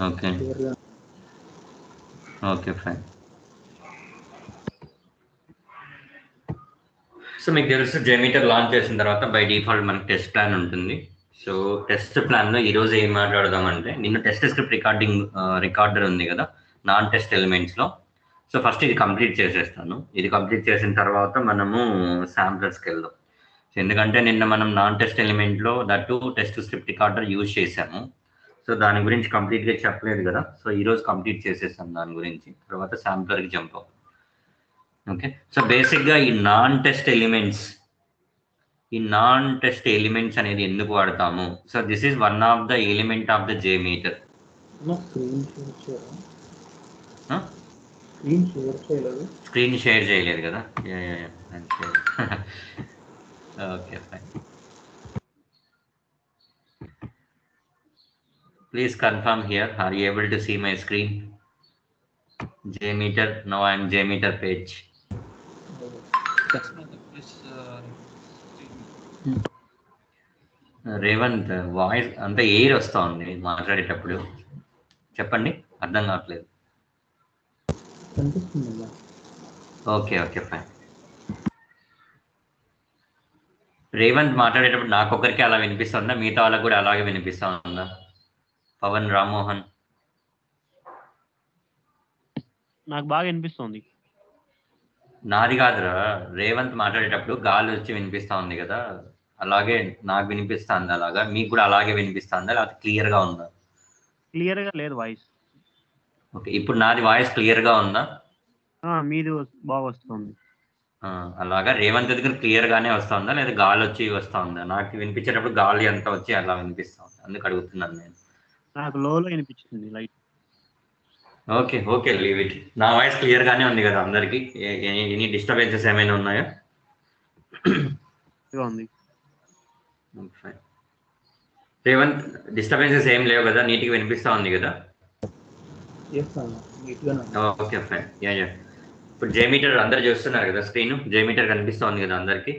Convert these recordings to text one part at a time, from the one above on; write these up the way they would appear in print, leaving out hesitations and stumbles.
Okay okay fine. So మీకు తెలుసు జెమీటర్ launch చేసిన తర్వాత బై డిఫాల్ట్ మనకి టెస్ట్ ప్లాన్ ఉంటుంది. సో టెస్ట్ ప్లాన్లో ఈరోజు ఏం మాట్లాడదామంటే, నిన్న టెస్ట్ స్క్రిప్ట్ రికార్డర్ ఉంది కదా నాన్ టెస్ట్ ఎలిమెంట్స్లో. సో ఫస్ట్ ఇది కంప్లీట్ చేసేస్తాను. ఇది కంప్లీట్ చేసిన తర్వాత మనము శాంప్లర్స్కి వెళ్దాం. సో ఎందుకంటే నిన్న మనం నాన్ టెస్ట్ ఎలిమెంట్లో that test script recorder use చేసాము. సో దాని గురించి కంప్లీట్గా చెప్పలేదు కదా. సో ఈరోజు కంప్లీట్ చేసేసాం దాని గురించి, తర్వాత శాంప్లర్కి జంప్ అవుతాం. ఓకే. సో బేసిక్గా ఈ నాన్ టెస్ట్ ఎలిమెంట్స్ అనేది ఎందుకు వాడతాము? So this is one of the element of the JMeter. Screen share చేయలేదు కదా. Okay fine. Please confirm here. Are you able to see my screen? JMeter. Now I am JMeter page. Revanth voice అంతా air వస్తూ ఉంది మాట్లాడేటప్పుడు, చెప్పండి, అర్థం కావట్లేదు. Okay okay fine. Revanth మాట్లాడేటప్పుడు నాకొక్కరికి అలా వినిపిస్తుందా, మిగతా వాళ్ళకి కూడా అలాగే వినిపిస్తూ ఉందా? పవన్, రామ్మోహన్? నాకు బాగా వినిపిస్తుంది. నాది కాదురా, రేవంత్ మాట్లాడేటప్పుడు గాలి వచ్చి వినిపిస్తూ ఉంది కదా, అలాగే నాకు వినిపిస్తుంది. అలాగా మీకు కూడా అలాగే వినిపిస్తుందా, లేకపోతే క్లియర్గా ఉందా? క్లియర్గా లేదు వాయిస్. ఓకే, ఇప్పుడు నాది వాయిస్ క్లియర్గా ఉందా? మీది బాగా వస్తుంది. అలాగా రేవంత్ దగ్గర క్లియర్గానే వస్తుందా, లేదా గాలి వచ్చి వస్తూ ఉందా? నాకు వినిపించేటప్పుడు గాలి అంతా వచ్చి అలా వినిపిస్తూ ఉంది, అందుకు అడుగుతున్నాను నేను. నాకు లోలో వినిపించింది light. Okay okay, leave it. నా వాయిస్ క్లియర్గానే ఉంది కదా అందరికి? ఎనీ డిస్టర్బెన్సెస్ ఏమైనా ఉన్నాయా? ఉంది. రేవంత్, డిస్టర్బెన్సెస్ ఏం లేవు కదా, నీట్గా వినిపిస్తూ ఉంది కదా? Okay fine. Yeah yeah. ఇప్పుడు జేమీటర్ అందరు చూస్తున్నారు కదా, స్క్రీన్ జేమీటర్ కనిపిస్తూ ఉంది కదా అందరికి?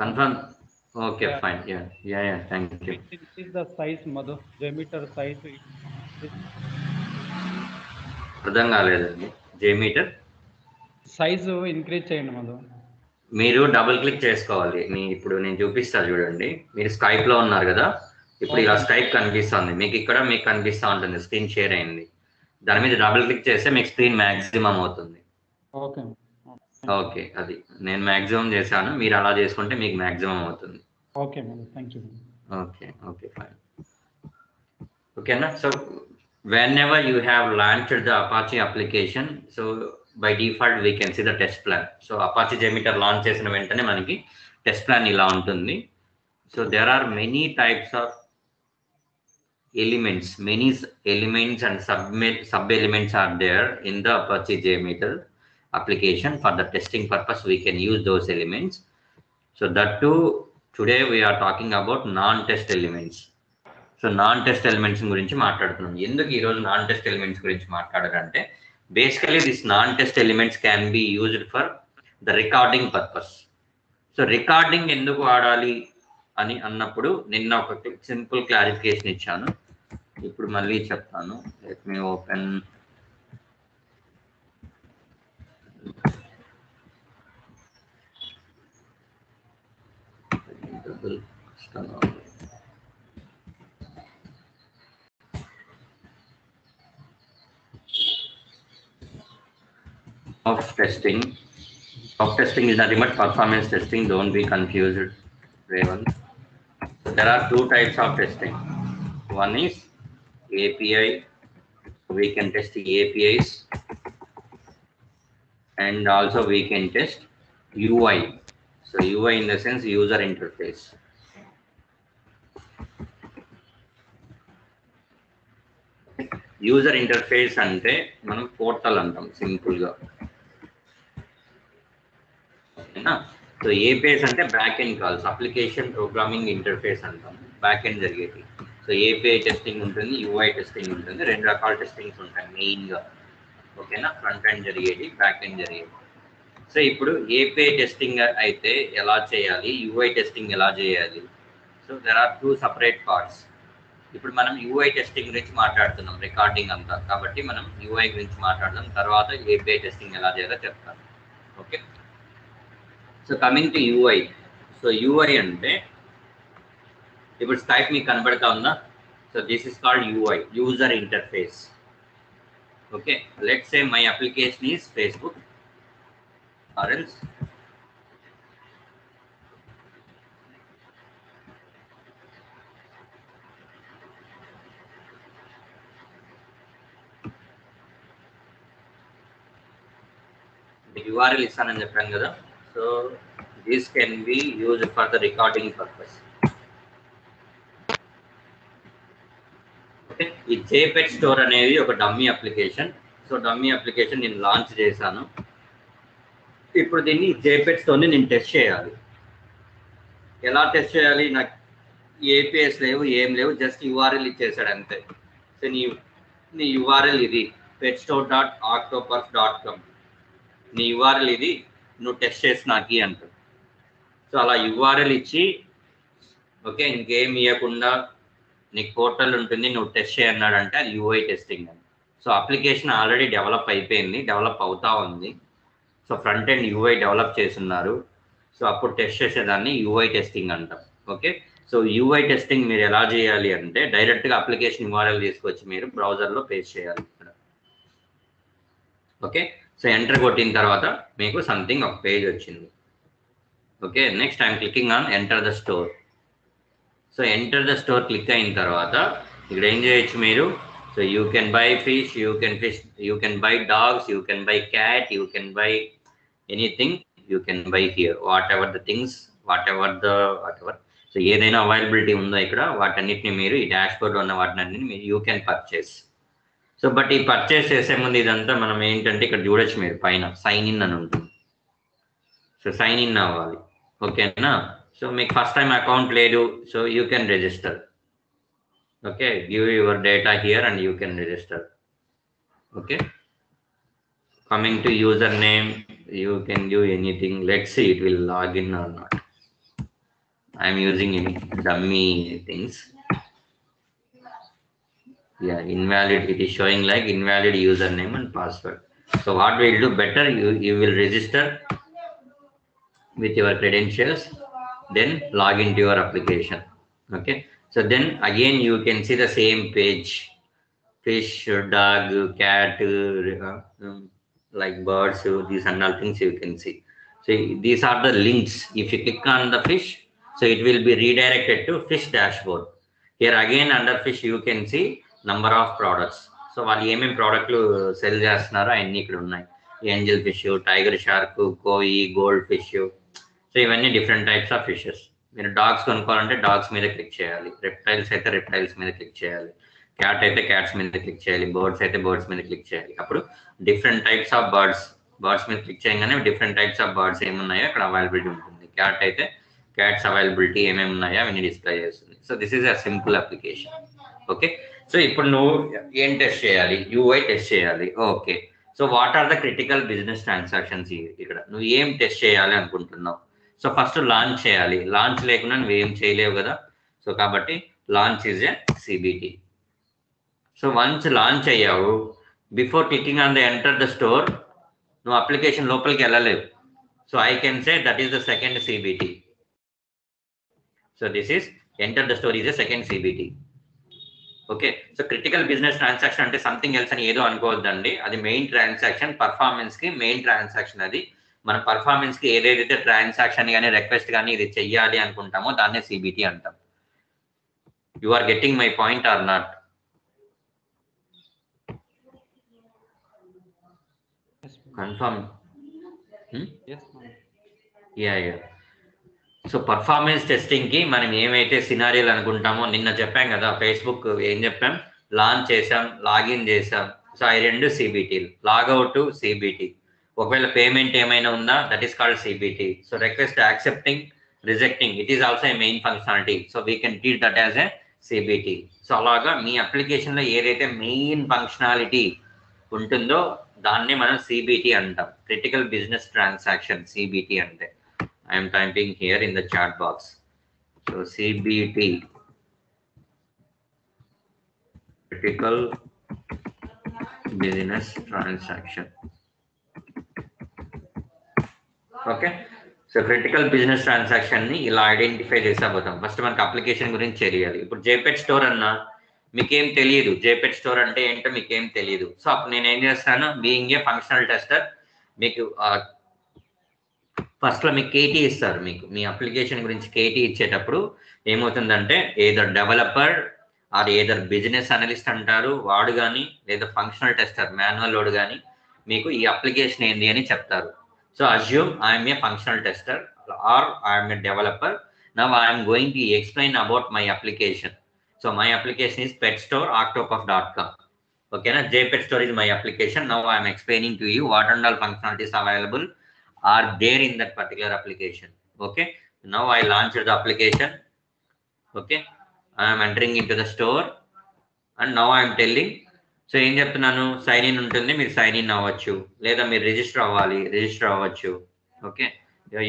Confirm. Okay fine. Yeah yeah yeah, thank you. The size, Madhu, Jmeter size. అర్థం కాలేదండి. జేమీటర్ సైజు ఇంక్రీజ్ చేయండి మధు. మీరు డబుల్ క్లిక్ చేసుకోవాలి. ఇప్పుడు నేను చూపిస్తాను చూడండి. మీరు స్కైప్ లో ఉన్నారు కదా, ఇప్పుడు ఇలా స్కైప్ కనిపిస్తుంది మీకు, ఇక్కడ మీకు కనిపిస్తూ ఉంటుంది స్క్రీన్ షేర్ అయింది. దాని మీద డబుల్ క్లిక్ చేస్తే మీకు స్క్రీన్ మ్యాక్సిమం అవుతుంది. ఓకే ఓకే, అది నేను మ్యాక్సిమం చేశాను, మీరు అలా చేసుకుంటే మీకు మ్యాక్సిమం అవుతుంది. Okay madam, thank you. Okay okay fine. ఓకేనా? So whenever you have launched the Apache application, so by default we can see the test plan. So Apache JMeter launch చేసిన వెంటనే మనకి టెస్ట్ ప్లాన్ ఇలా ఉంటుంది. So there are many types of elements, many elements and sub elements are there in the Apache JMeter application. For the testing purpose we can use those elements. So that too, today we are talking about non-test elements. So non test elements గురించి మాట్లాడుతున్నాం. ఎందుకు ఈరోజు non test elements గురించి మాట్లాడాలంటే, basically this non test elements can be used for the recording purpose. So recording ఎందుకు వాడాలి అని అన్నప్పుడు నిన్న ఒక సింపుల్ క్లారిఫికేషన్ ఇచ్చాను, ఇప్పుడు మళ్ళీ చెప్తాను. Let me open. Of testing is nothing but performance testing. Don't be confused, Raven. So there are two types of testing. One is API. We can test the APIs, and also we can test UI. So UI in the sense user interface. User interface అంటే మనం portal అంటాం simple గా, ఓకేనా? So APIs అంటే back end calls, application programming interface అంటాం, back end జరిగేది. So API testing ఉంటుంది, UI testing ఉంటుంది, రెండు రకాల టెస్టింగ్స్ ఉంటాయి మెయిన్ గా, ఓకేనా? ఫ్రంట్ ఎండ్ జరిగేది, బ్యాక్ ఎండ్ జరిగేది. సో ఇప్పుడు ఏపీఐ టెస్టింగ్ అయితే ఎలా చేయాలి, యూఐ టెస్టింగ్ ఎలా చేయాలి. So there are 2 separate parts. ఇప్పుడు మనం యూఐ టెస్టింగ్ గురించి మాట్లాడుతున్నాం రికార్డింగ్ అంతా, కాబట్టి మనం యూఐ గురించి మాట్లాడదాం, తర్వాత ఏపీఐ టెస్టింగ్ ఎలా చేయాలో చెప్తాను. Okay, so coming to UI. So UI అంటే ఇప్పుడు స్కైప్ మీకు కనబడతా ఉందా. So this is called UI, user interface. Okay, let's say my application is Facebook or else URL ఇస్తానని చెప్పాను కదా. So this can be used for the recording purpose. Okay, ఈ జేపెట్ store అనేది ఒక dummy application. So dummy application నేను launch చేశాను. ఇప్పుడు దీన్ని జేపెట్ స్టోర్ని నేను టెస్ట్ చేయాలి. ఎలా టెస్ట్ చేయాలి, నాకు ఏపీఎస్ లేవు, ఏం లేవు, జస్ట్ యూఆర్ఎల్ ఇచ్చేసాడు అంతే. సో నీ యూఆర్ఎల్ ఇది petstore.octopus.com, నీ యూఆర్ఎల్ ఇది, నువ్వు టెస్ట్ చేసి నాకు అంటారు. సో అలా యూఆర్ఎల్ ఇచ్చి ఓకే, ఇంకేం ఇవ్వకుండా నీకు పోర్టల్ ఉంటుంది, నువ్వు టెస్ట్ చేయన్నాడంటే అది యూఐ టెస్టింగ్ అని. సో అప్లికేషన్ ఆల్రెడీ డెవలప్ అయిపోయింది, డెవలప్ అవుతా ఉంది. So front end UI develop చేస్తున్నారు. సో అప్పుడు టెస్ట్ చేసేదాన్ని యూఐ టెస్టింగ్ అంటాం. ఓకే, సో యూఐ టెస్టింగ్ మీరు ఎలా చేయాలి అంటే డైరెక్ట్గా అప్లికేషన్ యూఆర్ఎల్ తీసుకొచ్చి మీరు బ్రౌజర్లో పేస్ట్ చేయాలి ఇక్కడ. ఓకే, సో ఎంటర్ కొట్టిన తర్వాత మీకు సంథింగ్ ఒక పేజ్ వచ్చింది. Okay, next I'm clicking on enter the store. So enter the store click అయిన తర్వాత ఇక్కడ ఏం చేయొచ్చు మీరు. So you can buy fish, you can buy dogs, you can buy cat, you can buy anything, you can buy here what ever the things, what ever. So ఏదైనా availability ఉందో ఇక్కడ వాటన్నిటిని మీరు ఈ డాష్ బోర్డ్లో ఉన్న వాటిని మీరు you can purchase. So but ఈ పర్చేస్ చేసే ముందు ఇదంతా మనం ఏంటంటే ఇక్కడ చూడొచ్చు మీరు పైన సైన్ ఇన్ అని ఉంటుంది. సో సైన్ ఇన్ అవ్వాలి. ఓకేనా. సో మీకు ఫస్ట్ టైం అకౌంట్ లేదు, so you can register. Okay, give your data here and you can register. Okay, coming to username, you can do anything. Let's see it will log in or not. I am using any dummy things. Yeah, invalid. It is showing like invalid username and password. So what we'll do better, you will register with your credentials, then log into your application. Okay, so then again you can see the same page, fish, dog, cat, like birds, these and all things you can see. So these are the links. If you click on the fish, so it will be redirected to fish dashboard. Here again under fish you can see number of products. So వాళ్ళు ఏమేమి ప్రోడక్ట్లు cell చేస్తున్నారో అన్నీ ఇక్కడ ఉన్నాయి. Angel fish, tiger shark, కోయి, gold fish. So ఇవన్నీ different types of fishes. మీరు dogs కొనుక్కోవాలంటే డాగ్స్ మీద క్లిక్ చేయాలి, రెప్టైల్స్ అయితే రెప్టైల్స్ మీద క్లిక్ చేయాలి, క్యాట్ అయితే క్యాట్స్ మీద క్లిక్ చేయాలి, బర్డ్స్ అయితే బర్డ్స్ మీద క్లిక్ చేయాలి. అప్పుడు డిఫరెంట్ టైప్స్ ఆఫ్ బర్డ్స్ మీద క్లిక్ చేయగానే డిఫరెంట్ టైప్స్ ఆఫ్ బర్డ్స్ ఏమున్నాయో అక్కడ అవైలబిలిటీ ఉంటుంది. క్యాట్ అయితే క్యాట్స్ అవైలబిలిటీ ఏమేమి ఉన్నాయో అవన్నీ డిస్ప్లే చేస్తుంది. So this is a simple application. Okay, so ఇప్పుడు నువ్వు ఏం టెస్ట్ చేయాలి, యూఐ టెస్ట్ చేయాలి. Okay, so what are the critical business transactions. ఇక్కడ నువ్వు ఏం టెస్ట్ చేయాలి అనుకుంటున్నావు. సో ఫస్ట్ లాంచ్ చేయాలి. లాంచ్ లేకుండా నువ్వు ఏం చేయలేవు కదా. సో కాబట్టి launch is a CBT. So once launch అయ్యావు, before clicking on the enter the store నువ్వు అప్లికేషన్ లోపలికి వెళ్ళలేవు. So I can say that is the second CBT. So this is enter the store is a second CBT. Okay, so critical business transaction అంటే something else అని ఏదో అనుకోవద్దండి. అది main transaction, పర్ఫార్మెన్స్కి main transaction. అది మన పర్ఫార్మెన్స్కి ఏదైతే transaction కానీ request కానీ ఇది చెయ్యాలి అనుకుంటామో దాన్నే సిబిటి అంటాం. You are getting my point or not? Confirm. Yeah. So performance టెస్టింగ్కి మనం ఏమైతే సినారియోలు అనుకుంటామో నిన్న చెప్పాం కదా, ఫేస్బుక్ ఏం చెప్పాం, లాంచ్ చేసాం, లాగిన్ చేసాం. సో అవి రెండు సిబిటీలు. Logout CBT. ఒకవేళ పేమెంట్ ఏమైనా ఉందా, that is called CBT. So request accepting, rejecting, it is also a main functionality. So we can treat that as a CBT. So అలాగా మీ అప్లికేషన్లో ఏదైతే మెయిన్ ఫంక్షనాలిటీ ఉంటుందో దాన్ని మనం సిబిటి అంటాం, క్రిటికల్ బిజినెస్ ట్రాన్సాక్షన్. సిబిటి అంటే I'm typing here in the chat box. So CBT, critical business transaction. Okay, so critical business transaction ని ఇలా ఐడెంటిఫై చేసాబోతాం. ఫస్ట్ మనకి అప్లికేషన్ గురించి తెలియాలి. ఇప్పుడు జేపెట్ స్టోర్ అన్నా మీకేం తెలియదు, జేపెట్ స్టోర్ అంటే ఏంటో మీకేం తెలియదు. సో అప్పుడు నేను ఏం చేస్తాను, బీయింగ్ ఏ ఫంక్షనల్ టెస్టర్, మీకు ఫస్ట్ లో మీకు కేటీ ఇస్తారు. మీకు మీ అప్లికేషన్ గురించి కేటీ ఇచ్చేటప్పుడు ఏమవుతుందంటే either developer are either business analyst అంటారు వాడు కానీ, లేదా ఫంక్షనల్ టెస్టర్ మాన్యువల్ వాడు కానీ మీకు ఈ అప్లికేషన్ ఏంది అని చెప్తారు. So assume I am a functional tester or I am a developer. Now I am going to explain about my application. So my application is petstore.octopus.com. Okay, na JPET Store is my application. Now I am explaining to you what and all functionalities available are there in that particular application. Okay, now I launched the application. Okay, I am entering into the store and now I am telling. So ఏం చెప్తున్నాను, sign in ఉంటుంది, మీరు sign in అవ్వచ్చు, లేదా మీరు register అవ్వాలి, register అవ్వచ్చు. Okay,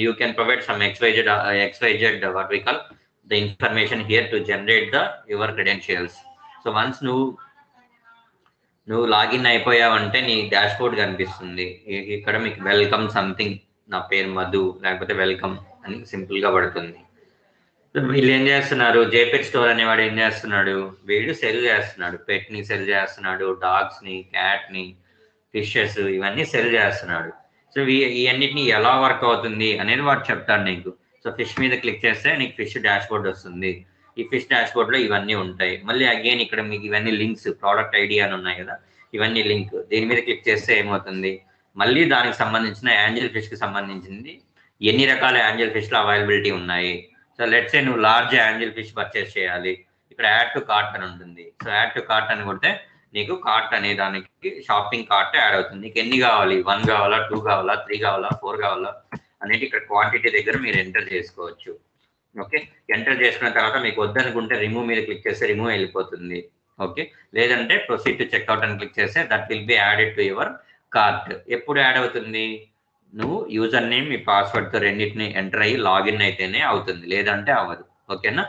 you can provide some XYZ what we call the information here to generate the your credentials. So once నువ్వు లాగిన్ అయిపోయావంటే నీ డాష్ బోర్డ్ కనిపిస్తుంది. ఇక్కడ మీకు వెల్కమ్ సంథింగ్, నా పేరు మధు, లేకపోతే వెల్కమ్ అని సింపుల్ గా పడుతుంది. వీళ్ళు ఏం చేస్తున్నారు, జేపెట్ స్టోర్ అనేవాడు ఏం చేస్తున్నాడు, వీడు సెల్ చేస్తున్నాడు, పెట్ ని సెల్ చేస్తున్నాడు, డాగ్స్ ని, క్యాట్ ని, ఫిషెస్, ఇవన్నీ సెల్ చేస్తున్నాడు. సో ఇవన్నిటిని ఎలా వర్క్ అవుతుంది అనేది వాడు చెప్తాడు నీకు. సో ఫిష్ మీద క్లిక్ చేస్తే నీకు ఫిష్ డాష్ బోర్డ్ వస్తుంది. ఈ ఫిష్ డాష్ బోర్డ్ లో ఇవన్నీ ఉంటాయి. మళ్ళీ అగైన్ ఇక్కడ మీకు ఇవన్నీ లింక్స్, ప్రోడక్ట్ ఐడి అని ఉన్నాయి కదా, ఇవన్నీ లింక్. దీని మీద క్లిక్ చేస్తే ఏమవుతుంది, మళ్ళీ దానికి సంబంధించిన యాంజల్ ఫిష్ కి సంబంధించింది ఎన్ని రకాల యాంజల్ ఫిష్ లో అవైలబిలిటీ ఉన్నాయి. సో లెట్స్ సే నువ్వు లార్జ్ యాంజల్ ఫిష్ పర్చేస్ చేయాలి, ఇక్కడ యాడ్ టు కార్ట్ అని ఉంటుంది. సో యాడ్ టు కార్ట్ అని కొడితే నీకు కార్ట్ అనే దానికి షాపింగ్ కార్ట్ యాడ్ అవుతుంది. నీకు ఎన్ని కావాలి, 1 కావాలా, 2 కావాలా, 3 కావాలా, 4 కావాలా అనేది ఇక్కడ క్వాంటిటీ దగ్గర మీరు ఎంటర్ చేసుకోవచ్చు. ఓకే, ఎంటర్ చేసుకున్న తర్వాత మీకు వద్దనుకుంటే రిమూవ్ మీద క్లిక్ చేస్తే రిమూవ్ వెళ్ళిపోతుంది. ఓకే, లేదంటే ప్రొసీడ్ టు చెక్అవుట్ అని క్లిక్ చేస్తే that will be added to your cart. ఎప్పుడు యాడ్ అవుతుంది, నువ్వు యూజర్ నేమ్, మీ పాస్వర్డ్ తో రెండింటిని ఎంటర్ అయ్యి లాగిన్ అయితేనే అవుతుంది, లేదంటే అవ్వదు. ఓకేనా,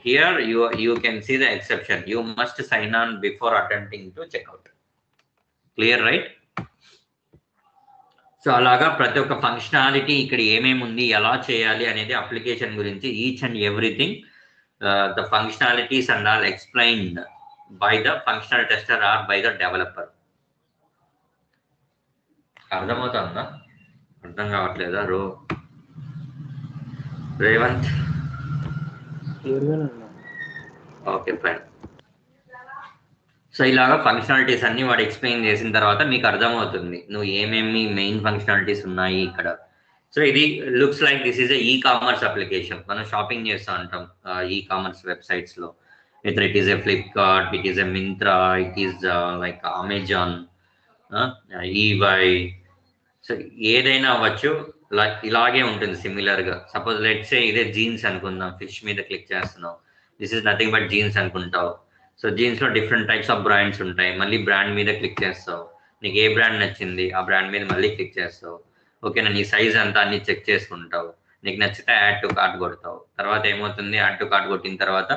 here you can see the exception, you must sign on before attempting to checkout. Clear, right? So అలాగా ప్రతి ఒక్క ఫంక్షనాలిటీ ఇక్కడ ఏమేమి ఉంది, ఎలా చేయాలి అనేది అప్లికేషన్ గురించి each and everything the functionalities and all explained by the functional tester or by the developer. అర్థమవుతుందా? అర్థం కావట్లేదా రేవంత్? Okay, fine. సో ఇలాగా ఫంక్షనాలిటీస్ అన్ని వాడు ఎక్స్ప్లెయిన్ చేసిన తర్వాత మీకు అర్థమవుతుంది నువ్వు ఏమేమి మెయిన్ ఫంక్షనాలిటీస్ ఉన్నాయి ఇక్కడ. సో ఇది looks like this is e commerce application. మనం షాపింగ్ చేస్తూ ఉంటాం ఈ కామర్స్ వెబ్సైట్స్ లో, it is a Flipkart, it is a Myntra, it is like Amazon, eBay. So ఏదైనా అవ్వచ్చు, ఇలాగే ఉంటుంది సిమిలర్ గా. సపోజ్ లెట్స్ సే ఇదే జీన్స్ అనుకుందాం, ఫిష్ మీద క్లిక్ చేస్తున్నావు, this is nothing but jeans అనుకుంటావు. సో జీన్స్ లో డిఫరెంట్ టైప్స్ ఆఫ్ బ్రాండ్స్ ఉంటాయి. మళ్ళీ బ్రాండ్ మీద క్లిక్ చేస్తావు, నీకు ఏ బ్రాండ్ నచ్చింది ఆ బ్రాండ్ మీద మళ్ళీ క్లిక్ చేస్తావు. ఓకేనా, నీ సైజ్ అంతా అన్ని చెక్ చేసుకుంటావు, నీకు నచ్చితే యాడ్ టు కార్ట్ కొడతావు. తర్వాత ఏమవుతుంది, యాడ్ టు కార్ట్ కొట్టిన తర్వాత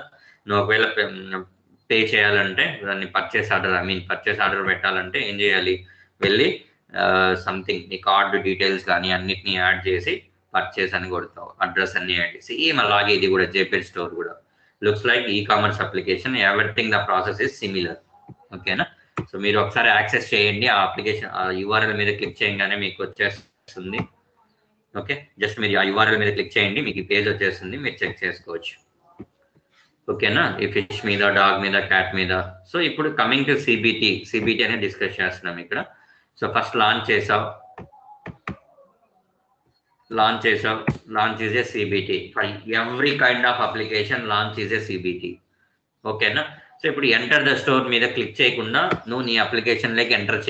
నువ్వు ఒకవేళ పే చేయాలంటే దాన్ని పర్చేస్ ఆర్డర్ పెట్టాలంటే ఏం చేయాలి, వెళ్ళి సంథింగ్ నీ కార్డు డీటెయిల్స్ కానీ అన్నిటిని యాడ్ చేసి పర్చేస్ అని కొడతావు, అడ్రస్ అన్ని యాడ్ చేసి. ఏం అలాగే ఇది కూడా జేపెట్ స్టోర్ కూడా లుక్స్ లైక్ ఈ commerce application. Everything the process is similar. ఓకేనా, సో మీరు ఒకసారి యాక్సెస్ చేయండి ఆ అప్లికేషన్. ఆ యూఆర్ఎల్ మీద క్లిక్ చేయగానే మీకు వచ్చేస్తుంది. ఓకే, జస్ట్ మీరు ఆ యూఆర్ఎల్ మీద క్లిక్ చేయండి, మీకు ఈ పేజ్ వచ్చేస్తుంది, మీరు చెక్ చేసుకోవచ్చు. ఓకేనా, ఈ ఫిష్ మీద, డాగ్ మీద, క్యాట్ మీద. సో ఇప్పుడు కమింగ్ టు సిబిటి అనేది డిస్కస్ చేస్తున్నాం ఇక్కడ. సో ఫస్ట్ లాంచ్ చేసావు, launch is a CBT. For every kind of application launch is a CBT. ఓకేనా, సో ఇప్పుడు ఎంటర్ ద స్టోర్ మీద క్లిక్ చేయకుండా నువ్వు నీ అప్లికేషన్ లోకి ఎంటర్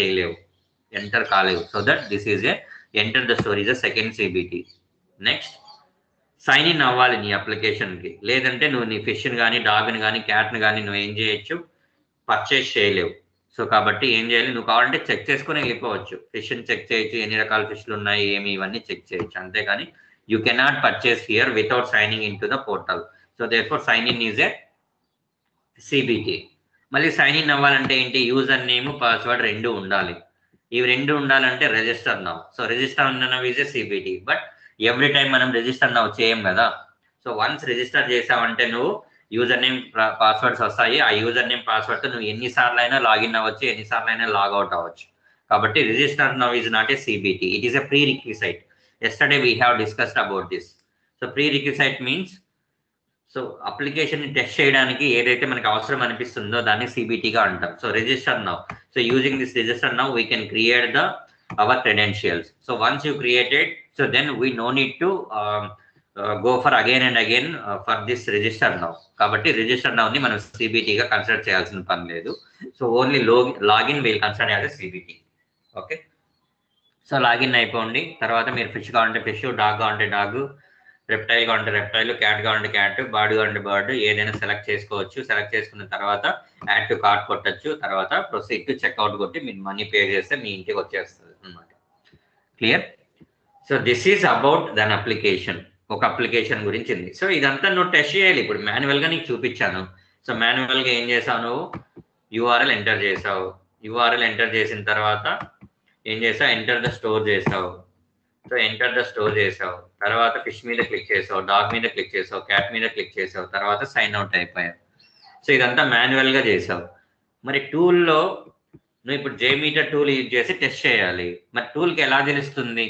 కాలేవు. So that this is a enter the store is a second CBT. Next sign in అవ్వాలి నీ అప్లికేషన్కి, లేదంటే నువ్వు నీ ఫిష్ని కానీ, డాగ్ని కానీ, క్యాట్ని కానీ నువ్వు ఏం చేయొచ్చు, పర్చేస్ చేయలేవు. సో కాబట్టి ఏం చేయాలి, నువ్వు కావాలంటే చెక్ చేసుకుని వెళ్ళిపోవచ్చు, ఫిష్ని చెక్ చేయొచ్చు, ఎన్ని రకాల ఫిష్లు ఉన్నాయి ఏమి ఇవన్నీ చెక్ చేయొచ్చు, అంతేగాని you cannot purchase here without signing in to the portal. So therefore sign in is a CBT. మళ్ళీ సైన్ ఇన్ అవ్వాలంటే ఏంటి, యూజర్ నేమ్ పాస్వర్డ్ రెండు ఉండాలి. ఇవి రెండు ఉండాలంటే register now. So register now is a CBT, but every time మనం register now చేయం కదా. సో వన్స్ రిజిస్టర్ చేసావంటే నువ్వు యూజర్ నేమ్ పాస్వర్డ్స్ వస్తాయి, ఆ యూజర్ నేమ్ పాస్వర్డ్తో నువ్వు ఎన్నిసార్లు అయినా లాగిన్ అవ్వచ్చు, ఎన్నిసార్లు అయినా లాగౌట్ అవ్వచ్చు. కాబట్టి register now is not a CBT, it is a prerequisite. Yesterday we have discussed about this. So prerequisite means, so application test చేయడానికి ఏదైతే మనకి అవసరం అనిపిస్తుందో దాన్ని సిబిటిగా అంటాం. So register now, so using this register now we can create the our credentials. So once you created, so then we no need to go for again and again for this register now. కాబట్టి register నౌని మనం సిబిటిగా consider చేయాల్సిన పని లేదు. So only login will consider as CBT. Okay, so login అయిపోండి. తర్వాత మీరు fish కావాలంటే fish, dog కావాలంటే డాగ్, రెప్టైల్ కావాలంటే రెప్టైల్, క్యాట్ కావాలంటే క్యాట్, బర్డ్ కావాలంటే బర్డ్, ఏదైనా సెలెక్ట్ చేసుకోవచ్చు. సెలెక్ట్ చేసుకున్న తర్వాత యాడ్ టు కార్ట్ కొట్టచ్చు. తర్వాత ప్రొసీడ్ టు చెక్అవుట్ కొట్టి మీరు మనీ పే చేస్తే మీ ఇంటికి వచ్చేస్తుంది అనమాట. Clear? So this is about than application. ఒక అప్లికేషన్ గురించి ఉంది. సో ఇదంతా నువ్వు టెస్ట్ చేయాలి. ఇప్పుడు మాన్యువల్గా నీకు చూపించాను. సో మాన్యువల్గా ఏం చేసావు, నువ్వు యూఆర్ఎల్ ఎంటర్ చేసావు. యూఆర్ఎల్ ఎంటర్ చేసిన తర్వాత ఏం చేసావు, ఎంటర్ ద స్టోర్ చేసావు. సో ఎంటర్ ద స్టోర్ చేసావు, తర్వాత ఫిష్ మీద క్లిక్ చేసావు, డాగ్ మీద క్లిక్ చేసావు, క్యాట్ మీద క్లిక్ చేసావు, తర్వాత సైన్ అవుట్ అయిపోయావు. సో ఇదంతా మాన్యువల్గా చేసావు. మరి టూల్లో నువ్వు ఇప్పుడు జేమీటర్ టూల్ యూజ్ చేసి టెస్ట్ చేయాలి. మరి టూల్కి ఎలా తెలుస్తుంది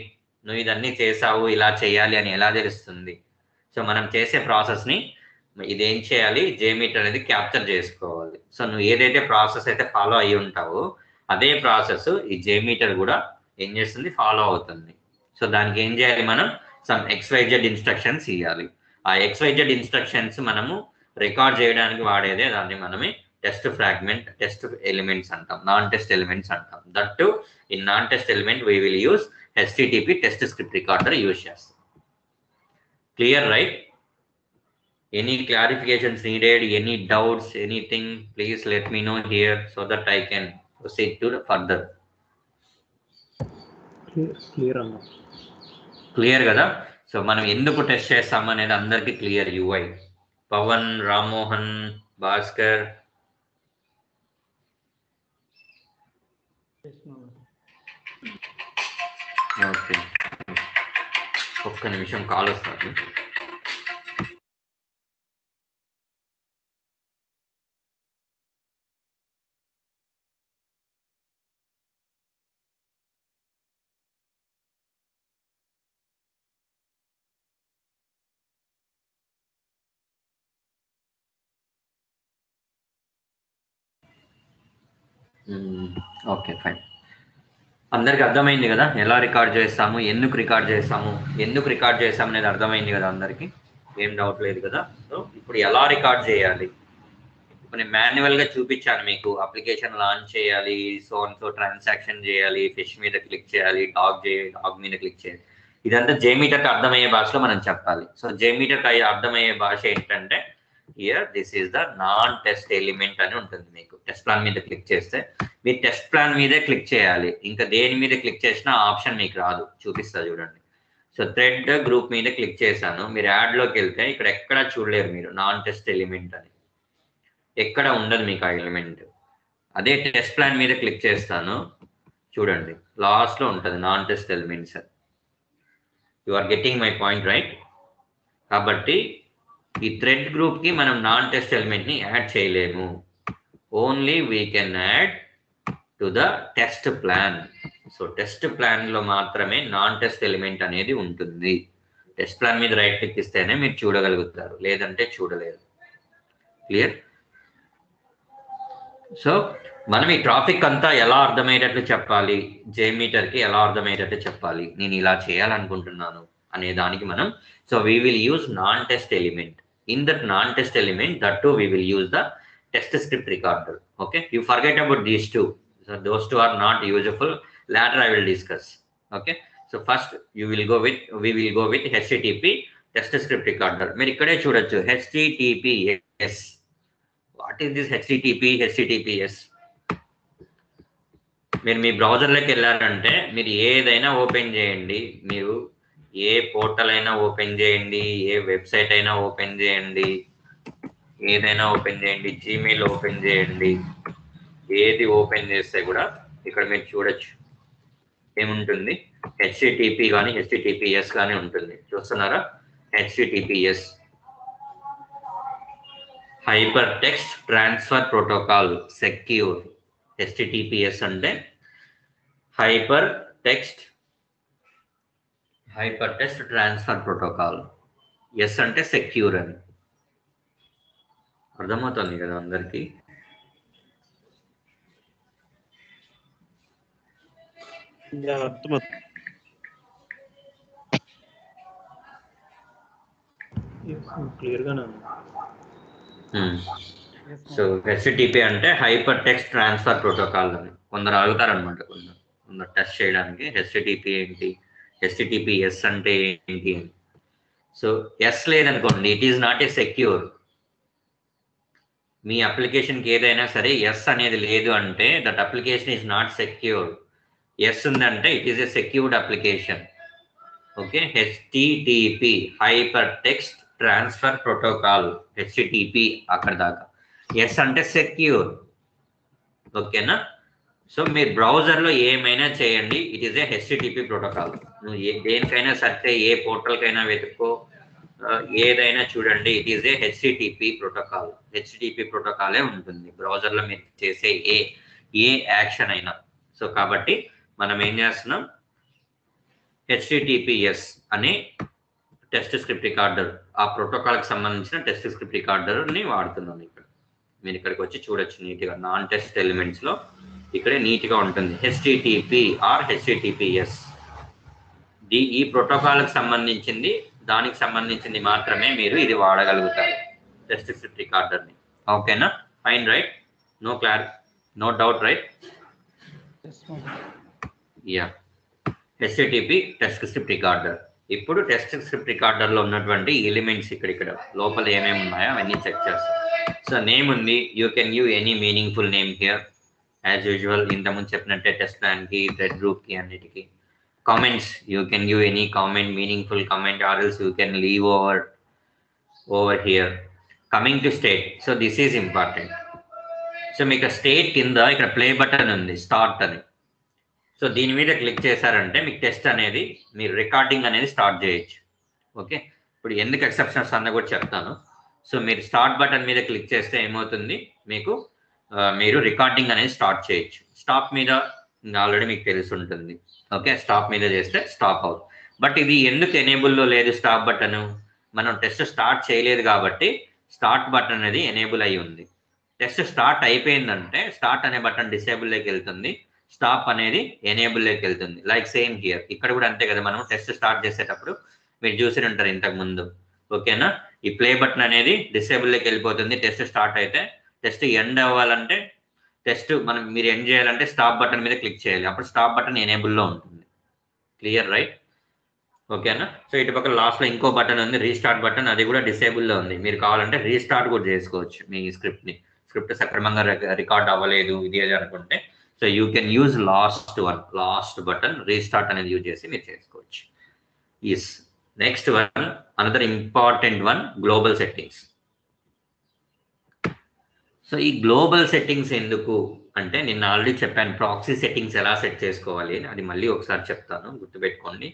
నువ్వు ఇదన్నీ చేసావు, ఇలా చేయాలి అని ఎలా తెలుస్తుంది? సో మనం చేసే ప్రాసెస్ని ఇదేం చేయాలి, జేమీటర్ అనేది క్యాప్చర్ చేసుకోవాలి. సో నువ్వు ఏదైతే ప్రాసెస్ అయితే ఫాలో అయ్యి ఉంటావో అదే ప్రాసెస్ ఈ జేమీటర్ కూడా ఏం చేస్తుంది, ఫాలో అవుతుంది. సో దానికి ఏం చేయాలి, మనం సమ్ XYZ ఇన్స్ట్రక్షన్స్ ఇవ్వాలి. ఆ XYZ ఇన్స్ట్రక్షన్స్ మనము రికార్డ్ చేయడానికి వాడేదే దాన్ని మనమే టెస్ట్ ఫ్రాగ్మెంట్, టెస్ట్ ఎలిమెంట్స్ అంటాం, నాన్ టెస్ట్ ఎలిమెంట్స్ అంటాం. That to in non test element we will use HTTP test script recorder use చేస్తాం. Clear, right? Any clarifications needed, any doubts, anything, please let me know here so that I can proceed to further. Clear అన్న. Clear కదా? సో మనం ఎందుకు test చేస్తాం అనేది అందరికీ clear. UI, Pavan, Rammohan, Bhaskar. Okay, ఒక్క నిమిషం కాల్ వస్తుంది. Okay, fine. అందరికి అర్థమైంది కదా ఎలా రికార్డ్ చేస్తాము, ఎందుకు రికార్డ్ చేస్తాము, ఎందుకు రికార్డ్ చేస్తాము అనేది అర్థమైంది కదా అందరికి? ఏం డౌట్ లేదు కదా? సో ఇప్పుడు ఎలా రికార్డ్ చేయాలి, ఇప్పుడు నేను మాన్యువల్గా చూపించాను మీకు. అప్లికేషన్ లాంచ్ చేయాలి, సో ట్రాన్సాక్షన్ చేయాలి, ఫిష్ మీద క్లిక్ చేయాలి, డాగ్ మీద క్లిక్ చేయాలి. ఇదంతా జేమీటర్కి అర్థమయ్యే భాషలో మనం చెప్పాలి. సో జేమీటర్కి అర్థమయ్యే భాష ఏంటంటే, here this is the non test element అని ఉంటుంది. మీకు టెస్ట్ ప్లాన్ మీద క్లిక్ చేస్తే మీరు టెస్ట్ ప్లాన్ మీదే క్లిక్ చేయాలి, ఇంకా దేని మీద క్లిక్ చేసినా ఆప్షన్ మీకు రాదు. చూపిస్తా చూడండి. సో థ్రెడ్ గ్రూప్ మీద క్లిక్ చేశాను. మీరు యాడ్లోకి వెళ్తే ఇక్కడ ఎక్కడ చూడలేరు మీరు నాన్ టెస్ట్ ఎలిమెంట్ అని, ఎక్కడ ఉండదు మీకు ఆ ఎలిమెంట్. అదే టెస్ట్ ప్లాన్ మీద క్లిక్ చేస్తాను, చూడండి లాస్ట్లో ఉంటుంది non test elements. You are getting my point, right? కాబట్టి ఈ థ్రెడ్ గ్రూప్కి మనం నాన్ టెస్ట్ ఎలిమెంట్ని యాడ్ చేయలేము. Only we can add to the test plan. So test ప్లాన్లో మాత్రమే నాన్ టెస్ట్ ఎలిమెంట్ అనేది ఉంటుంది. టెస్ట్ ప్లాన్ మీద రైట్ క్లిక్ ఇస్తేనే మీరు చూడగలుగుతారు, లేదంటే చూడలేరు. క్లియర్? సో మనం ఈ ట్రాఫిక్ అంతా ఎలా అర్థమయ్యేటట్లు చెప్పాలి, జేమీటర్కి ఎలా అర్థమయ్యేటట్లు చెప్పాలి, నేను ఇలా చేయాలనుకుంటున్నాను అనే దానికి మనం, so we will use non test element. In that non-test element, that too we will use the test script recorder. Okay, you forget about these two. So those two are not useful. Later I will discuss. Okay, so first we will go with HTTP test script recorder. మీరు ఇక్కడే చూడొచ్చు HTTPS. What is this HTTPS? మీరు మీ బ్రౌజర్లోకి వెళ్ళారంటే మీరు ఏదైనా open చేయండి, మీరు ఏ portal అయినా ఓపెన్ చేయండి, ఏ వెబ్సైట్ అయినా ఓపెన్ చేయండి, ఏదైనా ఓపెన్ చేయండి, జీమెయిల్ ఓపెన్ చేయండి, ఏది ఓపెన్ చేస్తే కూడా ఇక్కడ మీరు చూడొచ్చు ఏముంటుంది, హెచ్టిటిపి కానీ హెచ్టిటిపిఎస్ కానీ ఉంటుంది. చూస్తున్నారా? HTTPS hyper text transfer protocol secure. HTTPS అంటే hyper text transfer protocol. S అంటే సెక్యూర్ అని. అర్థమవుతుంది కదా అందరికీ? క్లియర్గానే ఉంది. సో హెచ్టిటిపి అంటే హైపర్ టెక్స్ట్ ట్రాన్స్ఫర్ ప్రోటోకాల్ అని కొందరు అడుగుతారనమాట. కొందరు టెస్ట్ చేయడానికి హెచ్టిటిపి ఏంటి, హెచ్టిటిపిఎస్ అంటే ఏంటి అని. సో ఎస్ లేదనుకోండి, it is not a secure. మీ అప్లికేషన్కి ఏదైనా సరే ఎస్ అనేది లేదు అంటే that application is not secure. S ఉందంటే it is a secured application. Okay, HTTP hyper text transfer protocol, HTTP అక్కడ దాకా. ఎస్ అంటే సెక్యూర్. ఓకేనా? సో మీరు బ్రౌజర్లో ఏమైనా చేయండి, it is a HTTP protocol. నువ్వు దేనికైనా సర్చ్, ఏ పోర్టల్కైనా వెతుక్కో, ఏదైనా చూడండి, it is a HTTP protocol. HTTP ప్రోటోకాలే ఉంటుంది బ్రౌజర్లో మీరు చేసే ఏ యాక్షన్ అయినా. సో కాబట్టి మనం ఏం చేస్తున్నాం, హెచ్టిటిపిఎస్ అనే టెస్ట్ స్క్రిప్ట్ రికార్డర్, ఆ ప్రోటోకాల్కి సంబంధించిన టెస్ట్ స్క్రిప్ట్ రికార్డర్ని వాడుతున్నాం. ఇక్కడ మీరు ఇక్కడికి వచ్చి చూడొచ్చు నీట్గా, నాన్ టెస్ట్ ఎలిమెంట్స్లో ఇక్కడే నీట్గా ఉంటుంది హెచ్టిటిపి ఆర్ హెచ్టిటిపిఎస్. ఈ ప్రోటోకాల్కి సంబంధించింది, దానికి సంబంధించింది మాత్రమే మీరు ఇది వాడగలుగుతారు, టెస్ట్ స్క్రిప్ట్ రికార్డర్ని. ఓకేనా? Fine, right? No doubt, right? Yeah, HTTP test script recorder. ఇప్పుడు టెస్ట్ స్క్రిప్ట్ రికార్డర్లో ఉన్నటువంటి ఎలిమెంట్స్ ఇక్కడ లోపల ఏమేమి ఉన్నాయో అవన్నీ చెక్ చేస్తాం. సో నేమ్ ఉంది, you can use any meaningful name here as usual. ఇంతకుముందు చెప్పినట్టే టెస్ట్ ప్లాన్కి, థ్రెడ్ గ్రూప్కి, అన్నిటికీ. Comments, you can use any comment, meaningful comment, or else you can leave over here. Coming to state, so this is important. So మీకు state కింద ఇక్కడ play button ఉంది, start అని. సో దీని మీద క్లిక్ చేశారంటే మీకు టెస్ట్ అనేది, మీరు రికార్డింగ్ అనేది స్టార్ట్ చేయొచ్చు. ఓకే, ఇప్పుడు ఎందుకు ఎక్సెప్షన్స్ అన్న కూడా చెప్తాను. సో మీరు స్టార్ట్ బటన్ మీద క్లిక్ చేస్తే ఏమవుతుంది, మీకు మీరు రికార్డింగ్ అనేది స్టార్ట్ చేయొచ్చు. స్టాప్ మీద ఆల్రెడీ మీకు తెలిసి ఉంటుంది. ఓకే, స్టాప్ మీద చేస్తే స్టాప్ అవుతుంది. బట్ ఇది ఎందుకు ఎనేబుల్లో లేదు స్టాప్ బటన్? మనం టెస్ట్ స్టార్ట్ చేయలేదు కాబట్టి స్టార్ట్ బటన్ అనేది ఎనేబుల్ అయి ఉంది. టెస్ట్ స్టార్ట్ అయిపోయిందంటే స్టార్ట్ అనే బటన్ డిసేబుల్లోకి వెళ్తుంది, స్టాప్ అనేది ఎనేబుల్లోకి వెళ్తుంది. లైక్ సేమ్ హియర్, ఇక్కడ కూడా అంతే కదా. మనం టెస్ట్ స్టార్ట్ చేసేటప్పుడు మీరు చూసి ఉంటారు ఇంతకు ముందు. ఓకేనా? ఈ ప్లే బటన్ అనేది డిసేబుల్లోకి వెళ్ళిపోతుంది టెస్ట్ స్టార్ట్ అయితే. టెస్ట్ ఎండ్ అవ్వాలంటే, మీరు ఎండ్ చేయాలంటే స్టాప్ బటన్ మీద క్లిక్ చేయాలి, అప్పుడు స్టాప్ బటన్ ఎనేబుల్లో ఉంటుంది. Clear, right? ఓకేనా? సో ఇటు పక్కన లాస్ట్లో ఇంకో బటన్ ఉంది, రీస్టార్ట్ బటన్, అది కూడా డిసేబుల్లో ఉంది. మీరు కావాలంటే రీస్టార్ట్ కూడా చేసుకోవచ్చు మీ స్క్రిప్ట్ సక్రమంగా రికార్డ్ అవ్వలేదు ఇది అది అనుకుంటే. So you can use last button, restart అనేది యూజ్ చేసి మీరు చేసుకోవచ్చు. Yes, next one, another important one, global settings. So ఈ గ్లోబల్ సెట్టింగ్స్ ఎందుకు అంటే, నేను ఆల్రెడీ చెప్పాను ప్రాక్సీ సెట్టింగ్స్ ఎలా సెట్ చేసుకోవాలి అని. అది మళ్ళీ ఒకసారి చెప్తాను, గుర్తుపెట్టుకోండి.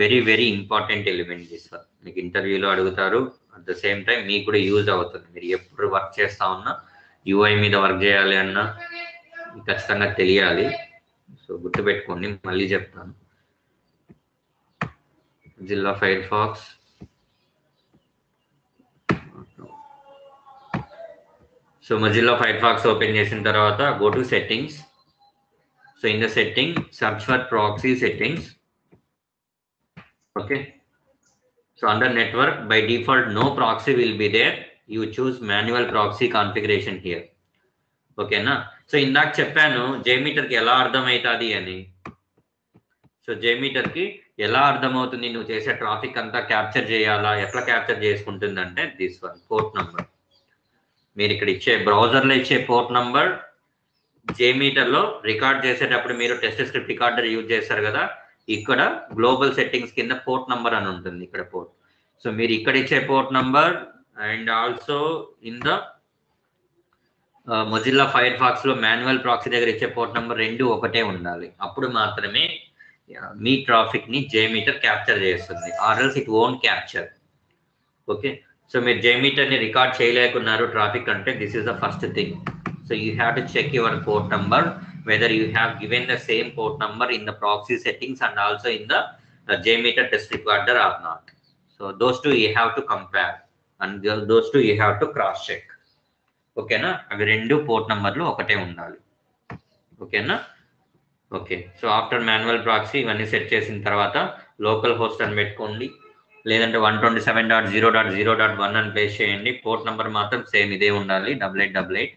Very very important element this one. మీకు ఇంటర్వ్యూలో అడుగుతారు, అట్ ద సేమ్ టైం మీకు కూడా యూజ్ అవుతుంది. మీరు ఎప్పుడు వర్క్ చేస్తా ఉన్నా, యూఐ మీద వర్క్ చేయాలి అన్నా ఖచ్చితంగా తెలియాలి. సో గుర్తుపెట్టుకోండి, మళ్ళీ చెప్తాను. Mozilla Firefox, so Mozilla Firefox open చేసిన తర్వాత go to settings. So in the setting, search for proxy settings. Okay, so under network, by default no proxy will be there. You choose manual proxy configuration here. ఓకేనా? So ఇందాక చెప్పాను జేమీటర్కి ఎలా అర్థమవుతుంది అని. So జేమీటర్కి ఎలా అర్థమవుతుంది, నువ్వు చేసే ట్రాఫిక్ అంతా క్యాప్చర్ చేయాలా, ఎట్లా క్యాప్చర్ చేసుకుంటుంది అంటే దిస్ వన్, పోర్ట్ నంబర్. మీరు ఇక్కడ ఇచ్చే బ్రౌజర్లో ఇచ్చే పోర్ట్ నంబర్ జేమీటర్ లో రికార్డ్ చేసేటప్పుడు మీరు టెస్ట్ స్క్రిప్ట్ రికార్డర్ యూజ్ చేస్తారు కదా, ఇక్కడ గ్లోబల్ సెట్టింగ్స్ కింద పోర్ట్ నంబర్ అని ఉంటుంది ఇక్కడ పోర్ట్. సో మీరు ఇక్కడ ఇచ్చే port number and also in the Mozilla Firefox లో మాన్యువల్ ప్రాక్సీ దగ్గర ఇచ్చే పోర్ట్ నంబర్ రెండు ఒకటే ఉండాలి. అప్పుడు మాత్రమే మీ ట్రాఫిక్ ని జేమీటర్ క్యాప్చర్ చేస్తుంది, or else it won't capture. Okay, so మీరు జేమీటర్ ని రికార్డ్ చేయలేకున్నారు ట్రాఫిక్ అంటే, this is the first thing. So you have to check your port number whether you have given the same port number in the proxy settings and also in the JMeter test recorder or not. So those two you have to compare and those two you have to cross check. ఓకేనా, అవి రెండు port నంబర్లు ఒకటే ఉండాలి. ఓకేనా, okay. So after manual proxy ఇవన్నీ set చేసిన తర్వాత లోకల్ హోస్ట్ అని పెట్టుకోండి, లేదంటే 127.0.0.1 అని ప్లేస్ చేయండి. పోర్ట్ నంబర్ మాత్రం సేమ్ ఇదే ఉండాలి, 8888.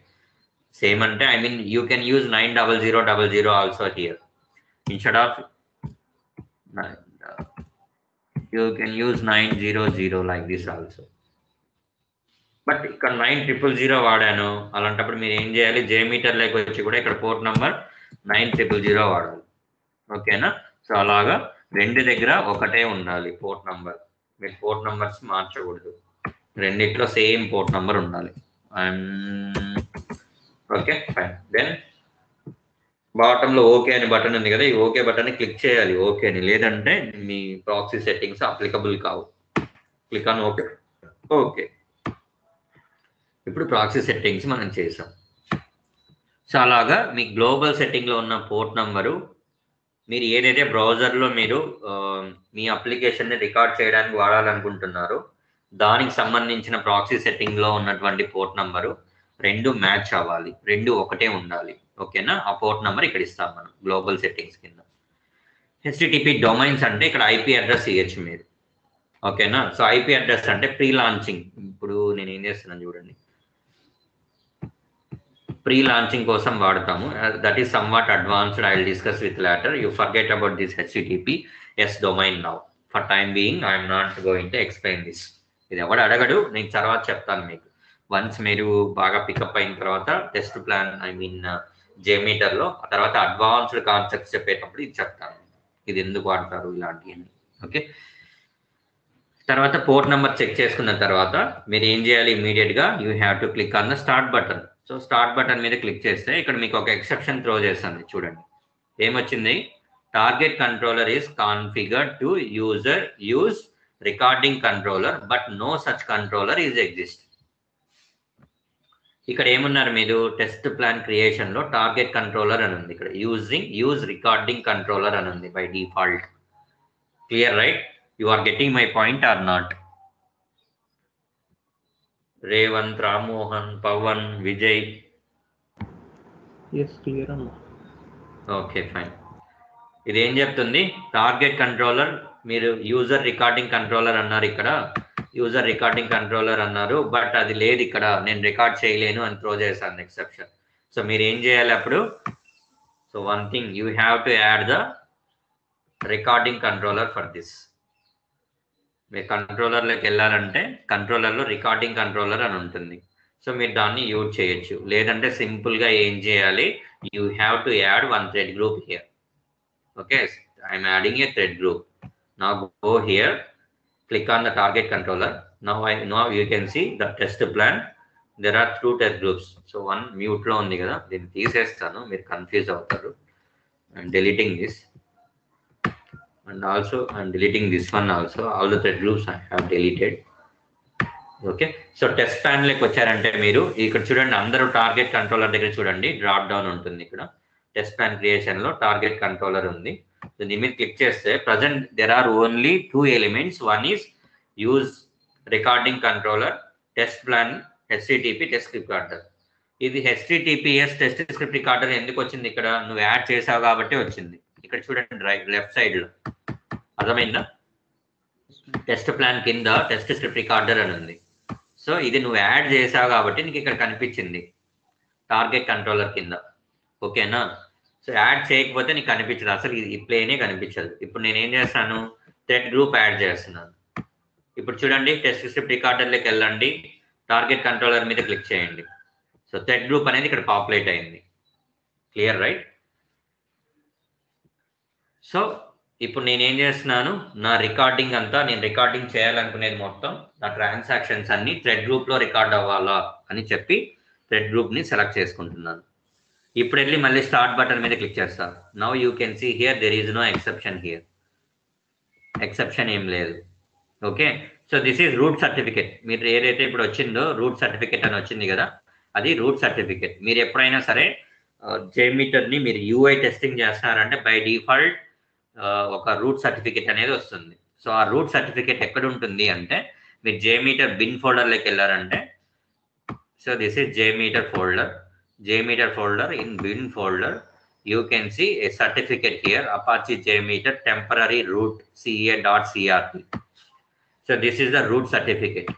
సేమ్ అంటే I mean you can use 90000 also here instead of you can use 900 like this also. But ఇక్కడ 9000 వాడాను, అలాంటప్పుడు మీరు ఏం చేయాలి, జేమీటర్ లేక వచ్చి కూడా ఇక్కడ పోర్ట్ నంబర్ 9000 వాడాలి. ఓకేనా, సో అలాగా రెండు దగ్గర ఒకటే ఉండాలి పోర్ట్ నంబర్, మీరు పోర్ట్ నంబర్స్ మార్చకూడదు, రెండిట్లో సేమ్ పోర్ట్ నంబర్ ఉండాలి. Okay fine. దెన్ బాటమ్ లో ఓకే అని బటన్ ఉంది కదా, ఈ ఓకే బటన్ క్లిక్ చేయాలి ఓకే అని, లేదంటే మీ ప్రాక్సీ సెట్టింగ్స్ అప్లికబుల్ కావు. Click on okay. ఓకే, ఇప్పుడు ప్రాక్సీ సెట్టింగ్స్ మనం చేసాం. సో అలాగా మీ గ్లోబల్ సెట్టింగ్ లో ఉన్న పోర్ట్ నంబరు మీరు ఏదైతే బ్రౌజర్లో మీరు మీ అప్లికేషన్ని రికార్డ్ చేయడానికి వాడాలనుకుంటున్నారో దానికి సంబంధించిన ప్రాక్సీ సెట్టింగ్ లో ఉన్నటువంటి పోర్ట్ నంబరు రెండు మ్యాచ్ అవ్వాలి, రెండు ఒకటే ఉండాలి. ఓకేనా, ఆ పోర్ట్ నెంబర్ ఇక్కడ ఇస్తాం మనం గ్లోబల్ సెట్టింగ్స్ కింద. హెచ్టిటిపి డొమైన్స్ అంటే ఇక్కడ ఐపీ అడ్రస్ ఇవ్వచ్చు మీరు. ఓకేనా, సో ఐపీ అడ్రస్ అంటే ప్రీ లాంచింగ్. ఇప్పుడు నేను ఏం చేస్తున్నాను చూడండి, ప్రీ లాంచింగ్ కోసం వాడతాము. That is somewhat advanced, I will discuss with later. You forget about this HTTPS domain now. For time being I'm not going to explain this. ఇది ఎవడు అడగడు, నేను తర్వాత చెప్తాను మీకు. వన్స్ మీరు బాగా పికప్ అయిన తర్వాత test plan I mean JMeter లో ఆ తర్వాత అడ్వాన్స్డ్ కాన్సెప్ట్స్ చెప్పేటప్పుడు ఇది చెప్తాను, ఇది ఎందుకు వాడతారు ఇలాంటివన్నీ. ఓకే, తర్వాత పోర్ట్ నెంబర్ చెక్ చేసుకున్న తర్వాత మీరు ఏం చేయాలి, ఇమీడియట్ గా you have to click on the start button. So start button మీద క్లిక్ చేస్తే ఇక్కడ మీకు ఒక ఎక్సెప్షన్ త్రో చేస్తాను చూడండి. ఏమొచ్చింది, target controller is configured to user use recording controller but no such controller is exist. ఇక్కడ ఏమన్నారు మీరు, టెస్ట్ ప్లాన్ క్రియేషన్ లో టార్గెట్ కంట్రోలర్ అని ఉంది, ఇక్కడ యూజ్ రికార్డింగ్ కంట్రోలర్ అని ఉంది by default. Clear right, you are getting my point or not? Revanth, Rammohan, Pawan, Vijay. Yes clear అన్న. Okay fine. ఇది ఏం చెప్తుంది, టార్గెట్ కంట్రోలర్ మీరు యూజర్ రికార్డింగ్ కంట్రోలర్ అన్నారు, ఇక్కడ యూజర్ రికార్డింగ్ కంట్రోలర్ అన్నారు, బట్ అది లేదు ఇక్కడ, నేను రికార్డ్ చేయలేను అని త్రో చేశాను ఎక్సెప్షన్. సో మీరు ఏం చేయాలి అప్పుడు, so one thing you have to add the recording controller for this. మీరు కంట్రోలర్లోకి వెళ్ళాలంటే కంట్రోలర్లో రికార్డింగ్ కంట్రోలర్ అని ఉంటుంది, సో మీరు దాన్ని యూజ్ చేయొచ్చు. లేదంటే సింపుల్గా ఏం చేయాలి, you have to add one thread group here. Okay, I'm adding A thread group. Now go here, click on the target controller. Now you can see the test plan. There are two test groups. So one mute lo undi kada, దీన్ని తీసేస్తాను, మీరు confuse అవుతారు. I'm deleting this and also I'm deleting this one also. All the thread groups I have deleted. Okay, so test plan లోకి వచ్చారంటే మీరు ఇక్కడ చూడండి, అందరూ టార్గెట్ కంట్రోలర్ దగ్గర చూడండి, డ్రాప్ డౌన్ ఉంటుంది. ఇక్కడ టెస్ట్ ప్లాన్ క్రియేషన్ లో టార్గెట్ కంట్రోలర్ ఉంది. దీని మీద క్లిక్ చేస్తే present there are only two elements, one is use recording controller, test plan HTTP test script recorder. ఇది హెచ్టిటిపిఎస్ టెస్ట్ స్క్రిప్ట్ రికార్డర్ ఎందుకు వచ్చింది, ఇక్కడ నువ్వు యాడ్ చేసావు కాబట్టి వచ్చింది. ఇక్కడ చూడండి రైట్ లెఫ్ట్ సైడ్ లో, అర్థమైందా? టెస్ట్ ప్లాన్ కింద టెస్ట్ స్క్రిప్ట్ రికార్డర్ అని ఉంది. సో ఇది నువ్వు యాడ్ చేసావు కాబట్టి నీకు ఇక్కడ కనిపించింది టార్గెట్ కంట్రోలర్ కింద. ఓకేనా, సో యాడ్ చేయకపోతే నీకు కనిపించదు, అసలు ఈ ప్లేనే కనిపించదు. ఇప్పుడు నేను ఏం చేస్తాను, థ్రెడ్ గ్రూప్ యాడ్ చేస్తున్నాను. ఇప్పుడు చూడండి, టెస్ట్ స్క్రిప్ట్ రికార్డర్లోకి వెళ్ళండి, టార్గెట్ కంట్రోలర్ మీద క్లిక్ చేయండి. సో థ్రెడ్ గ్రూప్ అనేది ఇక్కడ పాపులేట్ అయింది. Clear right? సో ఇప్పుడు నేనేం చేస్తున్నాను, నా రికార్డింగ్ అంతా నేను రికార్డింగ్ చేయాలనుకునేది మొత్తం నా ట్రాన్సాక్షన్స్ అన్ని థ్రెడ్ గ్రూప్లో రికార్డ్ అవ్వాలా అని చెప్పి థ్రెడ్ గ్రూప్ని సెలెక్ట్ చేసుకుంటున్నాను. ఇప్పుడు వెళ్ళి మళ్ళీ స్టార్ట్ బటన్ మీద క్లిక్ చేస్తాను. Now you can see here there is no exception here. Exception ఏం లేదు. Okay, so this is root certificate. మీరు ఏదైతే ఇప్పుడు వచ్చిందో రూట్ సర్టిఫికేట్ అని వచ్చింది కదా, అది రూట్ సర్టిఫికేట్. మీరు ఎప్పుడైనా సరే జేమీటర్ని మీరు యూఐ టెస్టింగ్ చేస్తున్నారంటే బై డిఫాల్ట్ ఒక రూట్ సర్టిఫికేట్ అనేది వస్తుంది. సో ఆ రూట్ సర్టిఫికేట్ ఎక్కడ ఉంటుంది అంటే మీరు జేమీటర్ బిన్ ఫోల్డర్లోకి వెళ్ళారంటే, so this is JMeter folder. JMeter folder, in bin folder you can see a certificate here, Apache JMeter temporary root ca.crt. so this is the root certificate.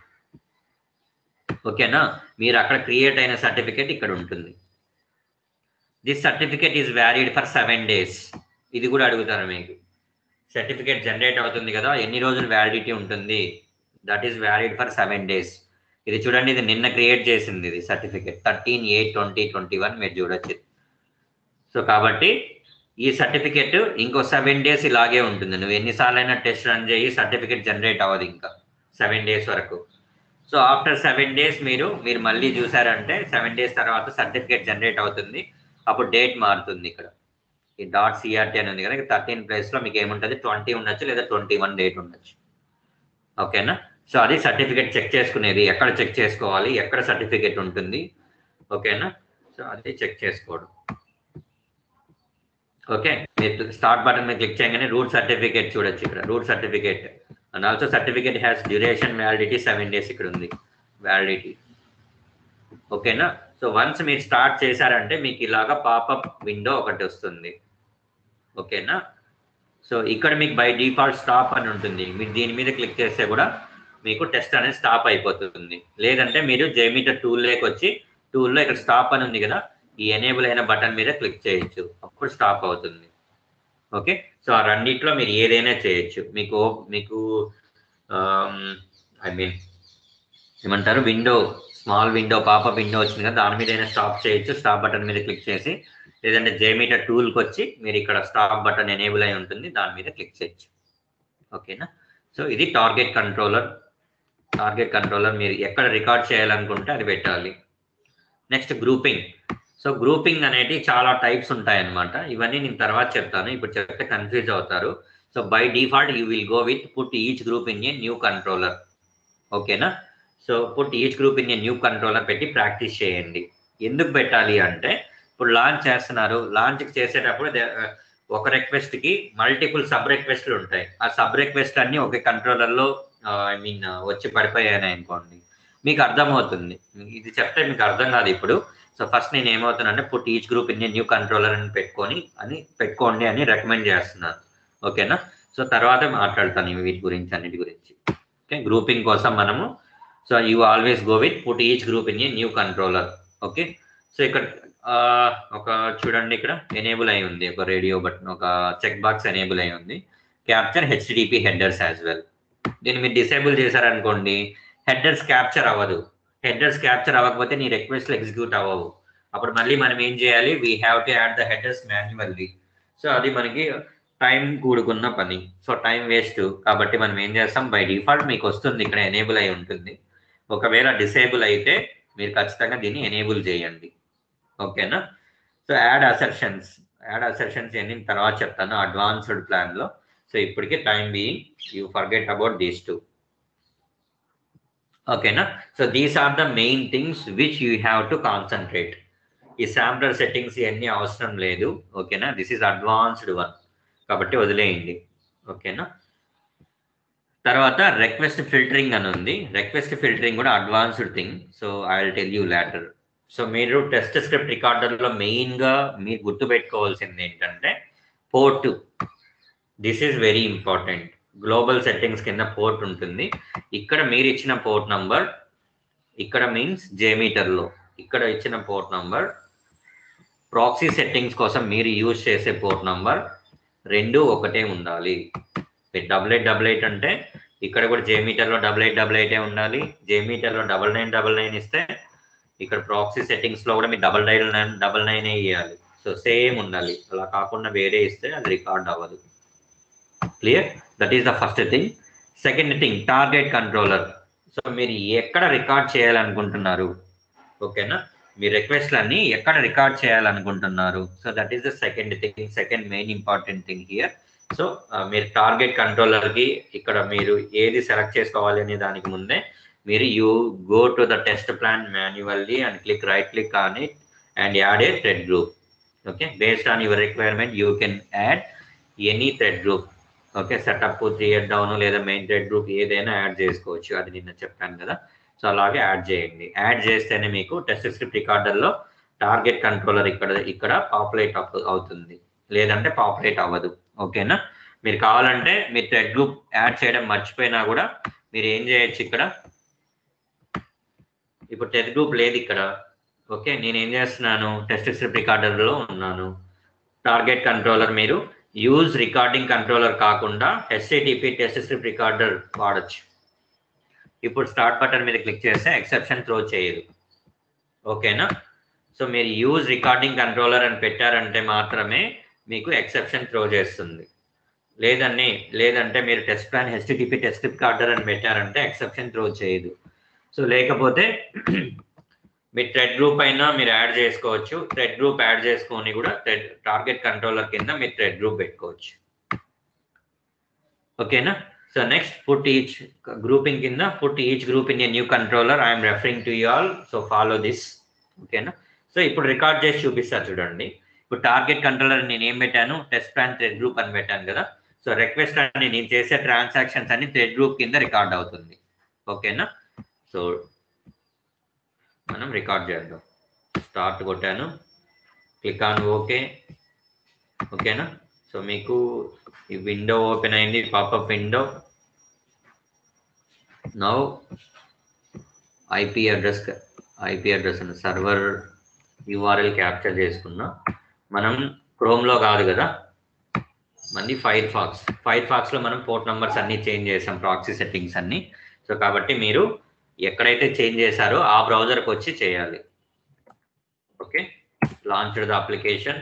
okay na, meer akkada create aina certificate ikkada untundi. this certificate is valid for 7 days. ఇది కూడా అడుగుతారు మీకు, certificate generate అవుతుంది కదా ఎన్ని రోజులు validity ఉంటుంది? That is valid for 7 days. ఇది చూడండి, ఇది నిన్న క్రియేట్ చేసింది ఇది సర్టిఫికేట్ 13/8/2021 మీరు చూడొచ్చు. సో కాబట్టి ఈ సర్టిఫికేట్ ఇంకో 7 days ఇలాగే ఉంటుంది. నువ్వు ఎన్నిసార్లు అయినా టెస్ట్ రన్ చేయి, సర్టిఫికేట్ జనరేట్ అవ్వదు ఇంకా 7 days వరకు. సో ఆఫ్టర్ 7 days మీరు మళ్ళీ చూసారంటే 7 days తర్వాత సర్టిఫికేట్ జనరేట్ అవుతుంది. అప్పుడు డేట్ మారుతుంది. ఇక్కడ ఈ .crt అని ఉంది కదా, 13 ప్లేస్లో మీకు ఏముంటుంది 20 ఉండొచ్చు లేదా 21 డేట్ ఉండొచ్చు. ఓకేనా? సో అది సర్టిఫికేట్ చెక్ చేసుకునేది. ఎక్కడ చెక్ చేసుకోవాలి, ఎక్కడ సర్టిఫికేట్ ఉంటుంది, ఓకేనా? సో అది చెక్ చేసుకోవడం. ఓకే, మీరు స్టార్ట్ బటన్ మీద క్లిక్ చేయగానే రూట్ సర్టిఫికేట్ చూడొచ్చు. ఇక్కడ root certificate and also certificate has duration validity 7 days ఇక్కడ ఉంది వ్యాలిడిటీ. ఓకేనా? సో వన్స్ మీరు స్టార్ట్ చేశారంటే మీకు ఇలాగా పాపప్ విండో ఒకటి వస్తుంది. ఓకేనా? సో ఇక్కడ మీకు బై డిఫాల్ట్ స్టాప్ అని ఉంటుంది. మీరు దీని మీద క్లిక్ చేస్తే కూడా మీకు టెస్ట్ అనేది స్టాప్ అయిపోతుంది. లేదంటే మీరు జేమీటర్ టూల్లోకి వచ్చి టూల్లో ఇక్కడ స్టాప్ అని ఉంది కదా, ఈ ఎనేబుల్ అయిన బటన్ మీద క్లిక్ చేయొచ్చు, అప్పుడు స్టాప్ అవుతుంది. ఓకే, సో ఆ రెండిట్లో మీరు ఏదైనా చేయొచ్చు. మీకు ఐ మీన్ ఏమంటారు, window small window popup window వచ్చింది కదా, దాని మీద అయినా స్టాప్ చేయొచ్చు. స్టాప్ బటన్ మీద క్లిక్ చేసి, లేదంటే జేమీటర్ టూల్కి వచ్చి మీరు ఇక్కడ స్టాప్ బటన్ ఎనేబుల్ అయి ఉంటుంది, దాని మీద క్లిక్ చేయొచ్చు. ఓకేనా? సో ఇది టార్గెట్ కంట్రోలర్. మీరు ఎక్కడ రికార్డ్ చేయాలనుకుంటే అది పెట్టాలి. Next grouping. సో గ్రూపింగ్ అనేది చాలా టైప్స్ ఉంటాయన్నమాట. ఇవన్నీ నేను తర్వాత చెప్తాను, ఇప్పుడు చెప్తే కన్ఫ్యూజ్ అవుతారు. So by default you will go with put each group in a new controller. ఓకేనా? So put each group in a new controller పెట్టి ప్రాక్టీస్ చేయండి. ఎందుకు పెట్టాలి అంటే, ఇప్పుడు లాంచ్ చేస్తున్నారు, లాంచ్ చేసేటప్పుడు ఒక రిక్వెస్ట్కి మల్టిపుల్ సబ్ రిక్వెస్ట్లు ఉంటాయి. ఆ సబ్ రిక్వెస్ట్ అన్ని ఒక కంట్రోలర్లో ఐ మీన్ వచ్చి పడిపోయాయి అనుకోండి, మీకు అర్థమవుతుంది. ఇది చెప్తే మీకు అర్థం కాదు ఇప్పుడు. సో ఫస్ట్ నేను ఏమవుతానంటే put each group in a new controller అని పెట్టుకోండి అని రికమెండ్ చేస్తున్నాను. ఓకేనా? సో తర్వాత మాట్లాడతాను వీటి గురించి, అన్నిటి గురించి. ఓకే, గ్రూపింగ్ కోసం మనము so you always go with put each group in a new controller. Okay, so ఇక్కడ ఒక చూడండి, ఇక్కడ ఎనేబుల్ అయి ఉంది ఒక రేడియో బటన్, ఒక చెక్ బాక్స్ ఎనేబుల్ అయి ఉంది. Capture HTTP headers as well. దీన్ని మీరు డిసేబుల్ చేశారనుకోండి, హెడర్స్ క్యాప్చర్ అవ్వదు. హెడర్స్ క్యాప్చర్ అవ్వకపోతే నీ రిక్వెస్ట్లు ఎగ్జిక్యూట్ అవ్వవు. అప్పుడు మళ్ళీ మనం ఏం చేయాలి, we have to add the headers manually. So అది మనకి టైం కూడుకున్న పని, సో టైం వేస్ట్. కాబట్టి మనం ఏం చేస్తాం, బై డిఫాల్ట్ మీకు వస్తుంది ఇక్కడ ఎనేబుల్ అయి ఉంటుంది. ఒకవేళ డిసేబుల్ అయితే మీరు ఖచ్చితంగా దీన్ని ఎనేబుల్ చేయండి. ఓకేనా? సో యాడ్ అసెర్షన్స్ ఎన్ని తర్వాత చెప్తాను అడ్వాన్స్డ్ ప్లాన్లో. సో ఇప్పటికే time being you forget about these two. ఓకేనా? So these are the main things which you have to concentrate. ఈ శాంప్లర్ సెట్టింగ్స్ ఇవన్నీ అవసరం లేదు. ఓకేనా? దిస్ ఈజ్ అడ్వాన్స్డ్ వన్ కాబట్టి వదిలేయండి. ఓకేనా? తర్వాత రిక్వెస్ట్ ఫిల్టరింగ్ అని ఉంది. రిక్వెస్ట్ ఫిల్టరింగ్ కూడా advanced thing. So I will tell you later. So మీరు టెస్ట్ స్క్రిప్ట్ రికార్డర్లో మెయిన్గా మీరు గుర్తుపెట్టుకోవాల్సింది ఏంటంటే port. This is very important. Global settings కింద పోర్ట్ ఉంటుంది. ఇక్కడ మీరు ఇచ్చిన పోర్ట్ నంబర్, ఇక్కడ మీన్స్ జేమీటర్లో ఇక్కడ ఇచ్చిన పోర్ట్ నంబర్, ప్రాక్సీ సెట్టింగ్స్ కోసం మీరు యూజ్ చేసే పోర్ట్ నంబర్ రెండు ఒకటే ఉండాలి. 8888 అంటే ఇక్కడ కూడా జేమీటర్లో 8888 ఉండాలి. జేమీటర్లో 9999 ఇస్తే ఇక్కడ ప్రాక్సీ సెట్టింగ్స్లో కూడా మీరు 9999 వేయాలి. సో సేమ్ ఉండాలి, అలా కాకుండా వేరే ఇస్తే అది రికార్డ్ అవ్వదు. Clear? That is the first thing. Second thing, target controller. So మీరు ఎక్కడ రికార్డ్ చేయాలనుకుంటున్నారు, ఓకేనా, మీ రిక్వెస్ట్లన్నీ ఎక్కడ రికార్డ్ చేయాలనుకుంటున్నారు. So that is the second thing, second main important thing here. So మీరు టార్గెట్ కంట్రోలర్కి ఇక్కడ మీరు ఏది సెలెక్ట్ చేసుకోవాలి అనే దానికి ముందే మీరు you go to the test plan manually and right click on it and add A thread group. Okay, based on your requirement you can add any thread group. Okay, setup, create down లేదా main thread group ఏదైనా add చేసుకోవచ్చు, అది నిన్న చెప్పాను కదా. So అలాగే add చేయండి. Add చేస్తేనే మీకు టెస్ట్ స్క్రిప్ట్ రికార్డర్లో టార్గెట్ కంట్రోలర్ ఇక్కడ పాపులేట్ అవుతుంది, లేదంటే పాపులేట్ అవ్వదు. ఓకేనా, మీరు కావాలంటే మీరు థ్రెడ్ గ్రూప్ యాడ్ చేయడం మర్చిపోయినా కూడా మీరు ఏం చేయొచ్చు, ఇక్కడ ఇప్పుడు థ్రెడ్ గ్రూప్ లేదు ఇక్కడ. ఓకే, నేను ఏం చేస్తున్నాను, టెస్ట్ స్క్రిప్ట్ రికార్డర్లో ఉన్నాను. టార్గెట్ కంట్రోలర్ మీరు యూజ్ రికార్డింగ్ కంట్రోలర్ కాకుండా HTTP టెస్ట్ స్క్రిప్ట్ రికార్డర్ వాడచ్చు. ఇప్పుడు స్టార్ట్ బటన్ మీద క్లిక్ చేస్తే ఎక్సెప్షన్ త్రో చేయదు. ఓకేనా, సో మీరు యూజ్ రికార్డింగ్ కంట్రోలర్ అని పెట్టారంటే మాత్రమే మీకు ఎక్సెప్షన్ త్రో చేస్తుంది. లేదంటే మీరు test plan HTTP test script recorder అని పెట్టారంటే ఎక్సెప్షన్ త్రో చేయదు. సో లేకపోతే మీ థ్రెడ్ గ్రూప్ అయినా మీరు యాడ్ చేసుకోవచ్చు. థ్రెడ్ గ్రూప్ యాడ్ చేసుకొని కూడా టార్గెట్ కంట్రోలర్ కింద మీరు థ్రెడ్ గ్రూప్ పెట్టుకోవచ్చు. ఓకేనా, so next put each grouping కింద put each group in a new controller. I'm referring to you all, so follow this. ఓకేనా, సో ఇప్పుడు రికార్డ్ చేసి చూపిస్తారు చూడండి. ఇప్పుడు టార్గెట్ కంట్రోలర్ నేను ఏం పెట్టాను, టెస్ట్ ప్లాన్ థ్రెడ్ గ్రూప్ అని పెట్టాను కదా. సో రిక్వెస్ట్ అని నేను చేసే ట్రాన్సాక్షన్స్ అన్ని థ్రెడ్ గ్రూప్ కింద రికార్డ్ అవుతుంది. ఓకేనా, సో మనం రికార్డ్ చేద్దాం. స్టార్ట్ కొట్టాను, క్లిక్ ఆన్ ఓకే. ఓకేనా, సో మీకు ఈ విండో ఓపెన్ అయింది, popup window. Now IP address అని సర్వర్ URL క్యాప్చర్ చేసుకున్నా. మనం క్రోమ్లో కాదు కదా, మనది ఫైర్ ఫాక్స్లో మనం పోర్ట్ నెంబర్స్ అన్ని చేంజ్ చేసాం, ప్రాక్సీ సెట్టింగ్స్ అన్ని. సో కాబట్టి మీరు ఎక్కడైతే చేంజ్ చేశారో ఆ బ్రౌజర్కి వచ్చి చేయాలి. Okay, launch the application.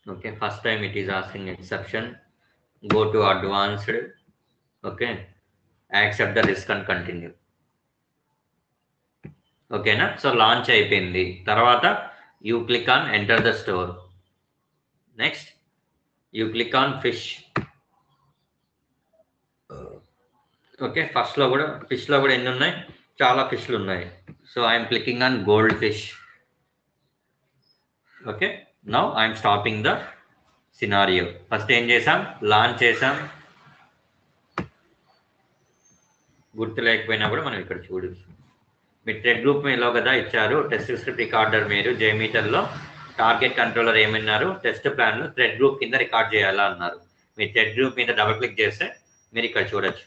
Okay, first time it is asking exception. Go to advanced. Okay, accept the risk and continue. Okay na, so launch అయిపోయింది. తర్వాత you click on enter the store. Next you click on fish. Okay, first లో కూడా fish లో కూడా ఎన్ని ఉన్నాయి, చాలా ఫిష్లు ఉన్నాయి. So I'm clicking on gold fish. Okay, now I'm stopping the scenario. First ఏం చేసాం, లాంచ్ చేసాం. గుర్తు లేకపోయినా కూడా మనం ఇక్కడ చూడొచ్చు. మీ థ్రెడ్ గ్రూప్ మీలో కదా ఇచ్చారు టెస్ట్ స్క్రిప్ట్ రికార్డర్. మీరు జేమీటర్లో టార్గెట్ కంట్రోలర్ ఏమన్నారు, టెస్ట్ ప్లాన్లో థ్రెడ్ గ్రూప్ కింద రికార్డ్ చేయాలా అన్నారు. మీ థ్రెడ్ గ్రూప్ మీద డబుల్ క్లిక్ చేస్తే మీరు ఇక్కడ చూడొచ్చు.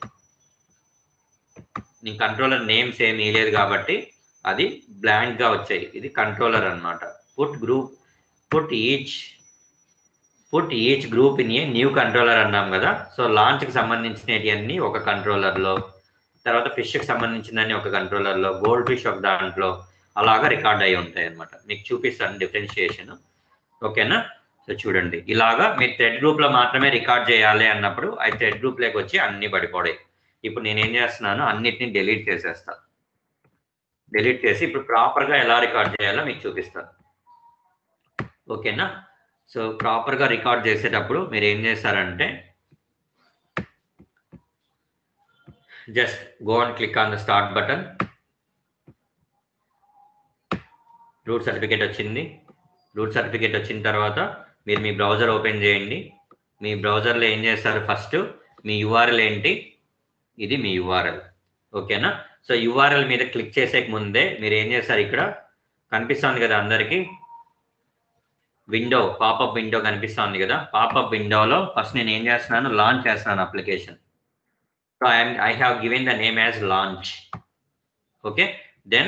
నీ కంట్రోలర్ నేమ్స్ ఏమి లేదు కాబట్టి అది బ్లాంక్గా వచ్చాయి. ఇది కంట్రోలర్ అన్నమాట. Put each group in a new controller అన్నాం కదా. సో లాంచ్కి సంబంధించినవి అన్ని ఒక కంట్రోలర్లో, తర్వాత ఫిష్కి సంబంధించినవి ఒక కంట్రోలర్లో, గోల్డ్ ఫిష్ ఒక దాంట్లో, అలాగా రికార్డ్ అయి ఉంటాయి అన్నమాట. మీకు చూపిస్తాను డిఫరెన్షియేషన్. ఓకేనా, సో చూడండి ఇలాగా మీరు థ్రెడ్ గ్రూప్లో మాత్రమే రికార్డ్ చేయాలి అన్నప్పుడు ఆ థ్రెడ్ గ్రూప్లోకి వచ్చి అన్ని పడిపోయాయి. ఇప్పుడు నేను ఏం చేస్తున్నాను, అన్నిటిని డిలీట్ చేసేస్తాను. డిలీట్ చేసి ఇప్పుడు ప్రాపర్గా ఎలా రికార్డ్ చేయాలో మీకు చూపిస్తాను. ఓకేనా, సో ప్రాపర్గా రికార్డ్ చేసేటప్పుడు మీరు ఏం చేస్తారంటే just go and click on the start button. Root certificate వచ్చింది. రూట్ సర్టిఫికేట్ వచ్చిన తర్వాత మీరు మీ బ్రౌజర్ ఓపెన్ చేయండి. మీ బ్రౌజర్లో ఏం చేస్తారు, ఫస్ట్ మీ URL ఏంటి, ఇది మీ URL. ఓకేనా, సో URL మీద క్లిక్ చేసే ముందే మీరు ఏం చేస్తారు, ఇక్కడ కనిపిస్తుంది కదా అందరికీ విండో, పాపప్ విండో కనిపిస్తుంది కదా. పాపప్ విండోలో ఫస్ట్ నేను ఏం చేస్తున్నాను, లాంచ్ చేస్తున్నాను application. So I have given the name as launch. Okay, then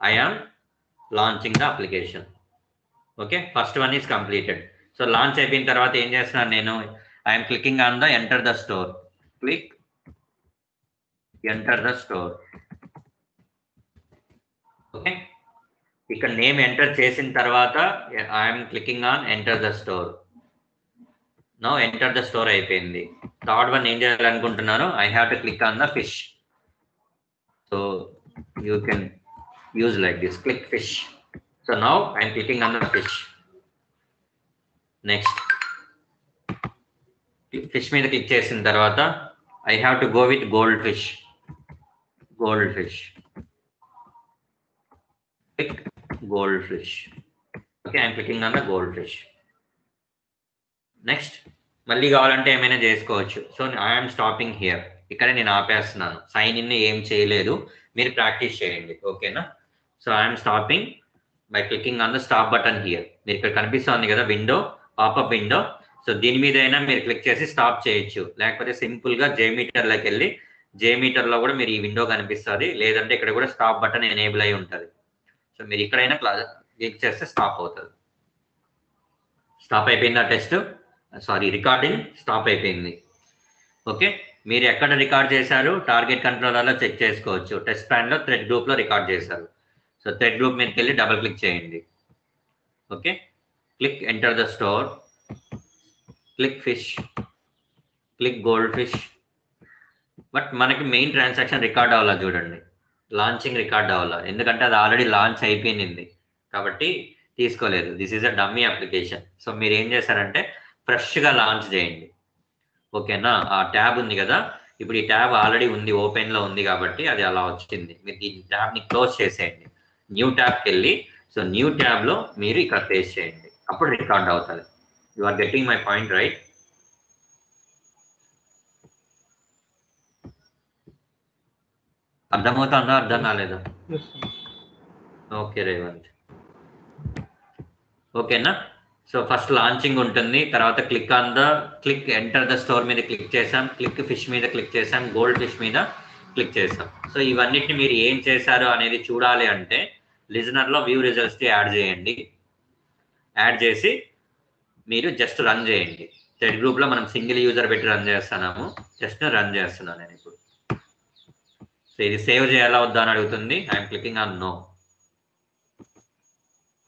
I am launching the application. Okay, first one is completed. So launch అయిపోయిన తర్వాత ఏం చేస్తున్నాను నేను, I am clicking on the enter the store. click enter the store. Okay, ఇక్కడ name enter చేసిన తర్వాత I'm clicking on enter the store. Now enter the store అయిపోయింది. Third one ఏం చేయాలనుకుంటున్నాను, I have to click on the fish. So you can use like this, click fish. So now I'm clicking on the fish. Next fish మీద click చేసిన తర్వాత I have to go with gold fish. Click goldfish. Okay, I'm clicking on the goldfish. Next, మళ్ళీ కావాలంటే ఏమైనా చేసుకోవచ్చు. So I'm stopping here. ఇక్కడ నేను ఆపేస్తున్నాను, sign in ఏం చేయలేదు, మీరు ప్రాక్టీస్ చేయండి. ఓకేనా? So I'm stopping by clicking on the stop button here. మీరు ఇక్కడ కనిపిస్తుంది కదా విండో, పాపప్ విండో. సో దీని మీద అయినా మీరు క్లిక్ చేసి స్టాప్ చేయొచ్చు, లేకపోతే సింపుల్ గా జేమీటర్లోకి వెళ్ళి జేమీటర్లో కూడా మీరు ఈ విండో కనిపిస్తుంది, లేదంటే ఇక్కడ కూడా స్టాప్ బటన్ ఎనేబుల్ అయి ఉంటుంది. సో మీరు ఇక్కడైనా క్లిక్ చేస్తే స్టాప్ అవుతుంది. స్టాప్ అయిపోయింది ఆ టెస్ట్, సారీ రికార్డింగ్ స్టాప్ అయిపోయింది. ఓకే, మీరు ఎక్కడ రికార్డ్ చేశారు టార్గెట్ కంట్రోలర్లో చెక్ చేసుకోవచ్చు. టెస్ట్ ప్యాన్లో థ్రెడ్ గ్రూప్లో రికార్డ్ చేశారు. సో థ్రెడ్ గ్రూప్ మీదకి వెళ్ళి డబుల్ క్లిక్ చేయండి. Okay, click enter the store, click fish, click gold fish. But మనకి మెయిన్ ట్రాన్సాక్షన్ రికార్డ్ అవ్వాలా చూడండి, లాంచింగ్ రికార్డ్ అవ్వాలా, ఎందుకంటే అది ఆల్రెడీ లాంచ్ అయిపోయింది కాబట్టి తీసుకోలేదు. This is a dummy application. So మీరు ఏం చేశారంటే ఫ్రెష్గా లాంచ్ చేయండి. ఓకేనా? ఆ ట్యాబ్ ఉంది కదా, ఇప్పుడు ఈ ట్యాబ్ ఆల్రెడీ ఉంది, ఓపెన్లో ఉంది కాబట్టి అది అలా వచ్చింది. మీరు ఈ ట్యాబ్ని క్లోజ్ చేసేయండి, న్యూ ట్యాబ్కి వెళ్ళి సో న్యూ ట్యాబ్లో మీరు ఇక్కడ పేస్ట్ చేయండి, అప్పుడు రికార్డ్ అవుతుంది. You are getting my point right? అర్థమవుతుందా, అర్థం కాలేదా? ఓకే రేవంత్, ఓకేనా? సో ఫస్ట్ లాంచింగ్ ఉంటుంది, తర్వాత క్లిక్ ఎంటర్ ద స్టోర్ మీద క్లిక్ చేసాం, క్లిక్ ఫిష్ మీద క్లిక్ చేసాం, గోల్డ్ ఫిష్ మీద క్లిక్ చేసాం. సో ఇవన్నిటిని మీరు ఏం చేశారు అనేది చూడాలి అంటే లిజనర్లో వ్యూ రిజల్ట్స్కి యాడ్ చేయండి. యాడ్ చేసి మీరు జస్ట్ రన్ చేయండి. థ్రెడ్ గ్రూప్లో మనం సింగిల్ యూజర్ పెట్టి రన్ చేస్తున్నాము, జస్ట్ రన్ చేస్తున్నాను నేను ఇప్పుడు. సో ఇది సేవ్ చేయాలా వద్దా అని అడుగుతుంది, ఐఎమ్ క్లికింగ్ ఆన్ నో.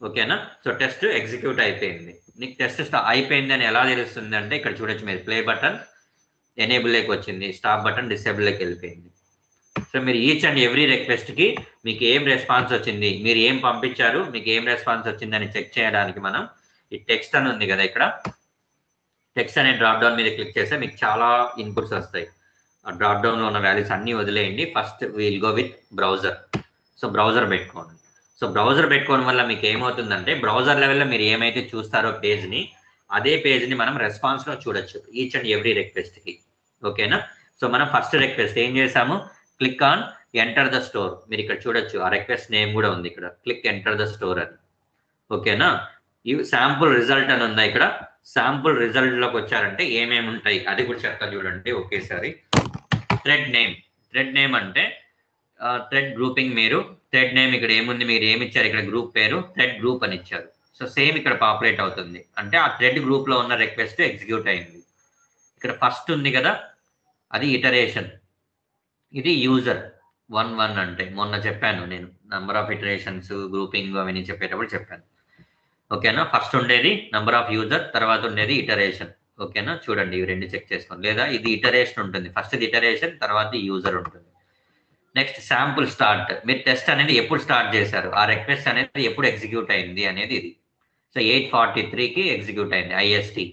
ఓకేనా? సో టెస్ట్ ఎగ్జిక్యూట్ అయిపోయింది. నీకు టెస్ట్ అయిపోయింది అని ఎలా తెలుస్తుంది అంటే ఇక్కడ చూడొచ్చు మీరు, ప్లే బటన్ ఎనేబుల్లోకి వచ్చింది, స్టాప్ బటన్ డిసేబుల్లోకి వెళ్ళిపోయింది. సో మీరు ఈచ్ అండ్ ఎవ్రీ రిక్వెస్ట్కి మీకు ఏం రెస్పాన్స్ వచ్చింది, మీరు ఏం పంపించారు, మీకు ఏం రెస్పాన్స్ వచ్చిందని చెక్ చేయడానికి మనం ఈ టెక్స్ట్ అని ఉంది కదా, ఇక్కడ టెక్స్ట్ అనే డ్రాప్ డౌన్ మీద క్లిక్ చేస్తే మీకు చాలా ఇన్పుట్స్ వస్తాయి. ఆ డ్రాప్ డౌన్లో ఉన్న వాల్యూస్ అన్నీ వదిలేయండి. First we'll go with browser. So browser పెట్టుకోండి. సో బ్రౌజర్ పెట్టుకోవడం వల్ల మీకు ఏమవుతుందంటే బ్రౌజర్ లెవెల్లో మీరు ఏమైతే చూస్తారో పేజ్ని, అదే పేజ్ని మనం రెస్పాన్స్లో చూడొచ్చు ఈచ్ అండ్ ఎవ్రీ రిక్వెస్ట్కి. ఓకేనా? సో మనం ఫస్ట్ రిక్వెస్ట్ ఏం చేసాము, click on enter the store. మీరు ఇక్కడ చూడొచ్చు ఆ రిక్వెస్ట్ నేమ్ కూడా ఉంది ఇక్కడ, క్లిక్ ఎంటర్ ద స్టోర్ అని. ఓకేనా? ఈ శాంపుల్ రిజల్ట్ అని ఉందా, ఇక్కడ శాంపుల్ రిజల్ట్లోకి వచ్చారంటే ఏమేమి ఉంటాయి అది కూడా చెప్తా చూడండి ఒకేసారి. థ్రెడ్ నేమ్ అంటే థ్రెడ్ గ్రూపింగ్. మీరు థ్రెడ్ నేమ్ ఇక్కడ ఏముంది, మీరు ఏమి ఇచ్చారు, ఇక్కడ గ్రూప్ పేరు థ్రెడ్ గ్రూప్ అని ఇచ్చారు. సో సేమ్ ఇక్కడ పాపులేట్ అవుతుంది, అంటే ఆ థ్రెడ్ గ్రూప్లో ఉన్న రిక్వెస్ట్ ఎగ్జిక్యూట్ అయింది. ఇక్కడ ఫస్ట్ ఉంది కదా అది ఇటరేషన్, ఇది యూజర్ 1 అంటే మొన్న చెప్పాను నేను, నంబర్ ఆఫ్ ఇటరేషన్స్ గ్రూపింగ్ అవన్నీ చెప్పేటప్పుడు చెప్పాను. ఓకేనా? ఫస్ట్ ఉండేది నంబర్ ఆఫ్ యూజర్, తర్వాత ఉండేది ఇటరేషన్. ఓకేనా? చూడండి ఇవి రెండు చెక్ చేసుకోండి. లేదా ఇది ఇటరేషన్ ఉంటుంది, ఫస్ట్ ఇది ఇటరేషన్, తర్వాత యూజర్ ఉంటుంది. నెక్స్ట్ శాంపుల్ స్టార్ట్, మీరు టెస్ట్ అనేది ఎప్పుడు స్టార్ట్ చేశారు, ఆ రిక్వెస్ట్ అనేది ఎప్పుడు ఎగ్జిక్యూట్ అయింది అనేది ఇది. సో 8:43కి ఎగ్జిక్యూట్ అయింది IST.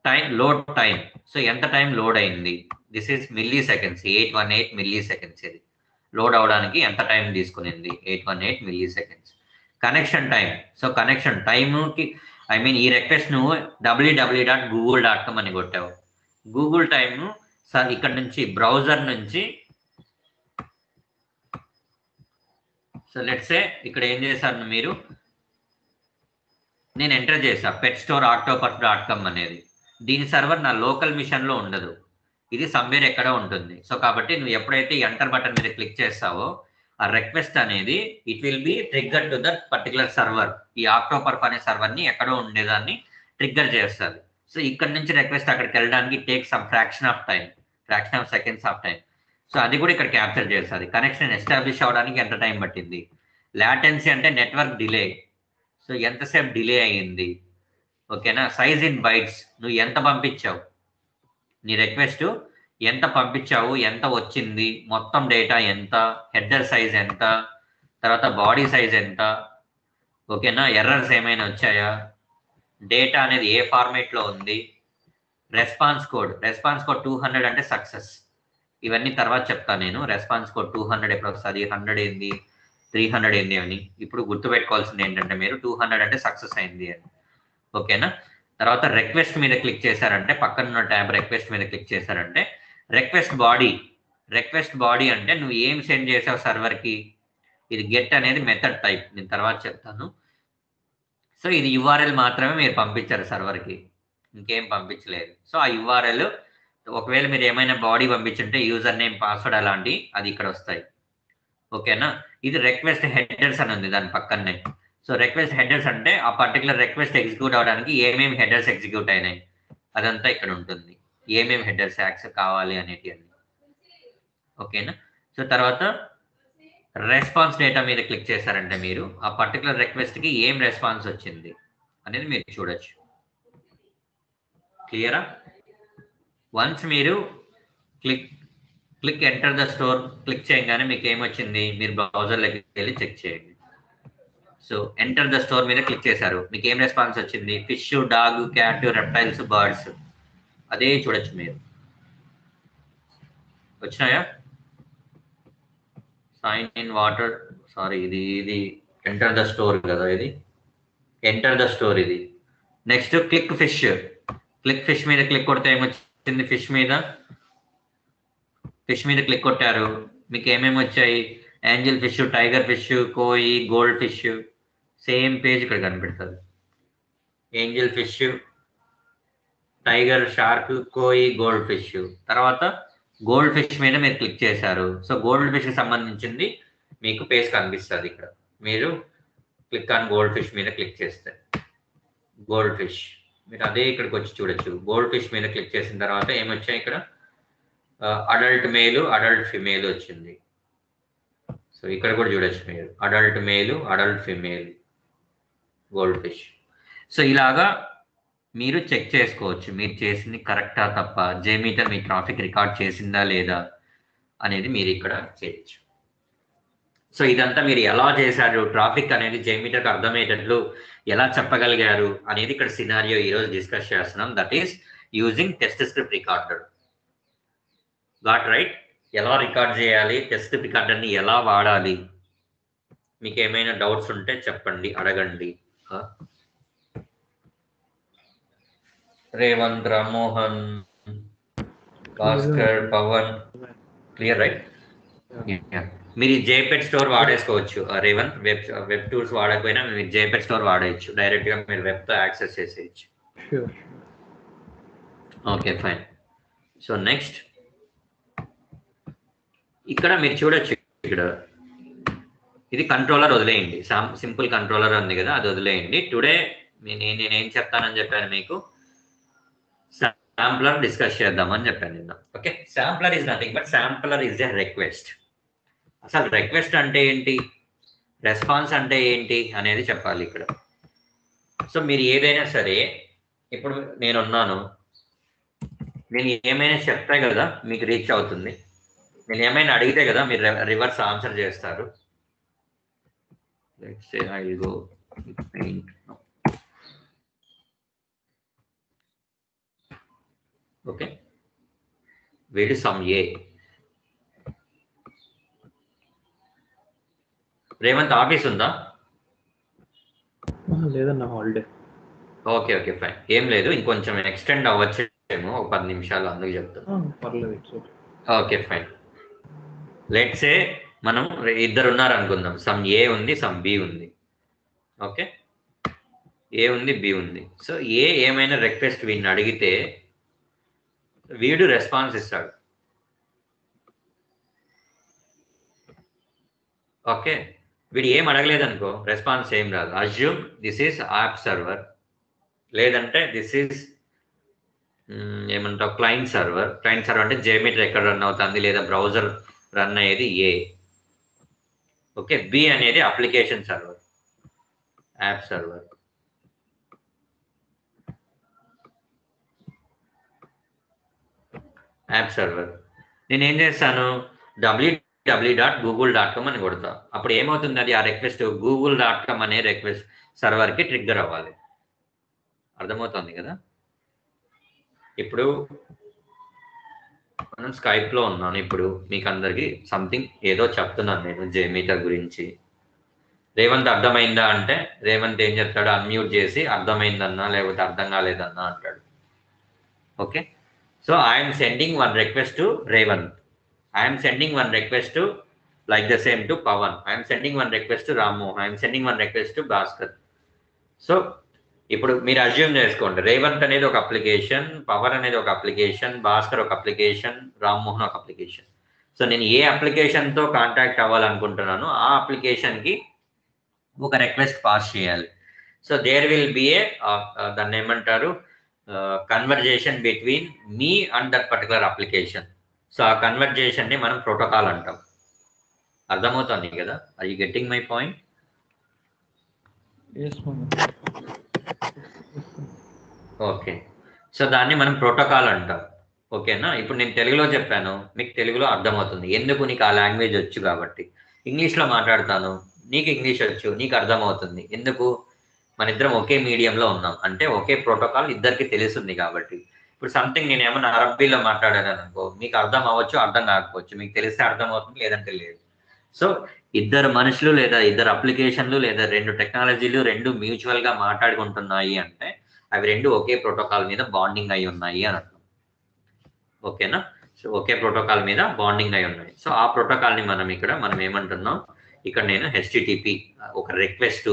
Time, load time, so ఎంత టైం లోడ్ అయింది, this is milliseconds, 818 milliseconds. ఇది లోడ్ అవడానికి ఎంత టైం తీసుకునింది, 818 milliseconds. Connection time, so connection టైంకి ఐ మీన్ ఈ రిక్వెస్ట్ నువ్వు www.google.com అని కొట్టావు, గూగుల్ టైము సార్ ఇక్కడ నుంచి బ్రౌజర్ నుంచి. సో లెట్సే ఇక్కడ ఏం చేశారు మీరు, నేను ఎంటర్ చేసా petstore.octopus.com అనేది. దీని సర్వర్ నా లోకల్ మిషన్లో ఉండదు, ఇది సమ్వేర్ ఎక్కడ ఉంటుంది. సో కాబట్టి నువ్వు ఎప్పుడైతే ఎంటర్ బటన్ మీద క్లిక్ చేస్తావో ఆ రిక్వెస్ట్ అనేది it will be trigger to that particular server. ఈ ఆక్టోపర్ఫ్ అనే సర్వర్ని ఎక్కడో ఉండేదాన్ని ట్రిగ్గర్ చేస్తుంది. సో ఇక్కడ నుంచి రిక్వెస్ట్ అక్కడికి వెళ్ళడానికి take some fraction of time. Fraction of seconds of time. So అది కూడా ఇక్కడ క్యాప్చర్ చేస్తుంది. కనెక్షన్ ఎస్టాబ్లిష్ అవ్వడానికి ఎంత టైం పట్టింది. లాటెన్సీ అంటే నెట్వర్క్ డిలే, సో ఎంతసేపు డిలే అయ్యింది. ఓకేనా. సైజ్ ఇన్ బైట్స్, నువ్వు ఎంత పంపించావు, నీ రిక్వెస్ట్ ఎంత పంపించావు, ఎంత వచ్చింది, మొత్తం డేటా ఎంత, హెడర్ సైజ్ ఎంత, తర్వాత బాడీ సైజ్ ఎంత. ఓకేనా. ఎర్రర్స్ ఏమైనా వచ్చాయా, డేటా అనేది ఏ ఫార్మేట్లో ఉంది, రెస్పాన్స్ కోడ్ 200 అంటే సక్సెస్. ఇవన్నీ తర్వాత చెప్తాను నేను. రెస్పాన్స్ కోడ్ 200 ఎప్పుడు వస్తుంది, 100 ఏంది, 300 ఏంది అని. ఇప్పుడు గుర్తుపెట్టుకోవాల్సింది ఏంటంటే మీరు 200 అంటే సక్సెస్ అయింది అని. ఓకేనా. తర్వాత రిక్వెస్ట్ మీద క్లిక్ చేశారంటే, పక్కన ఉన్న ట్యాబ్ రిక్వెస్ట్ మీద క్లిక్ చేశారంటే రిక్వెస్ట్ బాడీ అంటే నువ్వు ఏం సెండ్ చేసావు సర్వర్కి. ఇది గెట్ అనేది మెథడ్ టైప్, నేను తర్వాత చెప్తాను. సో ఇది URL మాత్రమే మీరు పంపించారు సర్వర్కి, ఇంకేం పంపించలేదు. సో ఆ URL ఒకవేళ మీరు ఏమైనా బాడీ పంపించుంటే యూజర్ నేమ్, పాస్వర్డ్ అలాంటి అది ఇక్కడ వస్తాయి. ఓకేనా. ఇది రిక్వెస్ట్ హెడర్స్ అని ఉంది దాని పక్కనే. సో రిక్వెస్ట్ హెడర్స్ అంటే ఆ పర్టికులర్ రిక్వెస్ట్ ఎగ్జిక్యూట్ అవడానికి ఏమేమి హెడర్స్ ఎగ్జిక్యూట్ అయినాయి అదంతా ఇక్కడ ఉంటుంది. ఏమేమి హెడర్స్ యాక్సెస్ కావాలి అనేటి అన్ని. ఓకేనా. సో తర్వాత రెస్పాన్స్ డేటా మీద క్లిక్ చేశారంటే మీరు ఆ పర్టికులర్ రిక్వెస్ట్కి ఏం రెస్పాన్స్ వచ్చింది అనేది మీరు చూడొచ్చు. క్లియరా. వన్స్ మీరు click enter the store click చేయగానే మీకు ఏమొచ్చింది, మీరు బ్రౌజర్లోకి వెళ్ళి చెక్ చేయండి. సో ఎంటర్ ద స్టోర్ మీద క్లిక్ చేశారు, మీకు ఏం రెస్పాన్స్ వచ్చింది, fish, dog, cat, reptiles, birds, అదే చూడొచ్చు మీరు. వచ్చినాయా. సైన్ ఇన్ వాటర్, సారీ ఇది ఎంటర్ ద స్టోర్ కదా, ఇది ఎంటర్ ద స్టోర్. ఇది నెక్స్ట్ క్లిక్ ఫిష్ మీద క్లిక్ కొడితే ఏమొచ్చింది, ఫిష్ మీద క్లిక్ కొట్టారు, మీకు ఏమేమి వచ్చాయి, ఏంజల్ ఫిష్, టైగర్ ఫిష్, కోయి, గోల్డ్ ఫిష్. సేమ్ పేజ్ ఇక్కడ కనిపెడుతుంది. ఏంజల్ ఫిష్, టైగర్, షార్క్, కోయి, గోల్డ్ ఫిష్. తర్వాత గోల్డ్ ఫిష్ మీద మీరు క్లిక్ చేశారు. సో గోల్డ్ ఫిష్కి సంబంధించింది మీకు పేజ్ కనిపిస్తుంది ఇక్కడ. మీరు క్లిక్ ఆన్ గోల్డ్ ఫిష్ మీద క్లిక్ చేస్తే గోల్డ్ ఫిష్ మీరు అదే ఇక్కడికి వచ్చి చూడొచ్చు. గోల్డ్ ఫిష్ మీద క్లిక్ చేసిన తర్వాత ఏమొచ్చాయి ఇక్కడ, అడల్ట్ మేలు, అడల్ట్ ఫిమేల్ వచ్చింది. సో ఇక్కడ కూడా చూడొచ్చు మీరు, అడల్ట్ మేలు, adult female, gold fish. So ఇలాగా మీరు చెక్ చేసుకోవచ్చు మీరు చేసింది కరెక్టా తప్ప, జేమీటర్ మీ ట్రాఫిక్ రికార్డ్ చేసిందా లేదా అనేది మీరు ఇక్కడ చేయొచ్చు. సో ఇదంతా మీరు ఎలా చేశారు, ట్రాఫిక్ అనేది జేమీటర్కి అర్థమయ్యేటట్లు ఎలా చెప్పగలిగారు అనేది ఇక్కడ సినారియో ఈరోజు డిస్కస్ చేస్తున్నాం. That is using test script recorder. Got right. ఎలా రికార్డ్ చేయాలి, టెస్ట్ రికార్డర్ని ఎలా వాడాలి, మీకు ఏమైనా డౌట్స్ ఉంటే చెప్పండి, అడగండి. Revanth, Rammohan, Bhaskar, Pavan, clear right. మీరు ఈ జేపెట్ స్టోర్ వాడేసుకోవచ్చు. రేవంత్, వెబ్ టూల్స్ వాడకపోయినా మీరు జేపెట్ స్టోర్ వాడేయచ్చు, డైరెక్ట్గా మీరు వెబ్తో యాక్సెస్ చేసేయచ్చు. Okay fine. సో నెక్స్ట్ ఇక్కడ మీరు చూడొచ్చు, ఇక్కడ ఇది కంట్రోలర్ వదిలేయండి, సింపుల్ కంట్రోలర్ ఉంది కదా, అది వదిలేయండి. టుడే నేనేం చెప్తానని చెప్పాను మీకు, శాంప్లర్ డిస్కస్ చేద్దామని చెప్పాను నిన్న. Okay. Sampler is nothing but sampler is a request. అసలు రిక్వెస్ట్ అంటే ఏంటి, రెస్పాన్స్ అంటే ఏంటి అనేది చెప్పాలి ఇక్కడ. సో మీరు ఏదైనా సరే, ఇప్పుడు నేనున్నాను, నేను ఏమైనా చెప్తే కదా మీకు రీచ్ అవుతుంది, నేను ఏమైనా అడిగితే కదా మీరు రివర్స్ ఆన్సర్ చేస్తారు. Let's say I will go paint. Okay. వేడి సమ్ ఏ. రేవంత్ ఆఫీస్ ఉందా? లేదన్నా, హాలిడే. ఓకే ఓకే ఫైన్, ఏం లేదు, ఇంకొంచెం ఎక్స్టెండ్ అవ్వచ్చేమో, ఒక 10 నిమిషాలు, అందుకు చెప్తాను. పర్లేదు. Okay fine. లెట్స్ సే మనం ఇద్దరు ఉన్నారు అనుకుందాం, సమ్ ఏ ఉంది, సమ్ బి ఉంది. ఓకే. ఏ ఉంది, బి ఉంది. సో ఏమైనా రిక్వెస్ట్ వీడిని అడిగితే వీడు రెస్పాన్స్ ఇస్తాడు. ఓకే. వీడు ఏం అడగలేదనుకో రెస్పాన్స్ ఏం రాదు. Assume this is app server, లేదంటే దిస్ ఈస్ ఏమంటావు, క్లయింట్ సర్వర్ అంటే జేమీటర్ ఎక్కడ రన్ అవుతుంది లేదా బ్రౌజర్ రన్ అయ్యేది ఏ. ఓకే, బి అనేది application server, app server. App server నేను ఏం చేస్తాను, www.google.com అని కొడతా. అప్పుడు ఏమవుతుంది, అది ఆ రిక్వెస్ట్ google.com అనే రిక్వెస్ట్ సర్వర్కి ట్రిగ్గర్ అవ్వాలి. అర్థమవుతుంది కదా. ఇప్పుడు మనం స్కైప్లో ఉన్నాను, ఇప్పుడు మీకు అందరికి సంథింగ్ ఏదో చెప్తున్నాను నేను జేమీటర్ గురించి. రేవంత్ అర్థమైందా అంటే రేవంత్ ఏం చెప్తాడు, అన్మ్యూట్ చేసి అర్థమైందన్నా లేకపోతే అర్థం కాలేదన్నా అంటాడు. Okay, so I'm sending one request to Revanth, I'm sending one request to like the same to Pawan, I am sending one request to Ramu, I am sending one request to Bhaskar. So ఇప్పుడు మీరు assume చేసుకోండి, రేవంత్ అనేది ఒక application, power అనేది ఒక application, Bhaskar ఒక application, Rammohan ఒక application. So నేను ఏ అప్లికేషన్తో కాంటాక్ట్ అవ్వాలనుకుంటున్నానో ఆ అప్లికేషన్కి ఒక రిక్వెస్ట్ పాస్ చేయాలి. So there will be a దాన్ని ఏమంటారు, conversation between me and that particular application. So ఆ కన్వర్జేషన్ని మనం ప్రోటోకాల్ అంటాం. అర్థమవుతుంది కదా, or you getting my point? Okay, so దాన్ని మనం ప్రోటోకాల్ అంటాం. ఓకేనా, ఇప్పుడు నేను తెలుగులో చెప్పాను, మీకు తెలుగులో అర్థమవుతుంది, ఎందుకు నీకు ఆ లాంగ్వేజ్ వచ్చు కాబట్టి. ఇంగ్లీష్లో మాట్లాడతాను, నీకు ఇంగ్లీష్ వచ్చు, నీకు అర్థమవుతుంది, ఎందుకు, మన ఇద్దరం ఒకే మీడియంలో ఉన్నాం అంటే ఒకే ప్రోటోకాల్ ఇద్దరికి తెలుస్తుంది కాబట్టి. ఇప్పుడు సంథింగ్ నేను ఏమన్నా అరబ్బీలో మాట్లాడాను అనుకో, మీకు అర్థం అవ్వచ్చు, అర్థం కాకపోవచ్చు, మీకు తెలిస్తే అర్థం అవుతుంది, లేదంటే లేదు. సో ఇద్దరు మనుషులు లేదా ఇద్దరు అప్లికేషన్లు లేదా రెండు టెక్నాలజీలు రెండు మ్యూచువల్గా మాట్లాడుకుంటున్నాయి అంటే అవి రెండు ఒకే ప్రోటోకాల్ మీద బాండింగ్ అయి ఉన్నాయి అని అర్థం. ఓకేనా, సో ఒకే ప్రోటోకాల్ మీద బాండింగ్ అయి ఉన్నాయి. సో ఆ ప్రోటోకాల్ని మనం ఏమంటున్నాం ఇక్కడ, నేను HTTP ఒక రిక్వెస్ట్,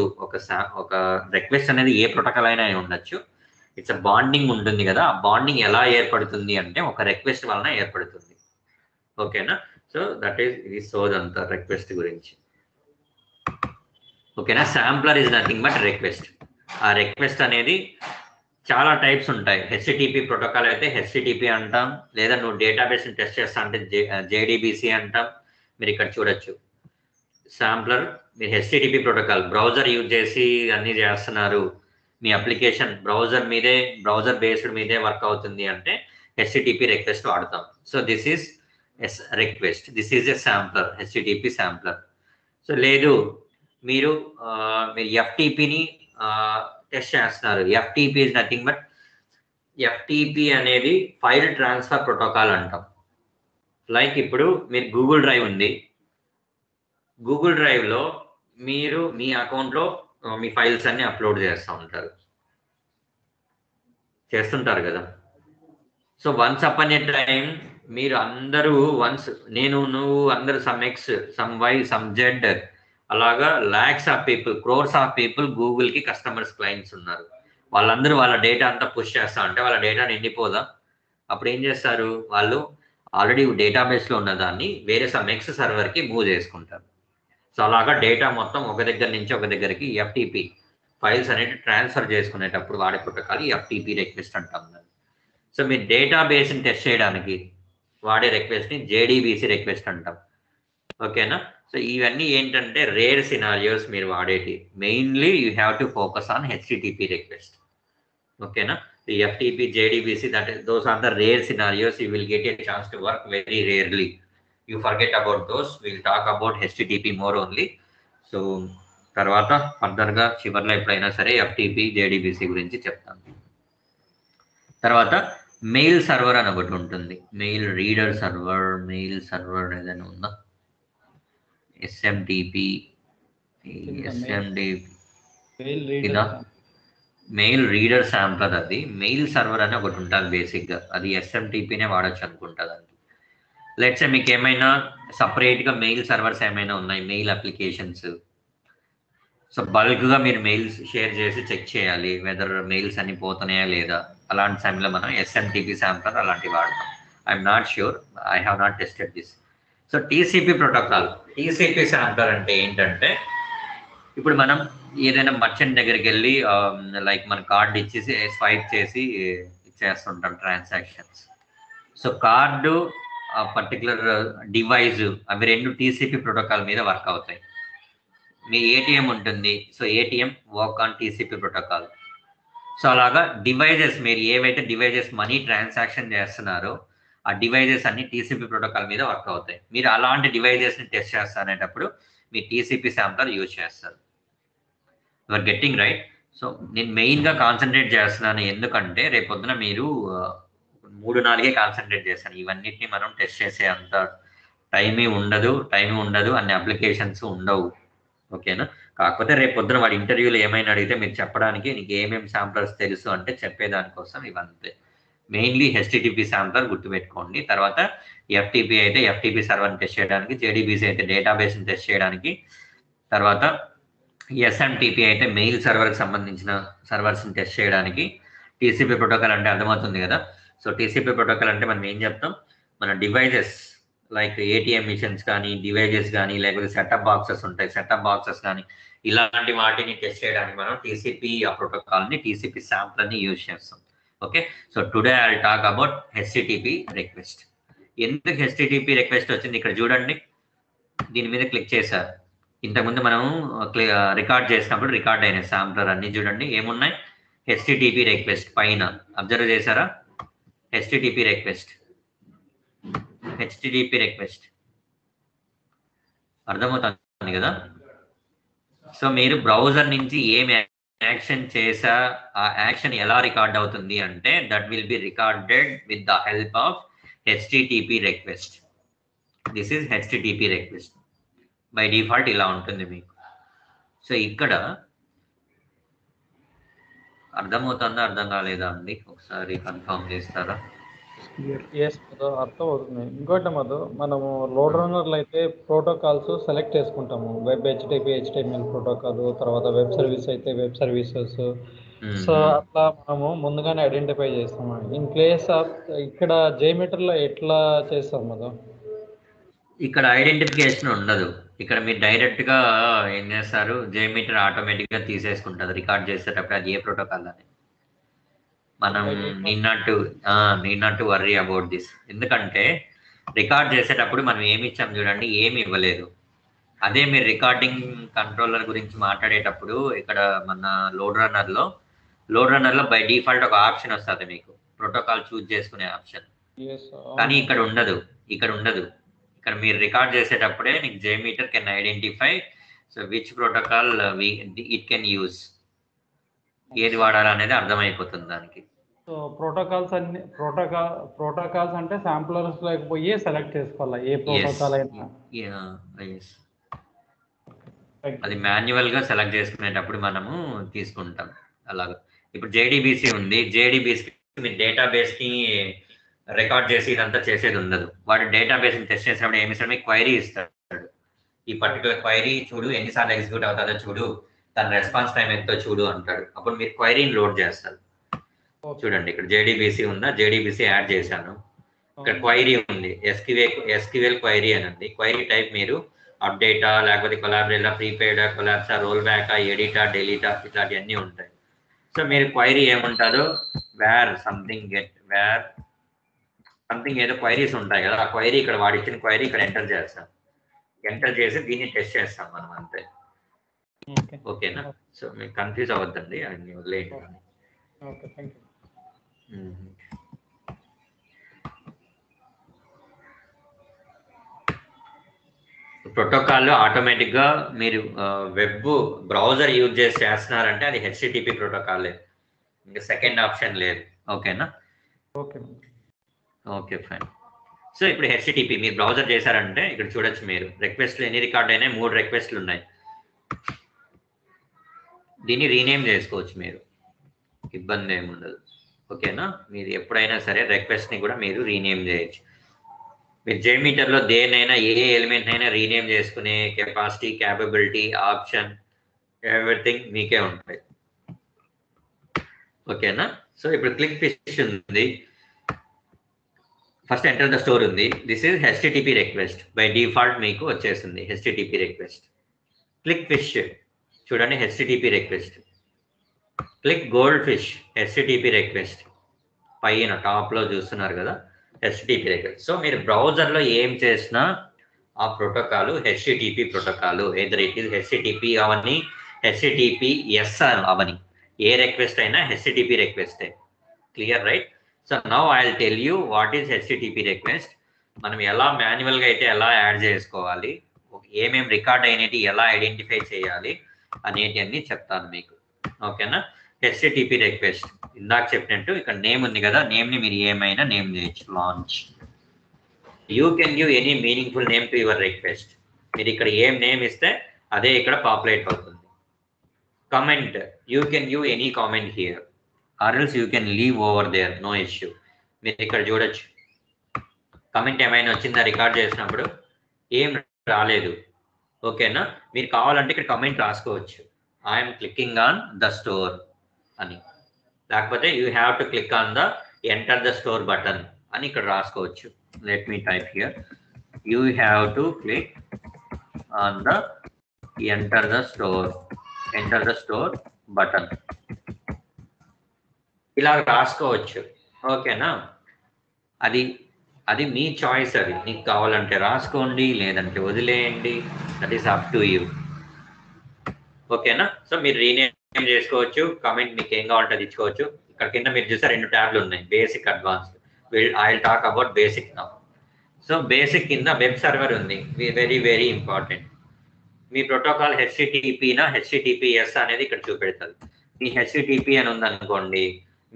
ఒక రిక్వెస్ట్ అనేది ఏ ప్రోటోకాల్ అయినా ఉండొచ్చు, ఇట్స్ అ బాండింగ్ ఉంటుంది కదా. ఆ బాండింగ్ ఎలా ఏర్పడుతుంది అంటే ఒక రిక్వెస్ట్ వలన ఏర్పడుతుంది. ఓకేనా, సో దట్ ఈస్ ఇది సోజ్ అంత రిక్వెస్ట్ గురించి. ఓకేనా, sampler is nothing but request. ఆ రిక్వెస్ట్ అనేది చాలా టైప్స్ ఉంటాయి. HTTP ప్రోటోకాల్ అయితే HTTP అంటాం, లేదా నువ్వు డేటాబేస్ని టెస్ట్ చేస్తా అంటే JDBC అంటాం. మీరు ఇక్కడ చూడొచ్చు శాంప్లర్, మీరు HTTP ప్రోటోకాల్ బ్రౌజర్ యూజ్ చేసి అన్నీ చేస్తున్నారు, మీ అప్లికేషన్ బ్రౌజర్ బేస్డ్ మీదే వర్క్ అవుతుంది అంటే HTTP రిక్వెస్ట్ వాడతాం. So this is request, this is a sampler, HTTP sampler. So లేదు మీరు FTPని టెస్ట్ చేస్తున్నారు, FTP is nothing but FTP అనేది ఫైల్ ట్రాన్స్ఫర్ ప్రోటోకాల్ అంటాం. లైక్ ఇప్పుడు మీరు గూగుల్ డ్రైవ్ ఉంది, గూగుల్ డ్రైవ్లో మీరు మీ అకౌంట్లో మీ ఫైల్స్ అన్ని అప్లోడ్ చేస్తుంటారు కదా. So once upon a time మీరు అందరూ నువ్వు అందరూ some X some Y some Z అలాగా lakhs of people, crores of people గూగుల్కి కస్టమర్స్, క్లయింట్స్ ఉన్నారు. వాళ్ళందరూ వాళ్ళ డేటా అంతా పుష్ చేస్తా అంటే వాళ్ళ డేటా నిండిపోదా? అప్పుడు ఏం చేస్తారు, వాళ్ళు ఆల్రెడీ డేటాబేస్లో ఉన్న దాన్ని వేరే సమ్ X సర్వర్కి మూవ్ చేసుకుంటారు. సో అలాగా డేటా మొత్తం ఒక దగ్గర నుంచి ఒక దగ్గరికి FTP ఫైల్స్ అనేది ట్రాన్స్ఫర్ చేసుకునేటప్పుడు వాడే ప్రోటోకాల్ FTP రిక్వెస్ట్ అంటాం. సో మీ డేటాబేస్ని టెస్ట్ చేయడానికి వాడే రిక్వెస్ట్ని JDBC రిక్వెస్ట్ అంటాం. ఓకేనా, సో ఇవన్నీ ఏంటంటే రేర్ సినారియోస్ మీరు వాడేటి. Mainly you have to focus on HTTP request. ఓకేనా, the FTP, JDBC, those are the rare scenarios you will get a chance to work very rarely. You forget about those, we'll talk about HTTP more only. So తర్వాత ఫర్దర్గా చివరిలో ఎప్పుడైనా సరే FTP, JDBC గురించి చెప్తాను. తర్వాత mail server అని ఒకటి ఉంటుంది, mail reader server, mail server ఏదైనా ఉందా? SMTP ఇదా మెయిల్ రీడర్ శాంప్లర్, అది మెయిల్ సర్వర్ అని ఒకటి ఉంటుంది బేసిక్గా, అది SMTPనే వాడచ్చు అనుకుంటుంది. లెట్స్ మీకు ఏమైనా సపరేట్గా మెయిల్ సర్వర్స్ ఏమైనా ఉన్నాయి, మెయిల్ అప్లికేషన్స్, సో బల్క్గా మీరు మెయిల్స్ షేర్ చేసి చెక్ చేయాలి వెదర్ మెయిల్స్ అన్ని పోతున్నాయా లేదా. అలాంటి టైంలో మనం SMTP శాంప్లర్ అలాంటివి వాడతాం. I'm not sure, I have not tested this. So TCP protocol, TCP sampler అంటే ఏంటంటే ఇప్పుడు మనం ఏదైనా మర్చెంట్ దగ్గరికి వెళ్ళి లైక్ మన కార్డ్ ఇచ్చేసి స్వైప్ చేసి చేస్తుంటాం transactions. So card particular device అవి రెండు టీసీపీ ప్రోటోకాల్ మీద వర్క్ అవుతాయి. మీ ఏటీఎం ఉంటుంది, so ATM work on TCP protocol. So అలాగా డివైజెస్, మీరు ఏవైతే డివైజెస్ మనీ ట్రాన్సాక్షన్ చేస్తున్నారో ఆ డివైజెస్ అన్ని టీసీపీ ప్రోటోకాల్ మీద వర్క్ అవుతాయి. మీరు అలాంటి డివైజెస్ని టెస్ట్ చేస్తారనేటప్పుడు మీ టీసీపీ శాంప్లర్ యూజ్ చేస్తారు. Your getting right. సో నేను మెయిన్గా కాన్సన్ట్రేట్ చేస్తున్నాను, ఎందుకంటే రేపొద్దున మీరు 3-4 కాన్సన్ట్రేట్ చేస్తాను. ఇవన్నిటిని మనం టెస్ట్ చేసే అంత టైమీ ఉండదు, అన్ని అప్లికేషన్స్ ఉండవు. ఓకేనా? కాకపోతే రేపు పొద్దున వాడి ఇంటర్వ్యూలో ఏమైనా అడిగితే మీరు చెప్పడానికి నీకు ఏమేమి శాంప్లర్స్ తెలుసు అంటే చెప్పేదానికోసం ఇవంతే. మెయిన్లీ హెచ్టిటిపి శాంప్లర్ గుర్తుపెట్టుకోండి. తర్వాత ఎఫ్టిపి అయితే ఎఫ్టిపి సర్వర్ని టెస్ట్ చేయడానికి, జేడీబీసీ అయితే డేటాబేస్ని టెస్ట్ చేయడానికి, తర్వాత ఎస్ఎంటిపి అయితే మెయిల్ సర్వర్కి సంబంధించిన సర్వర్స్ని టెస్ట్ చేయడానికి. టీసీపీ ప్రోటోకాల్ అంటే అర్థమవుతుంది కదా. సో టీసీపీ ప్రోటోకాల్ అంటే మనం ఏం చెప్తాం, మన డివైజెస్ లైక్ ఏటీఎం మిషన్స్ కానీ, డివైజెస్ కానీ, లేకపోతే సెటప్ బాక్సెస్ ఉంటాయి, సెటప్ బాక్సెస్ కానీ, ఇలాంటి వాటిని టెస్ట్ చేయడానికి మనం టీసీపీ ఆ ప్రోటోకాల్ని, టీసీపీ శాంప్లర్ని యూజ్ చేస్తాం. Okay, so today I will talk about HTTP request. ఎందుకు హెచ్టిటిపి రిక్వెస్ట్ వచ్చింది ఇక్కడ చూడండి. దీని మీద క్లిక్ చేశారు. ఇంతకుముందు మనం రికార్డ్ చేసినప్పుడు రికార్డ్ అయిన శాంప్లర్ అన్ని చూడండి ఏమున్నాయి. హెచ్టిటిపి రిక్వెస్ట్ పైన అబ్జర్వ్ చేశారా? హెచ్టిటిపి రిక్వెస్ట్, హెచ్టిటిపి రిక్వెస్ట్ అర్థమవుతుంది కదా. సో మీరు బ్రౌజర్ నుంచి ఏం యాక్షన్ చేసా ఆ యాక్షన్ ఎలా రికార్డ్ అవుతుంది అంటే that will be recorded with the help of HTTP request. This is HTTP request. By default ఇలా ఉంటుంది మీకు. సో ఇక్కడ అర్థమవుతుందా అర్థం కాలేదా అండి? ఒకసారి కన్ఫర్మ్ చేస్తారా? ఎస్ మధు, అర్థం అవుతుంది. ఇంకోటి మధు, మనము లోడ్ రన్నర్లు అయితే ప్రోటోకాల్స్ సెలెక్ట్ చేసుకుంటాము. వెబ్ హెచ్టిటిపి హెచ్టిఎంఎల్ ప్రోటోకాల్, తర్వాత వెబ్ సర్వీస్ అయితే వెబ్ సర్వీసెస్. సో అట్లా మనము ముందుగానే ఐడెంటిఫై చేస్తాము. ఇన్ ప్లేస్ ఆఫ్ ఇక్కడ జేమీటర్లో ఎట్లా చేస్తాం మధు? ఇక్కడ ఐడెంటిఫికేషన్ ఉండదు. ఇక్కడ మీరు డైరెక్ట్ గా ఏం చేస్తారు, జేమీటర్ ఆటోమేటిక్ గా తీసేసుకుంటుంది రికార్డ్ చేసేటప్పుడు అది ఏ ప్రోటోకాల్ అని. మనం need to worry about this. ఎందుకంటే రికార్డ్ చేసేటప్పుడు మనం ఏమి ఇచ్చాం చూడండి, ఏమి ఇవ్వలేదు. అదే మీరు రికార్డింగ్ కంట్రోలర్ గురించి మాట్లాడేటప్పుడు ఇక్కడ మన లోడ్ రన్నర్లో బై డిఫాల్ట్ ఒక ఆప్షన్ వస్తుంది మీకు, ప్రోటోకాల్ చూజ్ చేసుకునే ఆప్షన్. కానీ ఇక్కడ ఉండదు. ఇక్కడ మీరు రికార్డ్ చేసేటప్పుడే నీకు JMeter can identify so which protocol it can use, ఏది వాడాలనేది అర్థమైపోతుంది దానికి. సో ప్రోటోకాల్స్ అంటే శాంప్లర్స్ లేకపోయి సెలెక్ట్ చేసుకోవాలా ఏ ప్రోటోకాల్ అయినా. అది మాన్యువల్ గా సెలెక్ట్ చేసుకునేటప్పుడు మనము తీసుకుంటాం అలాగా. ఇప్పుడు జేడీబీసీ ఉంది, జేడీబీసీ మీ డేటాబేస్ ని రికార్డ్ చేసి ఇదంతా చేసేది ఉండదు. వాడు డేటాబేస్ ని టెస్ట్ చేసినప్పుడు ఏమి ఇస్తాడు, మీకు క్వైరీ ఇస్తాడు. ఈ పర్టికులర్ క్వైరీ చూడు, ఎన్నిసార్లు ఎగ్జిక్యూట్ అవుతుందో చూడు, తన రెస్పాన్స్ టైం ఎంతో చూడు అంటాడు. అప్పుడు మీరు క్వైరీని లోడ్ చేస్తారు. చూడండి ఇక్కడ జేడీబీసీ ఉందా, జేడీబీసీ యాడ్ చేశాను. ఇక్కడ క్వైరీ ఉంది, ఎస్క్యూఎల్ క్వైరీ అని ఉంది. క్వైరీ టైప్ మీరు అప్డేటా, లేకపోతే కొలాబరేటా, ప్రీపెయిడా, కొలాప్సా, రోల్ బ్యాకా, ఎడిటా, డెలీటా, ఇట్లాంటివన్నీ ఉంటాయి. సో మీరు క్వైరీ ఏముంటుందో వేర్ సంథింగ్ ఏదో క్వైరీస్ ఉంటాయి కదా, ఆ క్వైరీ ఇక్కడ వాడి ఇచ్చిన క్వైరీ ఇక్కడ ఎంటర్ చేస్తాం. ఎంటర్ చేసి దీన్ని టెస్ట్ చేస్తాం మనం అంతే. ఓకేనా? సో మీకు కన్ఫ్యూజ్ అవ్వద్దండి, అన్ని వదిలేయండి. ప్రోటోకాల్లో ఆటోమేటిక్ గా మీరు వెబ్ బ్రౌజర్ యూజ్ చేసి చేస్తున్నారంటే అది హెచ్టిటిపి ప్రోటోకాలే, ఇంకా సెకండ్ ఆప్షన్ లేదు. ఓకేనా? Okay fine. సో ఇప్పుడు హెచ్టిటిపి మీరు బ్రౌజర్ చేశారంటే ఇక్కడ చూడొచ్చు మీరు రిక్వెస్ట్లు ఎన్ని రికార్డ్ అయినాయి, 3 రిక్వెస్ట్లు ఉన్నాయి. దీన్ని రీనేమ్ చేసుకోవచ్చు మీరు, ఇబ్బంది ఏమి ఉండదు. ఓకేనా? మీరు ఎప్పుడైనా సరే రిక్వెస్ట్ని కూడా మీరు రీనేమ్ చేయొచ్చు. మీరు జేమీటర్లో దేనైనా ఏ ఎలిమెంట్ అయినా రీనేమ్ చేసుకునే కెపాసిటీ, క్యాపబిలిటీ, ఆప్షన్, ఎవ్రీథింగ్ మీకే ఉంటాయి. ఓకేనా? సో ఇప్పుడు క్లిక్ ఫిష్ ఉంది, ఫస్ట్ ఎంటర్ ద స్టోర్ ఉంది. This is HTTP request. By default మీకు వచ్చేసింది హెచ్టిటిపి రిక్వెస్ట్. క్లిక్ ఫిష్ చూడండి, HTTP request. Click gold fish, HTTP request. పైన టాప్లో చూస్తున్నారు కదా హెచ్టిటిపి రిక్వెస్ట్. సో మీరు బ్రౌజర్లో ఏం చేసినా ఆ protocol HTTP protocol, either it is HTTP అవని HTTPS అవని, ఏ రిక్వెస్ట్ అయినా హెచ్టిటిపి రిక్వెస్టే. Clear right? So now I will tell you what is HTTP request, మనం ఎలా మాన్యువల్గా అయితే ఎలా యాడ్ చేసుకోవాలి, ఏమేమి రికార్డ్ అయినవి ఎలా ఐడెంటిఫై చేయాలి అనేటి అన్ని చెప్తాను మీకు. ఓకేనా? హెచ్టిటిపి రిక్వెస్ట్ ఇందాక చెప్పినట్టు ఇక్కడ నేమ్ ఉంది కదా, నేమ్ని మీరు ఏమైనా నేమ్ చేయొచ్చు. Launch, you can give any meaningful name to your request. మీరు ఇక్కడ ఏం నేమ్ ఇస్తే అదే ఇక్కడ పాపులేట్ అవుతుంది. Comment, you can give any comment here or else you can leave over there, no issue. మీరు ఇక్కడ చూడొచ్చు కమెంట్ ఏమైనా వచ్చిందా రికార్డ్ చేసినప్పుడు, ఏం రాలేదు. ఓకేనా? మీరు కావాలంటే ఇక్కడ కమెంట్ రాసుకోవచ్చు, I'm clicking on the store అని, లేకపోతే you have to click on the enter the store button అని ఇక్కడ రాసుకోవచ్చు. Let me type here, you have to click on the enter the store button, ఇలా రాసుకోవచ్చు. ఓకేనా? అది మీ చాయిస్, అది మీకు కావాలంటే రాసుకోండి, లేదంటే వదిలేయండి, that is up to you. ఓకేనా? సో మీరు రీనేమ్ చేసుకోవచ్చు, కామెంట్ మీకు ఏం కావాలంటే అది ఇచ్చుకోవచ్చు. ఇక్కడ కింద మీరు చూస్తే 2 ట్యాబ్లు ఉన్నాయి, basic, advanced. I will talk about basic now. So basic కింద వెబ్ సర్వర్ ఉంది, వెరీ వెరీ ఇంపార్టెంట్. మీ ప్రోటోకాల్ హెచ్టిటిపినా హెచ్టిటిపిఎస్ అనేది ఇక్కడ చూపెడుతుంది. మీ హెచ్టిటిపి అని ఉందనుకోండి,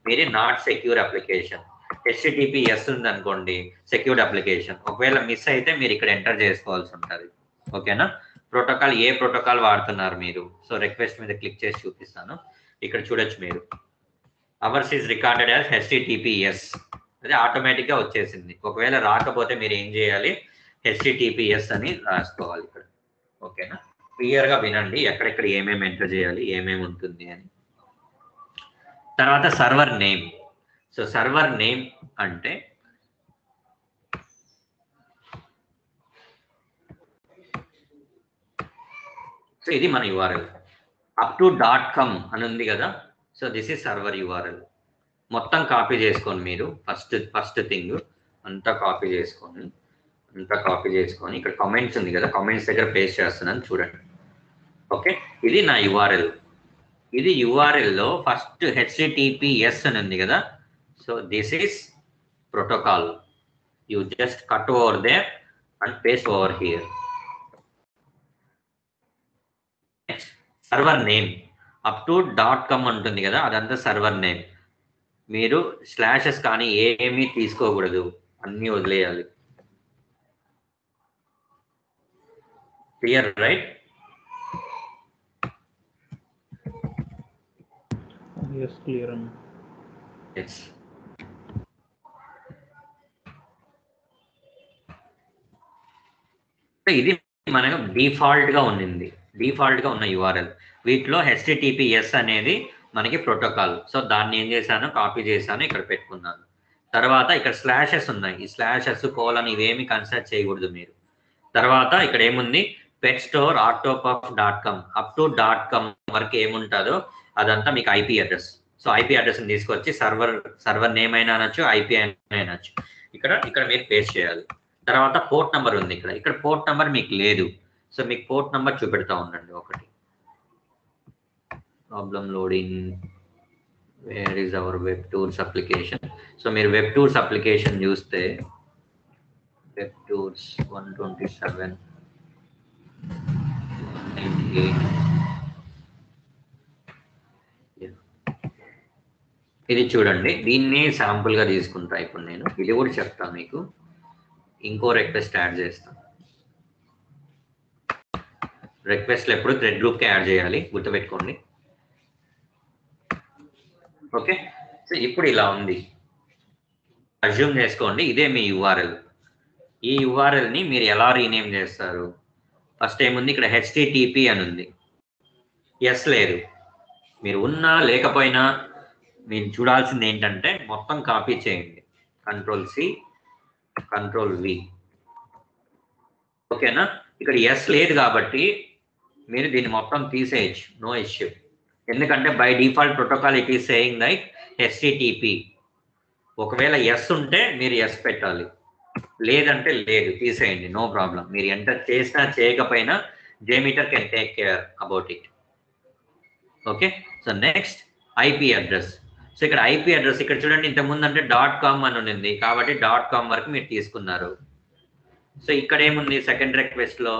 మీది నాట్ సెక్యూర్ అప్లికేషన్. హెచ్టిటిపిఎస్ ఉందనుకోండి, సెక్యూర్డ్ అప్లికేషన్. ఒకవేళ మిస్ అయితే మీరు ఇక్కడ ఎంటర్ చేసుకోవాల్సి ఉంటుంది. ఓకేనా? ప్రోటోకాల్ ఏ ప్రోటోకాల్ వాడుతున్నారు మీరు? సో రిక్వెస్ట్ మీద క్లిక్ చేసి చూపిస్తాను. ఇక్కడ చూడొచ్చు మీరు, hours is recorded as HTTPS, అది ఆటోమేటిక్గా వచ్చేసింది. ఒకవేళ రాకపోతే మీరు ఏం చేయాలి, హెచ్టిటిపిఎస్ అని రాసుకోవాలి ఇక్కడ. ఓకేనా? క్లియర్గా వినండి ఎక్కడెక్కడ ఏమేమి ఎంటర్ చేయాలి, ఏమేమి ఉంటుంది అని. తర్వాత server name. So server name అంటే సో ఇది మన యూఆర్ఎల్, up2.com అని ఉంది కదా. So this is server URL. మొత్తం కాపీ చేసుకోండి మీరు. ఫస్ట్ థింగ్ అంతా కాపీ చేసుకొని ఇక్కడ కామెంట్స్ ఉంది కదా, కామెంట్స్ దగ్గర పేస్ట్ చేస్తున్నాను చూడండి. ఓకే, ఇది నా యూఆర్ఎల్. ఇది యూఆర్ఎల్లో ఫస్ట్ హెచ్టిటిపిఎస్ అని ఉంది కదా. So this is protocol. You just cut over there and paste over here. Next server name, up2.com ఉంటుంది కదా, అదంతా సర్వర్ నేమ్. మీరు స్లాషెస్ కానీ ఏమీ తీసుకోకూడదు, అన్నీ వదిలేయాలి. Clear right? Yes, clear. Yes. ఇది మనకు డిఫాల్ట్ గా ఉన్న యూఆర్ఎల్. వీటిలో హెచ్టిటిపిఎస్ అనేది మనకి ప్రోటోకాల్. సో దాన్ని ఏం చేశాను, కాపీ చేశాను, ఇక్కడ పెట్టుకున్నాను. తర్వాత ఇక్కడ స్లాషెస్ ఉన్నాయి, ఈ స్లాషెస్ కోలన్ ఇవేమి కన్సిడర్ చేయకూడదు మీరు. తర్వాత ఇక్కడ ఏముంది, పెట్ స్టోర్ octopuf.com, up2.com వరకు ఏముంటుందో అదంతా మీకు ఐపీ అడ్రస్. సో ఐపీ అడ్రస్ని తీసుకొచ్చి సర్వర్ నేమ్ అయినా అనొచ్చు, ఐపీ అయినా అనొచ్చు. ఇక్కడ మీరు పేస్ట్ చేయాలి. తర్వాత పోర్ట్ నెంబర్ ఉంది ఇక్కడ పోర్ట్ నెంబర్ మీకు లేదు. సో మీకు పోర్ట్ నెంబర్ చూపెడతా ఉండండి. ఒకటి problem loading, where is our web tours application. So మీరు వెబ్ టూర్స్ అప్లికేషన్ చూస్తే వెబ్ టూర్స్ 127 ఇది చూడండి. దీన్ని శాంపుల్ గా తీసుకుంటా ఇప్పుడు నేను. ఇది కూడా చెప్తాను మీకు. ఇంకో రిక్వెస్ట్ యాడ్ చేస్తాను. రిక్వెస్ట్లు ఎప్పుడు థ్రెడ్ గ్రూప్ కి యాడ్ చేయాలి, గుర్తుపెట్టుకోండి. ఓకే, సో ఇప్పుడు ఇలా ఉంది. అజ్యూమ్ చేసుకోండి ఇదే మీ యూఆర్ఎల్. ఈ యూఆర్ఎల్ ని మీరు ఎలా రీనేమ్ చేస్తారు? ఫస్ట్ ఏముంది, ఇక్కడ హెచ్టిటిపి అని ఉంది, ఎస్ లేదు. మీరు ఉన్నా లేకపోయినా మీరు చూడాల్సింది ఏంటంటే మొత్తం కాపీ చేయండి, Ctrl+C Ctrl+V. ఓకేనా? ఇక్కడ ఎస్ లేదు కాబట్టి మీరు దీన్ని మొత్తం తీసేయచ్చు, నో ఇష్యూ. ఎందుకంటే by default protocol it is saying like HTTP. ఒకవేళ ఎస్ ఉంటే మీరు ఎస్ పెట్టాలి, లేదంటే లేదు తీసేయండి, నో ప్రాబ్లం. మీరు ఎంటర్ చేసినా చేయకపోయినా JMeter can take care about it. Okay, so next IP address. So ఇక్కడ ఐపీ అడ్రస్ ఇక్కడ చూడండి, ఇంతకుముందు అంటే .com అని ఉంది కాబట్టి .com వరకు మీరు తీసుకున్నారు. సో ఇక్కడ ఏముంది సెకండ్ రిక్వెస్ట్ లో,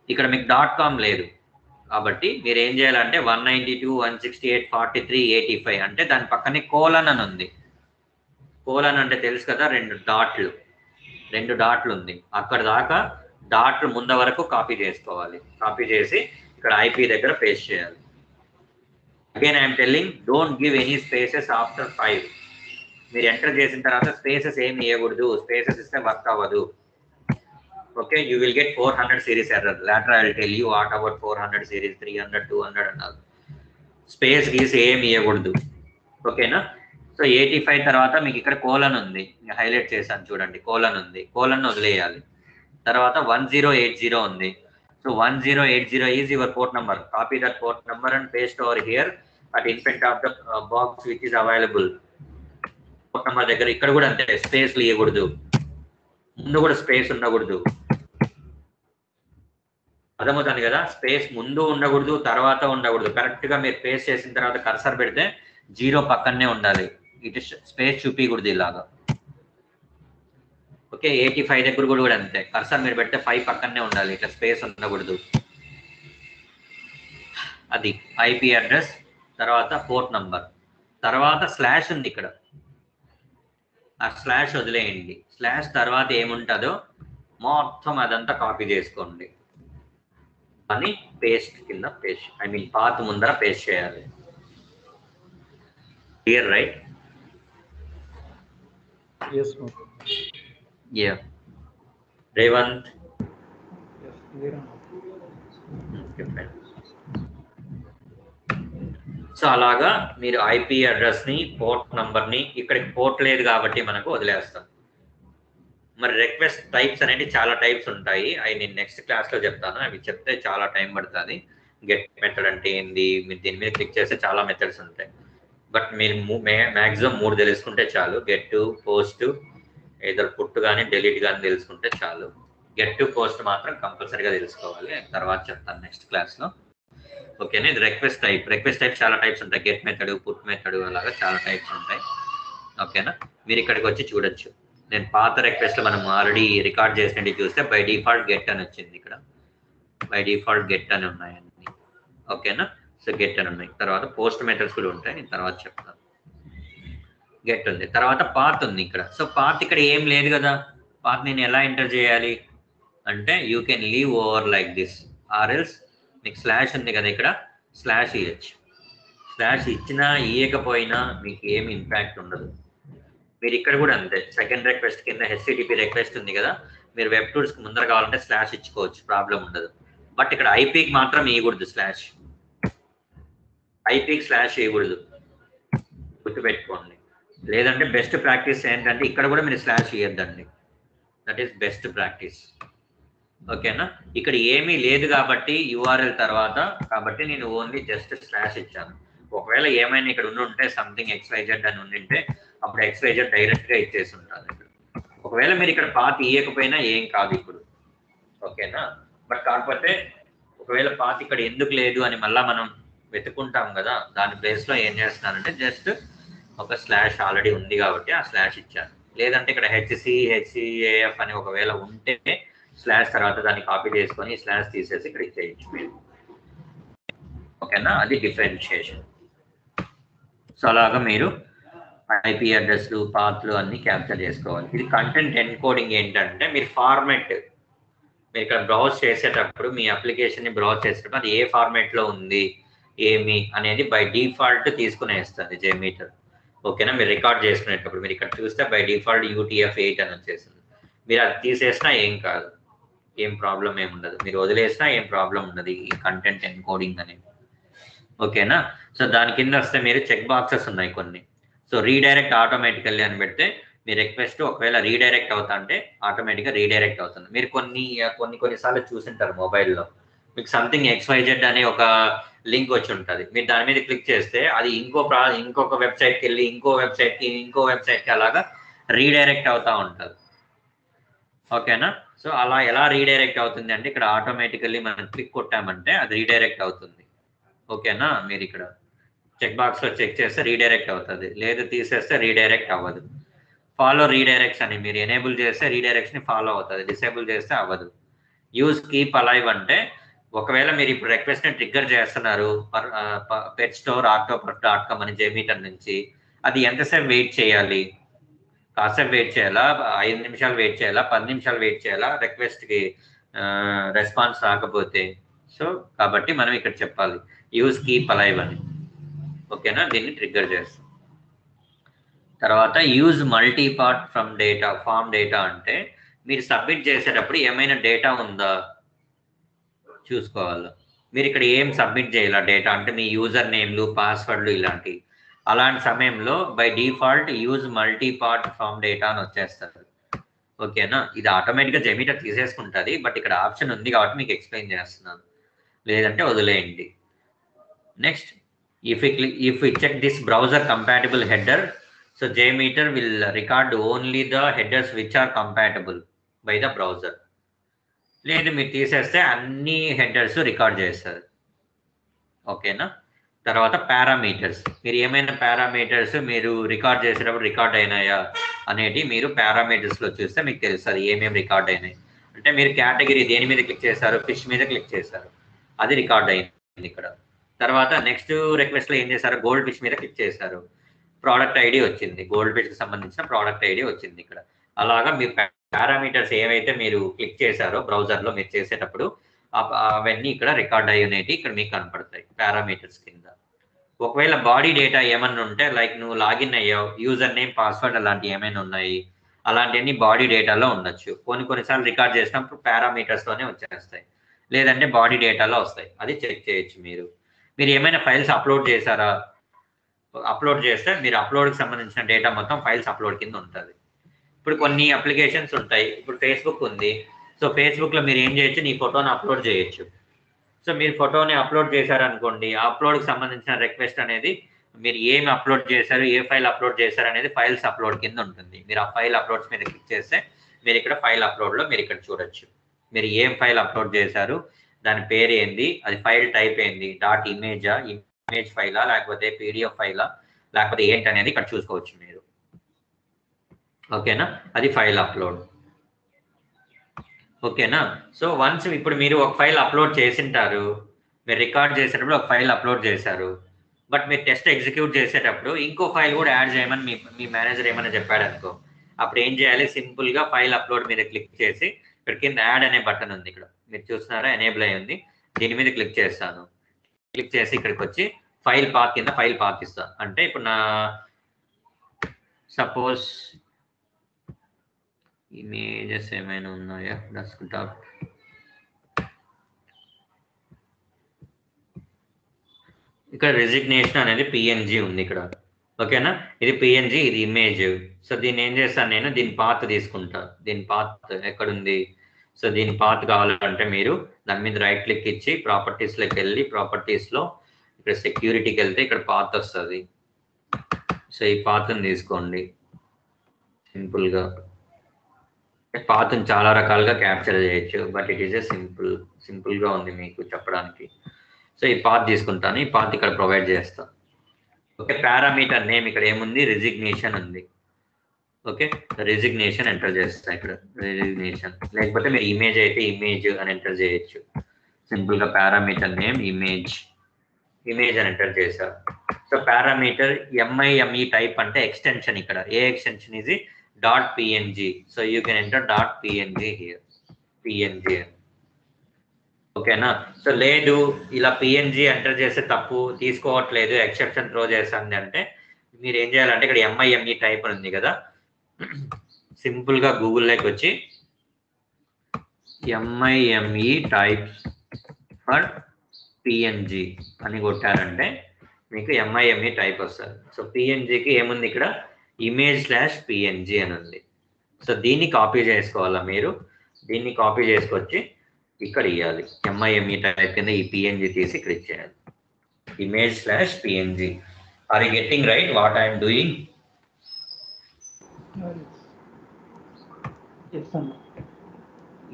ఇక్కడ మీకు .com లేదు కాబట్టి మీరు ఏం చేయాలంటే 192.168.43.85 అంటే దాని పక్కనే కోలన్ అని ఉంది. కోలన్ అంటే తెలుసు కదా, రెండు డాట్లు ఉంది. అక్కడ దాకా డాట్లు ముందు వరకు కాపీ చేసుకోవాలి. కాపీ చేసి ఇక్కడ ఐపీ దగ్గర పేస్ట్ చేయాలి. Again I'm telling, don't give any spaces after 5. మీరు ఎంటర్ చేసిన తర్వాత స్పేసెస్ ఏమి ఇవ్వకూడదు, స్పేసెస్ ఇస్తే వర్క్ అవ్వదు. Okay, you will get 400 series error. Later I will tell you what about 400 series, 300, 200 అన్నారు. స్పేస్ గీసి ఏమి ఇవ్వకూడదు. ఓకేనా? సో 85 తర్వాత మీకు ఇక్కడ కోలన్ ఉంది, హైలైట్ చేశాను చూడండి, కోలన్ ఉంది, కోలన్ వదిలేయాలి. తర్వాత 1080 ఉంది. So 1080 is your port number. Copy that port number and paste over here at in front of the box which is available. Port number దగ్గర ఇక్కడ కూడా అంతే, స్పేస్ ఇవ్వకూడదు, ముందు కూడా స్పేస్ ఉండకూడదు. అర్థమవుతుంది కదా, స్పేస్ ముందు ఉండకూడదు, తర్వాత ఉండకూడదు. కరెక్ట్ గా మీరు పేస్ట్ చేసిన తర్వాత కర్సర్ పెడితే 0 పక్కనే ఉండాలి, ఇటు స్పేస్ చూపించకూడదు ఇలాగా. ఓకే, 85 దగ్గర కూడా అంతే, కర్సర్ మీరు పెడితే 5 పక్కనే ఉండాలి, ఇట్లా స్పేస్ ఉండకూడదు. అది ఐపీ అడ్రస్. తర్వాత పోర్ట్ నంబర్, తర్వాత స్లాష్ ఉంది ఇక్కడ, ఆ స్లాష్ వదిలేయండి. స్లాష్ తర్వాత ఏముంటుందో మొత్తం అదంతా కాపీ చేసుకోండి, అని పేస్ట్ కింద పేస్ట్, ఐ మీన్ పాత్ ముందర పేస్ట్ చేయాలి. Clear right? Yes, yeah. Revanth? Yes, clear. Okay, fine. So అలాగా మీరు ఐపీ అడ్రస్ ని, పోర్ట్ నంబర్ ని, ఇక్కడికి పోర్ట్ లేదు కాబట్టి మనకు వదిలేస్తాం. మరి రిక్వెస్ట్ టైప్స్ అనేవి చాలా టైప్స్ ఉంటాయి, అవి నేను నెక్స్ట్ క్లాస్ లో చెప్తాను. అవి చెప్తే చాలా టైం పడుతుంది. గెట్ మెథడ్ అంటే ఏంది, మీరు దీని మీద క్లిక్ చేస్తే చాలా మెథడ్స్ ఉంటాయి. బట్ మీరు మ్యాక్సిమం 3 తెలుసుకుంటే చాలు. గెట్ టు, పోస్ట్, ఏదో పుట్ కానీ డెలీట్ కానీ తెలుసుకుంటే చాలు. గెట్ టు, పోస్ట్ మాత్రం కంపల్సరీగా తెలుసుకోవాలి, తర్వాత చెప్తాను నెక్స్ట్ క్లాస్లో. ఓకేనా? ఇది రిక్వెస్ట్ టైప్. రిక్వెస్ట్ టైప్ చాలా టైప్స్ ఉంటాయి, గెట్ మెథడ్, పుట్ మెథడ్, అలాగా చాలా టైప్స్ ఉంటాయి. ఓకేనా? మీరు ఇక్కడికి వచ్చి చూడొచ్చు. నేను పాత రిక్వెస్ట్ మనం ఆల్రెడీ రికార్డ్ చేసినట్టు చూస్తే బై డిఫాల్ట్ గెట్ అని వచ్చింది. ఇక్కడ బై డిఫాల్ట్ గెట్ అని ఉన్నాయి అన్ని. ఓకేనా? సో గెట్ అని ఉన్నాయి. తర్వాత పోస్ట్ మెథడ్స్ కూడా ఉంటాయి, నేను తర్వాత చెప్తాను. గెట్ ఉంది, తర్వాత పాత్ ఉంది ఇక్కడ. సో పాత్ ఇక్కడ ఏం లేదు కదా, పాత్ నేను ఎలా ఎంటర్ చేయాలి అంటే you can leave over like this, or else మీకు స్లాష్ ఉంది కదా, ఇక్కడ స్లాష్ ఇవ్వచ్చు. స్లాష్ ఇచ్చినా ఇవ్వకపోయినా మీకు ఏమి ఇంపాక్ట్ ఉండదు. మీరు ఇక్కడ కూడా అంతే, సెకండ్ రిక్వెస్ట్ కింద హెచ్టిటిపి రిక్వెస్ట్ ఉంది కదా, మీరు వెబ్ టూల్స్కి ముందర కావాలంటే స్లాష్ ఇచ్చుకోవచ్చు, ప్రాబ్లం ఉండదు. బట్ ఇక్కడ ఐపీకి మాత్రం ఇవ్వకూడదు స్లాష్, ఐపీకి స్లాష్ ఇవ్వకూడదు, గుర్తుపెట్టుకోండి. లేదంటే బెస్ట్ ప్రాక్టీస్ ఏంటంటే ఇక్కడ కూడా మీరు స్లాష్ ఇవ్వద్దండి, దట్ ఈస్ బెస్ట్ ప్రాక్టీస్. ఓకేనా? ఇక్కడ ఏమీ లేదు కాబట్టి యూఆర్ఎల్ తర్వాత, కాబట్టి నేను ఓన్లీ జస్ట్ స్లాష్ ఇచ్చాను. ఒకవేళ ఏమైనా ఇక్కడ ఉంటే సంథింగ్ XYZ అని ఉండింటే అప్పుడు XYZ డైరెక్ట్ గా ఇచ్చేసి ఉంటాను. ఒకవేళ మీరు ఇక్కడ పాత్ ఇవ్వకపోయినా ఏం కాదు ఇప్పుడు. ఓకేనా? బట్ కాకపోతే ఒకవేళ పాత్ ఇక్కడ ఎందుకు లేదు అని మళ్ళీ మనం వెతుకుంటాం కదా, దాని ప్లేస్ లో ఏం చేస్తున్నానంటే జస్ట్ ఒక స్లాష్ ఆల్రెడీ ఉంది కాబట్టి ఆ స్లాష్ ఇచ్చాను. లేదంటే ఇక్కడ HCAF అని ఒకవేళ ఉంటే స్లాష్ తర్వాత దాన్ని కాపీ చేసుకొని స్లాష్ తీసేసి ఇక్కడ ఇచ్చేయచ్చు మీరు. ఓకేనా? అది డిఫరెన్షియేషన్. సో అలాగా మీరు ఐపీ అడ్రస్లు, పాత్లు అన్ని క్యాప్చర్ చేసుకోవాలి. ఇది కంటెంట్ ఎన్కోడింగ్ ఏంటంటే మీరు ఫార్మెట్, మీరు ఇక్కడ బ్రౌజ్ చేసేటప్పుడు మీ అప్లికేషన్ని బ్రౌజ్ చేసేటప్పుడు అది ఏ ఫార్మెట్లో ఉంది ఏమి అనేది బై డిఫాల్ట్ తీసుకునేస్తుంది జేమీటర్. ఓకేనా? మీరు రికార్డ్ చేసుకునేటప్పుడు మీరు ఇక్కడ చూస్తే బై డిఫాల్ట్ UTF-8 అని వచ్చేసింది. మీరు అది తీసేసినా ఏం కాదు, ఏం ప్రాబ్లం ఏమి ఉండదు, మీరు వదిలేసినా ఏం ప్రాబ్లం ఉండదు ఈ కంటెంట్ ఎన్కోడింగ్ అనేది. ఓకేనా? సో దాని కింద వస్తే మీరు చెక్ బాక్సెస్ ఉన్నాయి కొన్ని. సో రీడైరెక్ట్ ఆటోమేటికల్లీ అని పెడితే మీ రిక్వెస్ట్ ఒకవేళ రీడైరెక్ట్ అవుతా అంటే ఆటోమేటిక్గా రీడైరెక్ట్ అవుతుంది. మీరు కొన్నిసార్లు చూసింటారు మొబైల్లో, మీకు సంథింగ్ XYZ అనే ఒక లింక్ వచ్చి ఉంటుంది. మీరు దాని మీద క్లిక్ చేస్తే అది ఇంకొక వెబ్సైట్కి వెళ్ళి ఇంకో వెబ్సైట్కి అలాగా రీడైరెక్ట్ అవుతూ ఉంటుంది. ఓకేనా? సో అలా ఎలా రీడైరెక్ట్ అవుతుంది అంటే ఇక్కడ ఆటోమేటికల్లీ మనం క్లిక్ కొట్టామంటే అది రీడైరెక్ట్ అవుతుంది. ఓకేనా? మీరు ఇక్కడ చెక్ బాక్స్లో చెక్ చేస్తే రీడైరెక్ట్ అవుతుంది, లేదు తీసేస్తే రీడైరెక్ట్ అవ్వదు. ఫాలో రీడైరెక్ట్స్ అని మీరు ఎనేబుల్ చేస్తే రీడైరెక్ట్ని ఫాలో అవుతుంది, డిసేబుల్ చేస్తే అవ్వదు. యూజ్ కీప్ అలైవ్ అంటే ఒకవేళ మీరు ఇప్పుడు రిక్వెస్ట్ని ట్రిగ్గర్ చేస్తున్నారు petstore.octopus.com అని జేమీటర్ నుంచి, అది ఎంతసేపు వెయిట్ చేయాలి? కాసేపు వెయిట్ చేయాలా, 5 నిమిషాలు వెయిట్ చేయాలా, 10 నిమిషాలు వెయిట్ చేయాలా రిక్వెస్ట్కి రెస్పాన్స్ రాకపోతే? సో కాబట్టి మనం ఇక్కడ చెప్పాలి యూజ్ కీప్ అలైవ్ అని. ఓకేనా? దీన్ని ట్రిగ్గర్ చేస్తాం. తర్వాత use multipart from data form data అంటే మీరు సబ్మిట్ చేసేటప్పుడు ఏమైనా డేటా ఉందా చూసుకోవాలి. మీరు ఇక్కడ ఏం సబ్మిట్ చేయాలి డేటా అంటే మీ యూజర్ నేమ్లు, పాస్వర్డ్లు ఇలాంటివి. అలాంటి సమయంలో by default use multipart from data అని వచ్చేస్తారు. ఓకేనా? ఇది ఆటోమేటిక్గా జెమీటర్ తీసేసుకుంటుంది, బట్ ఇక్కడ ఆప్షన్ ఉంది కాబట్టి మీకు ఎక్స్ప్లెయిన్ చేస్తున్నాను, లేదంటే వదిలేయండి. Next, if we check this browser compatible header, so JMeter will record only the headers which are compatible by the browser. లేదు మీరు తీసేస్తే అన్ని హెడర్స్ రికార్డ్ చేస్తారు. ఓకేనా? తర్వాత పారామీటర్స్, మీరు ఏమైనా పారామీటర్స్ మీరు రికార్డ్ చేసేటప్పుడు రికార్డ్ అయినాయా అనేది మీరు పారామీటర్స్లో చూస్తే మీకు తెలుస్తుంది ఏమేమి రికార్డ్ అయినాయి. అంటే మీరు కేటగిరీ దేని మీద క్లిక్ చేశారు, ఫిష్ మీద క్లిక్ చేశారు, అది రికార్డ్ అయింది ఇక్కడ. తర్వాత నెక్స్ట్ రిక్వెస్ట్లో ఏం చేశారు, గోల్డ్ ఫిష్ మీద క్లిక్ చేశారు, ప్రోడక్ట్ ఐడి వచ్చింది, గోల్డ్ ఫిష్కి సంబంధించిన ప్రోడక్ట్ ఐడి వచ్చింది ఇక్కడ. అలాగా మీరు పారామీటర్స్ ఏవైతే మీరు క్లిక్ చేశారో బ్రౌజర్లో మీరు చేసేటప్పుడు అవన్నీ ఇక్కడ రికార్డ్ అయ్యేటి ఇక్కడ మీకు కనపడతాయి పారామీటర్స్ కింద. ఒకవేళ బాడీ డేటా ఏమన్నా ఉంటే లైక్ నువ్వు లాగిన్ అయ్యావు, యూజర్ నేమ్, పాస్వర్డ్ అలాంటివి ఏమైనా ఉన్నాయి, అలాంటివన్నీ బాడీ డేటాలో ఉండొచ్చు. కొన్నిసార్లు రికార్డ్ చేసినప్పుడు పారామీటర్స్తోనే వచ్చేస్తాయి, లేదంటే బాడీ డేటాలో వస్తాయి, అది చెక్ చేయొచ్చు. మీరు ఏమైనా ఫైల్స్ అప్లోడ్ చేశారా, అప్లోడ్ చేస్తే మీరు అప్లోడ్కి సంబంధించిన డేటా మొత్తం ఫైల్స్ అప్లోడ్ కింద ఉంటుంది. ఇప్పుడు కొన్ని అప్లికేషన్స్ ఉంటాయి, ఇప్పుడు ఫేస్బుక్ ఉంది, సో ఫేస్బుక్లో మీరు ఏం చేయొచ్చు, నీ ఫోటోని అప్లోడ్ చేయొచ్చు. సో మీరు ఫోటోని అప్లోడ్ చేశారనుకోండి, ఆ అప్లోడ్కి సంబంధించిన రిక్వెస్ట్ అనేది మీరు ఏమి అప్లోడ్ చేశారు, ఏ ఫైల్ అప్లోడ్ చేశారు అనేది ఫైల్స్ అప్లోడ్ కింద ఉంటుంది. మీరు ఆ ఫైల్ అప్లోడ్స్ మీద క్లిక్ చేస్తే మీరు ఇక్కడ ఫైల్ అప్లోడ్లో మీరు ఇక్కడ చూడొచ్చు మీరు ఏం ఫైల్ అప్లోడ్ చేశారు, దాని పేరు ఏంది, అది ఫైల్ టైప్ ఏంది, డాట్ ఇమేజా, ఇమేజ్ ఫైలా, లేకపోతే PDF ఫైలా, లేకపోతే ఏంటనేది ఇక్కడ చూసుకోవచ్చు మీరు. ఓకేనా? అది ఫైల్ అప్లోడ్. ఓకేనా? సో వన్స్ ఇప్పుడు మీరు ఒక ఫైల్ అప్లోడ్ చేసింటారు, మీరు రికార్డ్ చేసేటప్పుడు ఒక ఫైల్ అప్లోడ్ చేశారు, బట్ మీరు టెస్ట్ ఎగ్జిక్యూట్ చేసేటప్పుడు ఇంకో ఫైల్ కూడా యాడ్ చేయమని మీ మేనేజర్ ఏమైనా చెప్పాడు అనుకో, అప్పుడు ఏం చేయాలి, సింపుల్గా ఫైల్ అప్లోడ్ మీద క్లిక్ చేసి ఇక్కడ కింద యాడ్ అనే బటన్ ఉంది, ఇక్కడ మీరు చూస్తున్నారా ఎనేబుల్ అయి ఉంది, దీని మీద క్లిక్ చేస్తాను. క్లిక్ చేసి ఇక్కడికి వచ్చి ఫైల్ పాత్ కింద ఫైల్ పాత్ ఇస్తాను. అంటే ఇప్పుడు నా సపోజ్ ఇమేజెస్ ఏమైనా ఉన్నాయా, డెస్క్టాప్, ఇక్కడ రెసిగ్నేషన్ అనేది PNG ఉంది ఇక్కడ. ఓకేనా? ఇది PNG, ఇది ఇమేజ్. సో దీన్ని ఏం చేస్తాను నేను, దీని పాత్ తీసుకుంటా. దీని పాత్ ఎక్కడుంది, సో దీని పాత్ కావాలంటే మీరు దాని మీద రైట్ క్లిక్ ఇచ్చి ప్రాపర్టీస్లోకి వెళ్ళి ప్రాపర్టీస్లో ఇక్కడ సెక్యూరిటీకి వెళ్తే ఇక్కడ పాత్ వస్తుంది. సో ఈ పాత్ని తీసుకోండి. సింపుల్గా పాత్ని చాలా రకాలుగా క్యాప్చర్ చేయొచ్చు, బట్ ఇట్ ఈస్ ఏ సింపుల్గా ఉంది మీకు చెప్పడానికి. సో ఈ పాత్ తీసుకుంటాను, ఈ పాత్ ఇక్కడ ప్రొవైడ్ చేస్తాను. ఓకే, పారామీటర్ నేమ్ ఇక్కడ ఏముంది, రెసిగ్నేషన్ ఉంది. ఓకే, రెసిగ్నేషన్ ఎంటర్ చేస్తాను ఇక్కడ, రెసిగ్నేషన్. లేకపోతే మీరు ఇమేజ్ అయితే ఇమేజ్ అని ఎంటర్ చేయొచ్చు. సింపుల్గా పారామీటర్ నేమ్ ఇమేజ్ అని ఎంటర్ చేశారు. సో పారామీటర్ MIME టైప్ అంటే ఎక్స్టెన్షన్, ఇక్కడ ఏ ఎక్స్టెన్షన్ ఇది .png. So you can enter .png here, PNG. ఓకేనా? సో లేదు ఇలా PNG ఎంటర్ చేస్తే తప్పు తీసుకోవట్లేదు, ఎక్సెప్షన్ త్రో చేస్తుంది అంటే మీరు ఏం చేయాలంటే ఇక్కడ MIME టైప్ ఉంది కదా, సింపుల్గా గూగుల్లోకి వచ్చి MIME టైప్స్ ఫర్ PNG అని కొట్టారంటే మీకు MIME టైప్ వస్తుంది. సో PNGకి ఏముంది ఇక్కడ, image/PNG అని ఉంది. సో దీన్ని కాపీ చేసుకోవాలా మీరు, దీన్ని కాపీ చేసుకొచ్చి ఇక్కడ ఇవ్వాలి. MIME టైప్ కింద ఈ PNG తీసి ఇక్కడ ఇచ్చేయాలి. image/PNG. Are you getting right what I am doing?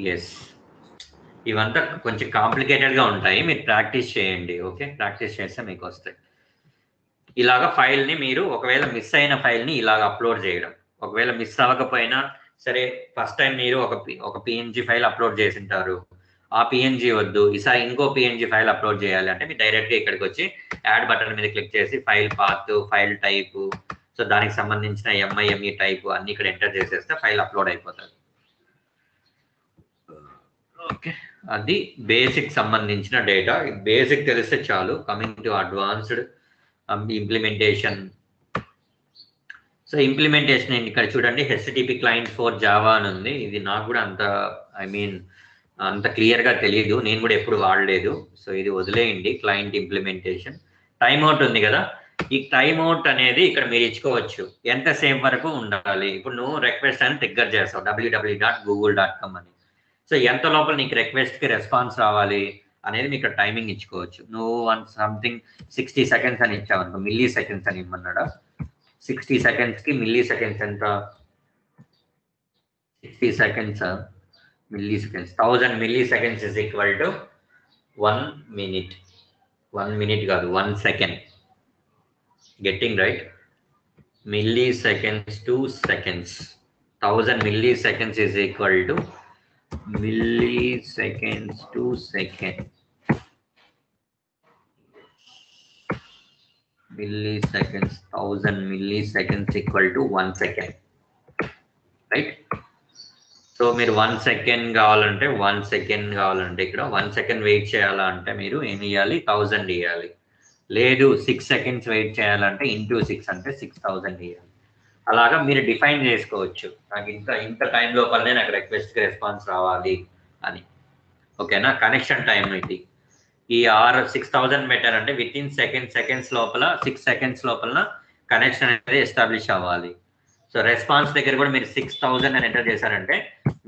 Yes. ఇవంతా కొంచెం కాంప్లికేటెడ్గా ఉంటాయి, మీరు ప్రాక్టీస్ చేయండి. ఓకే, ప్రాక్టీస్ చేస్తే మీకు వస్తాయి. ఇలాగ ఫైల్ని మీరు ఒకవేళ మిస్ అయిన ఫైల్ని ఇలాగ అప్లోడ్ చేయడం. ఒకవేళ మిస్ అవ్వకపోయినా సరే, ఫస్ట్ టైం మీరు ఒక PNG ఫైల్ అప్లోడ్ చేసింటారు, ఆ PNG వద్దు, ఈసారి ఇంకో PNG ఫైల్ అప్లోడ్ చేయాలి అంటే మీరు డైరెక్ట్గా ఇక్కడికి వచ్చి యాడ్ బటన్ మీద క్లిక్ చేసి file path, file type, so దానికి సంబంధించిన MIME టైపు అన్ని ఇక్కడ ఎంటర్ చేసేస్తే ఫైల్ అప్లోడ్ అయిపోతుంది. ఓకే, అది బేసిక్ సంబంధించిన డేటా. బేసిక్ తెలిస్తే చాలు. Coming to advanced implementation. So implementation ఇక్కడ చూడండి, HTTP క్లయింట్ ఫర్ జావా అని ఉంది. ఇది నాకు కూడా అంత క్లియర్గా తెలియదు, నేను కూడా ఎప్పుడు వాడలేదు. సో ఇది వదిలేయండి. Client implementation. టైమ్ అవుట్ ఉంది కదా, ఈ టైమ్ అవుట్ అనేది ఇక్కడ మీరు ఇచ్చుకోవచ్చు. ఎంతసేపు వరకు ఉండాలి. ఇప్పుడు నువ్వు రిక్వెస్ట్ అని ట్రిగ్గర్ చేస్తావు www.google.com అని. సో ఎంత లోపల నీకు రిక్వెస్ట్కి రెస్పాన్స్ రావాలి అనేది మీకు టైమింగ్ ఇచ్చుకోవచ్చు. నువ్వు సంథింగ్ 60 సెకండ్స్ అని ఇచ్చావు అనుకో, మిల్లీ సెకండ్స్ అని ఇమ్మన్నాడా. 60 సెకండ్స్కి మిల్లీ సెకండ్స్ ఎంత? 60 seconds milli seconds. 1000 milli seconds is equal to 1 minute. 1 minute కాదు, 1 second. Getting right? Milli seconds two seconds. 1000 milli seconds is equal to milliseconds to second. Milliseconds, 1000 milliseconds equal to 1 second, right? So మీరు 1 second కావాలంటే 1 second కావాలంటే ఇక్కడ 1 second wait చేయాలంటే మీరు ఏం ఇవ్వాలి? 1000 ఇవ్వాలి. లేదు 6 seconds వెయిట్ చేయాలంటే ఇంటూ 6 అంటే 6000 ఇవ్వాలి. అలాగా మీరు డిఫైన్ చేసుకోవచ్చు, నాకు ఇంత టైం లోపలనే నాకు రిక్వెస్ట్కి రెస్పాన్స్ రావాలి అని. ఓకేనా? కనెక్షన్ టైం ఇది. ఈ 6000 పెట్టారంటే విత్ ఇన్ సెకండ్స్ లోపల 6 seconds లోపల కనెక్షన్ అనేది ఎస్టాబ్లిష్ అవ్వాలి. సో రెస్పాన్స్ దగ్గర కూడా మీరు 6000 అని ఎంటర్ చేశారంటే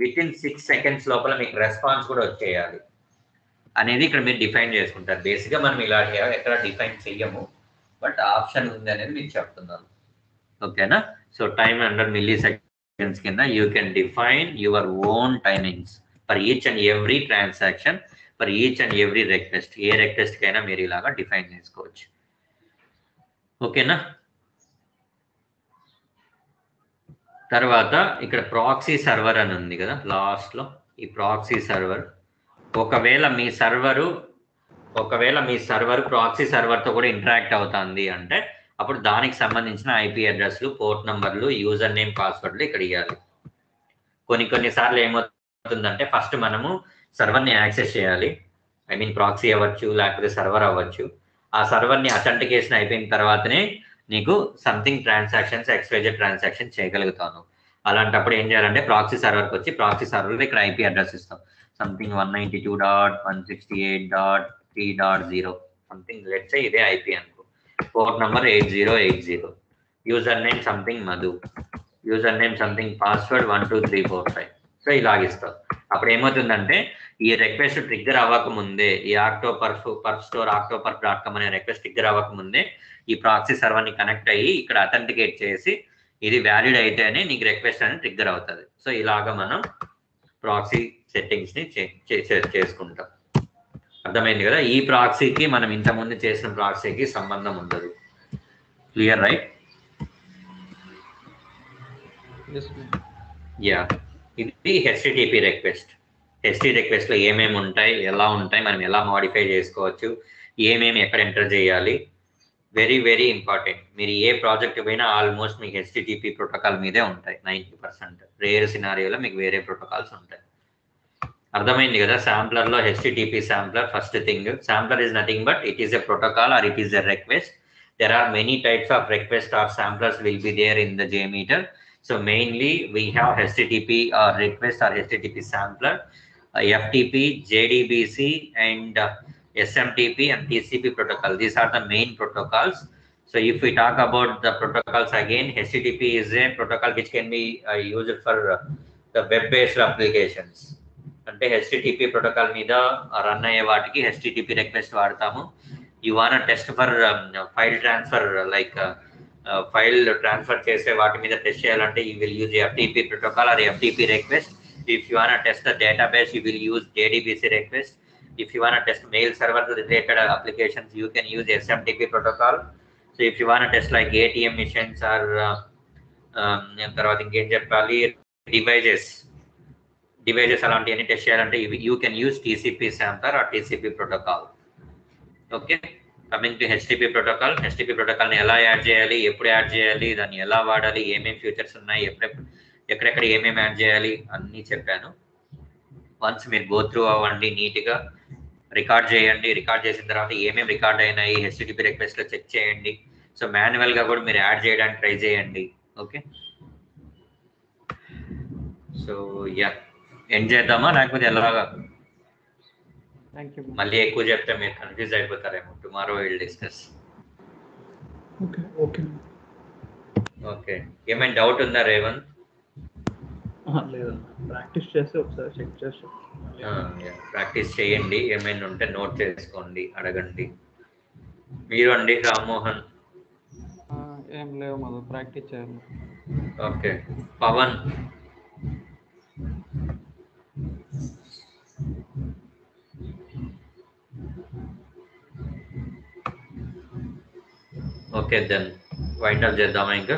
విత్ ఇన్ 6 seconds లోపల మీకు రెస్పాన్స్ కూడా వచ్చేయాలి అనేది ఇక్కడ మీరు డిఫైన్ చేసుకుంటారు. బేసిక్గా మనం ఇలా ఎక్కడ డిఫైన్ చెయ్యము, బట్ ఆప్షన్ ఉంది అనేది మీకు చెప్తున్నాను. ఓకేనా? So time under milliseconds కింద you can define your own timings for each and every transaction, for each and every request. ఏ రిక్వెస్ట్ కైనా మీరు ఇలాగా డిఫైన్ చేసుకోవచ్చు. ఓకేనా? తర్వాత ఇక్కడ ప్రాక్సీ సర్వర్ అని ఉంది కదా లాస్ట్లో. ఈ ప్రాక్సీ సర్వర్ ఒకవేళ మీ సర్వర్ ప్రాక్సీ సర్వర్తో కూడా ఇంటరాక్ట్ అవుతుంది అంటే అప్పుడు దానికి సంబంధించిన IP అడ్రస్లు, పోర్ట్ నంబర్లు, యూజర్ నేమ్, పాస్వర్డ్లు ఇక్కడ ఇవ్వాలి. కొన్నిసార్లు ఏమవుతుందంటే ఫస్ట్ మనము సర్వర్ని యాక్సెస్ చేయాలి. ప్రాక్సీ అవ్వచ్చు, లేకపోతే సర్వర్ అవ్వచ్చు. ఆ సర్వర్ని అథెంటికేషన్ అయిపోయిన తర్వాతనే నీకు సంథింగ్ ట్రాన్సాక్షన్స్, XYZ ట్రాన్సాక్షన్ చేయగలుగుతాను. అలాంటప్పుడు ఏం చేయాలంటే ప్రాక్సీ సర్వర్కి వచ్చి ప్రాక్సీ సర్వర్లో ఇక్కడ IP అడ్రస్ ఇస్తాం. సంథింగ్ 192.168.3.0 సంథింగ్, లెట్స్ సే ఇదే IP అనుకో. Port number 8080, user name something Madhu, user name something, password 12345. So ఇలాగిస్తాం. అప్పుడు ఏమవుతుందంటే ఈ రిక్వెస్ట్ ట్రిగ్గర్ అవ్వకముందే, ఈ octoperf.com అనే రిక్వెస్ట్ ట్రిగ్గర్ అవ్వకముందే ఈ ప్రాక్సీ సర్వర్ని కనెక్ట్ అయ్యి ఇక్కడ అథెంటికేట్ చేసి ఇది వ్యాలిడ్ అయితేనే నీకు రిక్వెస్ట్ అనేది ట్రిగ్గర్ అవుతుంది. సో ఇలాగ మనం ప్రాక్సీ సెట్టింగ్స్ని చేసుకుంటాం. అర్థమైంది కదా? ఈ ప్రాక్సీకి మనం ఇంతకుముందు చేసిన ప్రాక్సీకి సంబంధం ఉండదు. Clear right? యా, ఇది HTTP రిక్వెస్ట్. HTTP రిక్వెస్ట్లో ఏమేమి ఉంటాయి, ఎలా ఉంటాయి, మనం ఎలా మాడిఫై చేసుకోవచ్చు, ఏమేమి ఎక్కడ ఎంటర్ చేయాలి, వెరీ వెరీ ఇంపార్టెంట్. మీరు ఏ ప్రాజెక్ట్ పోయినా ఆల్మోస్ట్ మీకు HTTP ప్రోటోకాల్ మీదే ఉంటాయి 90%. రేర్ సినారియోలో మీకు వేరే ప్రోటోకాల్స్ ఉంటాయి. అర్థమైంది కదా? శాంప్లర్లో HTTP sampler first thing. Sampler is nothing but it is a protocol or it is a request. There are many types of request or samplers will be there in the JMeter. So mainly we have HTTP or request or HTTP sampler, FTP, JDBC and SMTP and TCP protocol. These are the main protocols. So if we talk about the protocols again, HTTP is a protocol which can be used for the web-based applications. And అంటే HTTP protocol మీద run అయ్యే వాటికి HTTP request వాడతాము. You want test for file transfer, like file transfer చేసే వాటి మీద test చేయాలంటే you will use FTP protocol or FTP request. If you want test the database you will use JDBC request. If you want to test mail server related applications, you can use SMTP protocol. So if you want to test like ATM machines or తర్వాత ఇంకేం చెప్పాలి, devices అలాంటి అన్ని test చేయాలంటే you can use TCP sampler or TCP protocol. Okay, coming to HTTP protocol. HTTP ప్రోటోకాల్ని ఎలా add చేయాలి, ఎప్పుడు యాడ్ చేయాలి, దాన్ని ఎలా వాడాలి, ఏమేమి ఫీచర్స్ ఉన్నాయి, ఎక్కడెక్కడ ఏమేమి యాడ్ చేయాలి అన్నీ చెప్పాను. వన్స్ మీరు గో త్రూ అవ్వండి, నీట్గా రికార్డ్ చేయండి. రికార్డ్ చేసిన తర్వాత ఏమేమి రికార్డ్ అయినాయి హెచ్టిటిపి రిక్వెస్ట్లో చెక్ చేయండి. సో మాన్యువల్గా కూడా మీరు యాడ్ చేయడానికి ట్రై చేయండి. ఓకే, సో యా ఎండ్ చేద్దామా లేకపోతే ఎలాగా? Thank you. మళ్ళీ ఎక్కువ చెప్తే మీరు కన్ఫ్యూజ్ అయిపోతారేమో. Tomorrow will discuss. Okay okay okay, ఏమైనా డౌట్ ఉందా రేవంత్? లేదు, ప్రాక్టీస్ చేస్తే ఒకసారి చెక్ చేసి ప్రాక్టీస్ చేయండి. ఏమైనా ఉంటే నోట్ చేసుకోండి, అడగండి. మీరు అండి రామ్మోహన్? ఏం లేవు మధు, ప్రాక్టీస్ చేయాలి. Okay, Pavan? Okay, then wind up చేద్దామా ఇంకా?